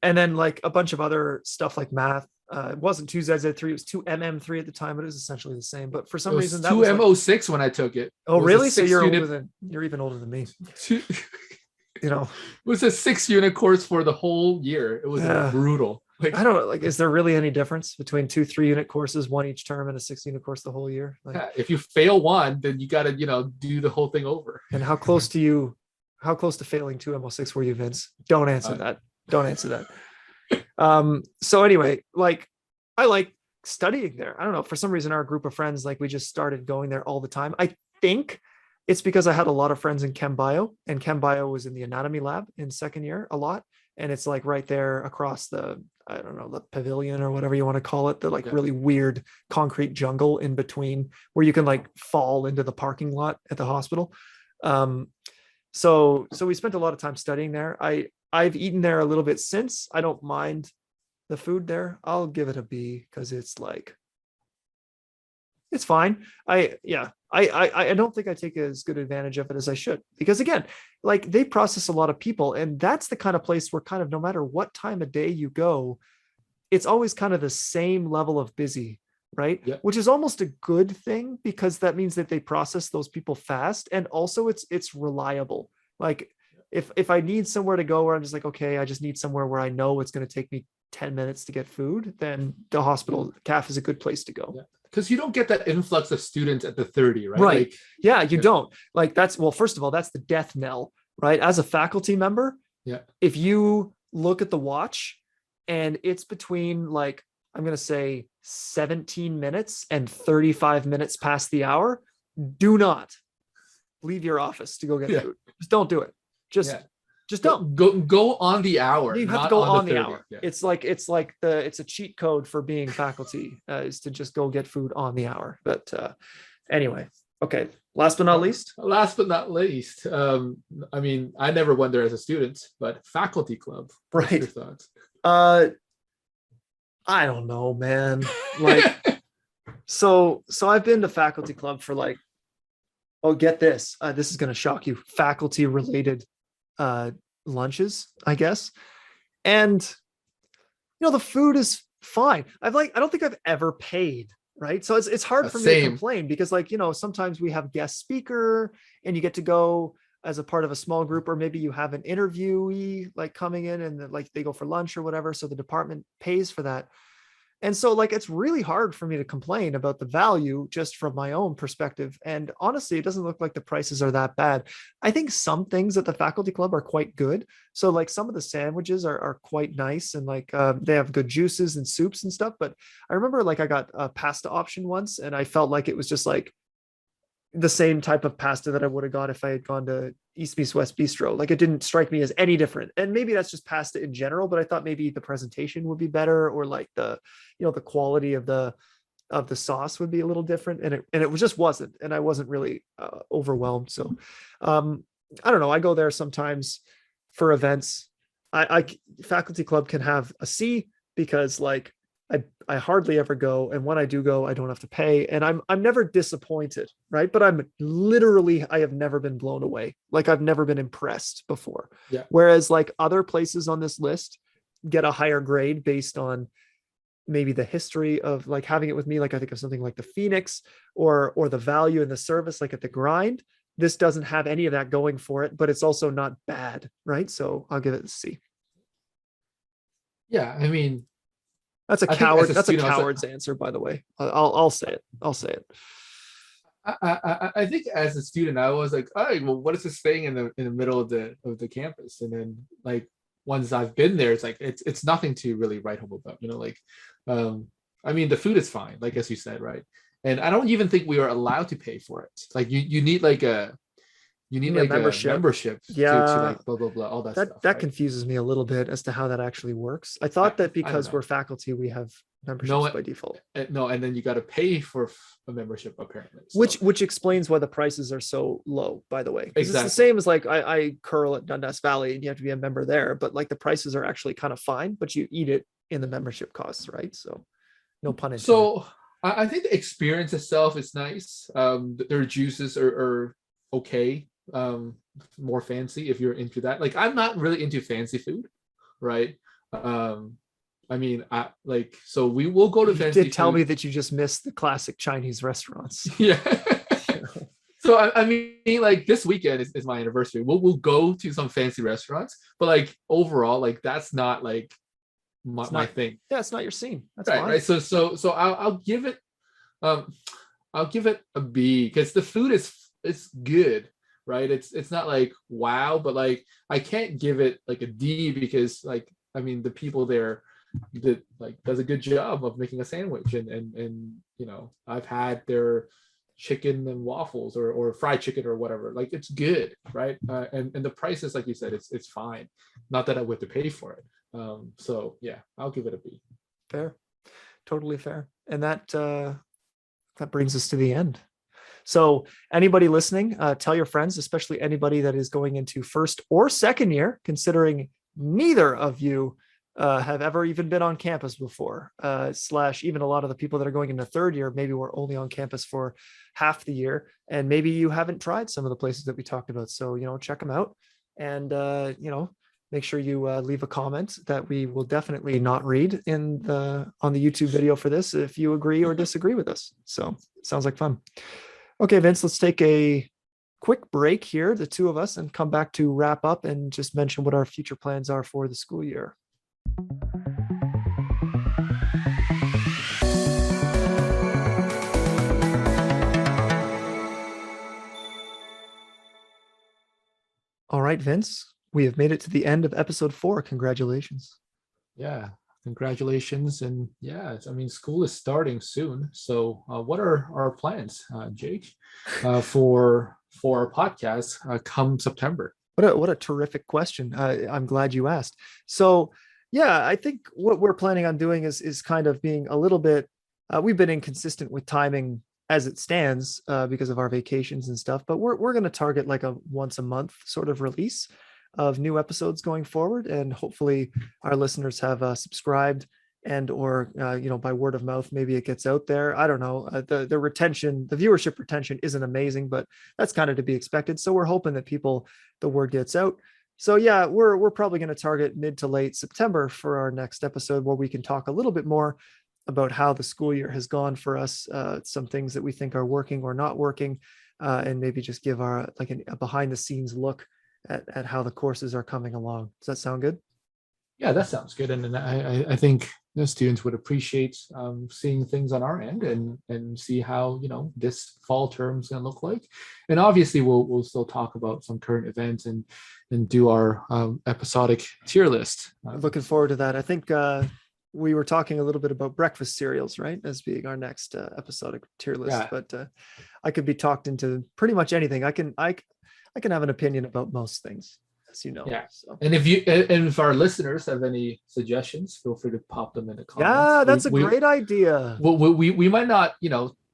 And then like a bunch of other stuff like math. It wasn't 2ZZ3, it was 2MM3 at the time, but it was essentially the same. But for some It was reason, that two was like, M06 when I took it. oh, It was a really? So you're older unit- than you're even older than me. It You know, was a 6-unit course for the whole year. It was Yeah. brutal. Like, I don't know. Like, is there really any difference between 2 3-unit courses, one each term, and a 6-unit course the whole year? Like, yeah, if you fail one, then you got to, do the whole thing over. and how close to failing 2 MO6 were you, Vince? Don't answer Uh, that. Don't answer that. So anyway, like I like studying there. I don't know. For some reason, our group of friends, like we just started going there all the time. I think it's because I had a lot of friends in Chem Bio, and Chem Bio was in the anatomy lab in second year a lot. And it's like right there across the, I don't know, the pavilion or whatever you want to call it, the like Yeah. really weird concrete jungle in between where you can like fall into the parking lot at the hospital. So we spent a lot of time studying there. I've eaten there a little bit since. I don't mind the food there. I'll give it a B because it's like, it's fine. I don't think I take as good advantage of it as I should, because again, like they process a lot of people, and that's the kind of place where kind of no matter what time of day you go, it's always kind of the same level of busy, right? Yeah. Which is almost a good thing, because that means that they process those people fast, and also it's reliable. Like if I need somewhere to go where I'm just like, okay, I just need somewhere where I know it's going to take me 10 minutes to get food, then the hospital CAF is a good place to go. Yeah. Because you don't get that influx of students at the 30, right? Right. Like, Yeah, you Yeah. don't. Like that's, well, first of all, that's the death knell, right? As a faculty member, Yeah. if you look at the watch and it's between like, I'm going to say 17 minutes and 35 minutes past the hour, do not leave your office to go get Yeah. food. Just don't do it. Just Yeah. just don't. go on the hour. You have to not go on the 30. hour. Yeah. It's a cheat code for being faculty, is to just go get food on the hour. But anyway, okay. Last but not least, Last but not least, I mean, I never went there as a student, but faculty club. What's Right. your thoughts? I don't know, man. Like, so I've been to faculty club for like, oh, get this. This is going to shock you. Faculty related lunches, I guess. And the food is fine. I don't think I've ever paid, right? So it's hard for me to Same. complain, because like, sometimes we have guest speaker and you get to go as a part of a small group, or maybe you have an interviewee like coming in and like they go for lunch or whatever. So the department pays for that. And so like, it's really hard for me to complain about the value just from my own perspective. And honestly, it doesn't look like the prices are that bad. I think some things at the faculty club are quite good. So like some of the sandwiches are quite nice, and like they have good juices and soups and stuff. But I remember like I got a pasta option once, and I felt like it was just like the same type of pasta that I would have got if I had gone to East Meets West Bistro. Like it didn't strike me as any different. And maybe that's just pasta in general, but I thought maybe the presentation would be better, or like the quality of the sauce would be a little different. And it just wasn't. And I wasn't really overwhelmed. So I don't know. I go there sometimes for events. I faculty club can have a C, because like I hardly ever go, and when I do go, I don't have to pay, and I'm never disappointed, right? But I have never been blown away. Like I've never been impressed before. Yeah. Whereas like other places on this list get a higher grade based on maybe the history of like having it with me. Like I think of something like the Phoenix or the value and the service, like at the Grind. This doesn't have any of that going for it, but it's also not bad, right? So I'll give it a C. Yeah, I mean, That's a I think coward. as a That's a student, also- coward's answer, by the way. I'll say it. I'll say it. I think as a student, I was like, oh, well, what is this thing in the middle of the campus? And then like once I've been there, it's like it's nothing to really write home about. Like I mean, the food is fine, like as you said, right? And I don't even think we are allowed to pay for it. Like you need like You need need a like a membership. membership Yeah. to like blah blah blah, all that stuff. That right? confuses me a little bit as to how that actually works. I thought that I don't because know. we're faculty, we have memberships No, by default. No, and then you got to pay for a membership apparently. So. Which explains why the prices are so low, by the way. Because it's the Exactly. same as like I curl at Dundas Valley and you have to be a member there, but like the prices are actually kind of fine, but you eat it in the membership costs, right? So no pun intended. So I think the experience itself is nice. Their juices are okay. More fancy if you're into that. Like I'm not really into fancy food, right? I mean, so we will go to You fancy did tell food. me that you just missed the classic Chinese restaurants. Yeah. So I mean, like this weekend is my anniversary. We'll go to some fancy restaurants, but like overall, like that's not like my thing. Yeah, it's not your scene. That's Right, fine. right. So I'll give it I'll give it a B because the food is good, right? It's not like wow, but like I can't give it like a D because like I mean the people there does a good job of making a sandwich and you know I've had their chicken and waffles or fried chicken or whatever, like it's good, right? And the price is like you said, it's fine, not that I would have to pay for it. So yeah, I'll give it a B. Fair, totally fair. And that brings us to the end. So anybody listening, tell your friends, especially anybody that is going into first or second year, considering neither of you have ever even been on campus before, / even a lot of the people that are going into third year, maybe we're only on campus for half the year, and maybe you haven't tried some of the places that we talked about. So, check them out and, make sure you leave a comment that we will definitely not read on the YouTube video for this if you agree or disagree with us. So sounds like fun. Okay, Vince, let's take a quick break here, the two of us, and come back to wrap up and just mention what our future plans are for the school year. All right, Vince, we have made it to the end of episode 4. Congratulations. Yeah, congratulations. And yeah, I mean, school is starting soon. So what are our plans, Jake, for our podcast come September? What a terrific question. I'm glad you asked. So yeah, I think what we're planning on doing is kind of being a little bit, we've been inconsistent with timing as it stands because of our vacations and stuff, but we're going to target like a once a month sort of release of new episodes going forward. And hopefully our listeners have subscribed and or by word of mouth, maybe it gets out there. I don't know. The viewership retention isn't amazing, but that's kind of to be expected. So we're hoping that the word gets out. So yeah, we're probably going to target mid to late September for our next episode, where we can talk a little bit more about how the school year has gone for us, some things that we think are working or not working, and maybe just give a behind the scenes look at how the courses are coming along. Does that sound good? Yeah, that sounds good. And I think the students would appreciate seeing things on our end and see how this fall term is going to look like. And obviously we'll still talk about some current events and do our episodic tier list. Looking forward to that. I think we were talking a little bit about breakfast cereals, right, as being our next episodic tier list. Yeah. But I could be talked into pretty much anything. I can have an opinion about most things, as you know. Yeah. So. And if our listeners have any suggestions, feel free to pop them in the comments. Yeah, that's a great idea. We might not,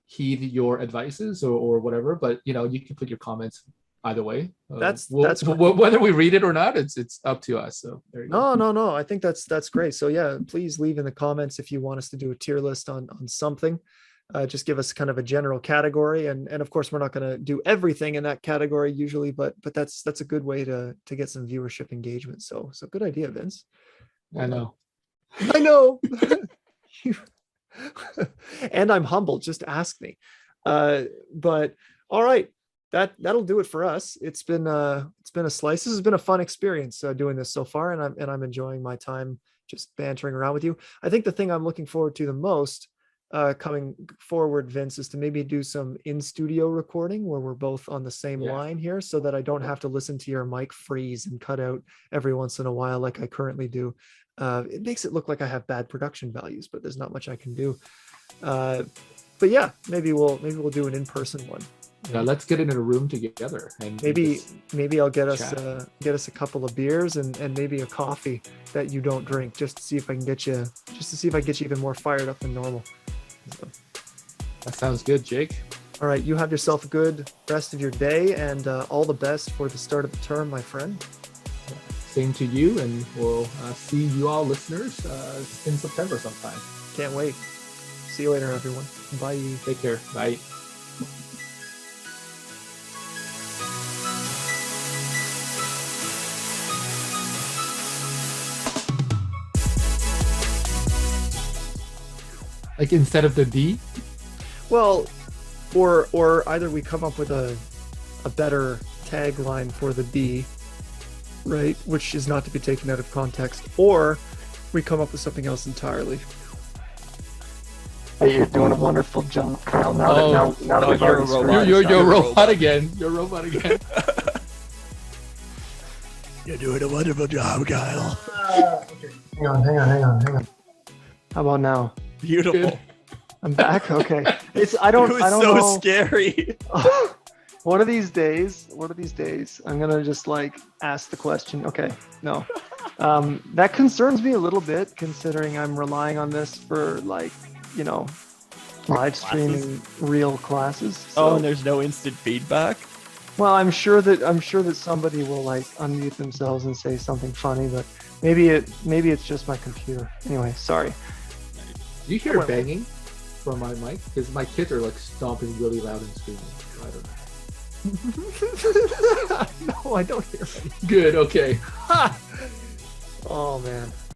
heed your advices or whatever, but you can put your comments either way. That's whether we read it or not, it's up to us. So there you go. No. I think that's great. So yeah, please leave in the comments if you want us to do a tier list on something. Just give us kind of a general category, and of course we're not going to do everything in that category usually, but that's a good way to get some viewership engagement. So good idea, Vince. Well, I know. And I'm humbled. Just ask me. But all right, that'll do it for us. It's been a slice. This has been a fun experience doing this so far, and I'm enjoying my time just bantering around with you. I think the thing I'm looking forward to the most coming forward, Vince, is to maybe do some in-studio recording where we're both on the same line here, so that I don't have to listen to your mic freeze and cut out every once in a while like I currently do. It makes it look like I have bad production values, but there's not much I can do. But yeah, maybe we'll do an in-person one. let's get in a room together and Maybe I'll get us chat. a couple of beers and maybe a coffee that you don't drink, just to see if I can get you even more fired up than normal. So, That sounds good, Jake. all right, you have yourself a good rest of your day, and all the best for the start of the term, my friend. Same to you, and we'll see you all listeners in September sometime. Can't wait. See you later, everyone. Bye. Take care. Bye. Like instead of the D? Well, or either we come up with a better tagline for the D, right, which is not to be taken out of context, or we come up with something else entirely. Hey, you're doing a wonderful job, Kyle. Now that we've you're already a screwed robot. it. You're a robot again. You're a robot again. You're doing a wonderful job, Kyle. Hang on. How about now? Beautiful. Good. I'm back. Okay. It It was don't so know. scary. One of these days, I'm gonna just like ask the question. Okay, no, that concerns me a little bit, considering I'm relying on this for like, live streaming real classes. So, Oh, and there's no instant feedback. well, I'm sure that somebody will like unmute themselves and say something funny, but maybe it's just my computer. Anyway, sorry. Do you hear banging from my mic? Because my kids are like stomping really loud and screaming. I don't know. No, I don't hear it. Good. Okay. Oh man.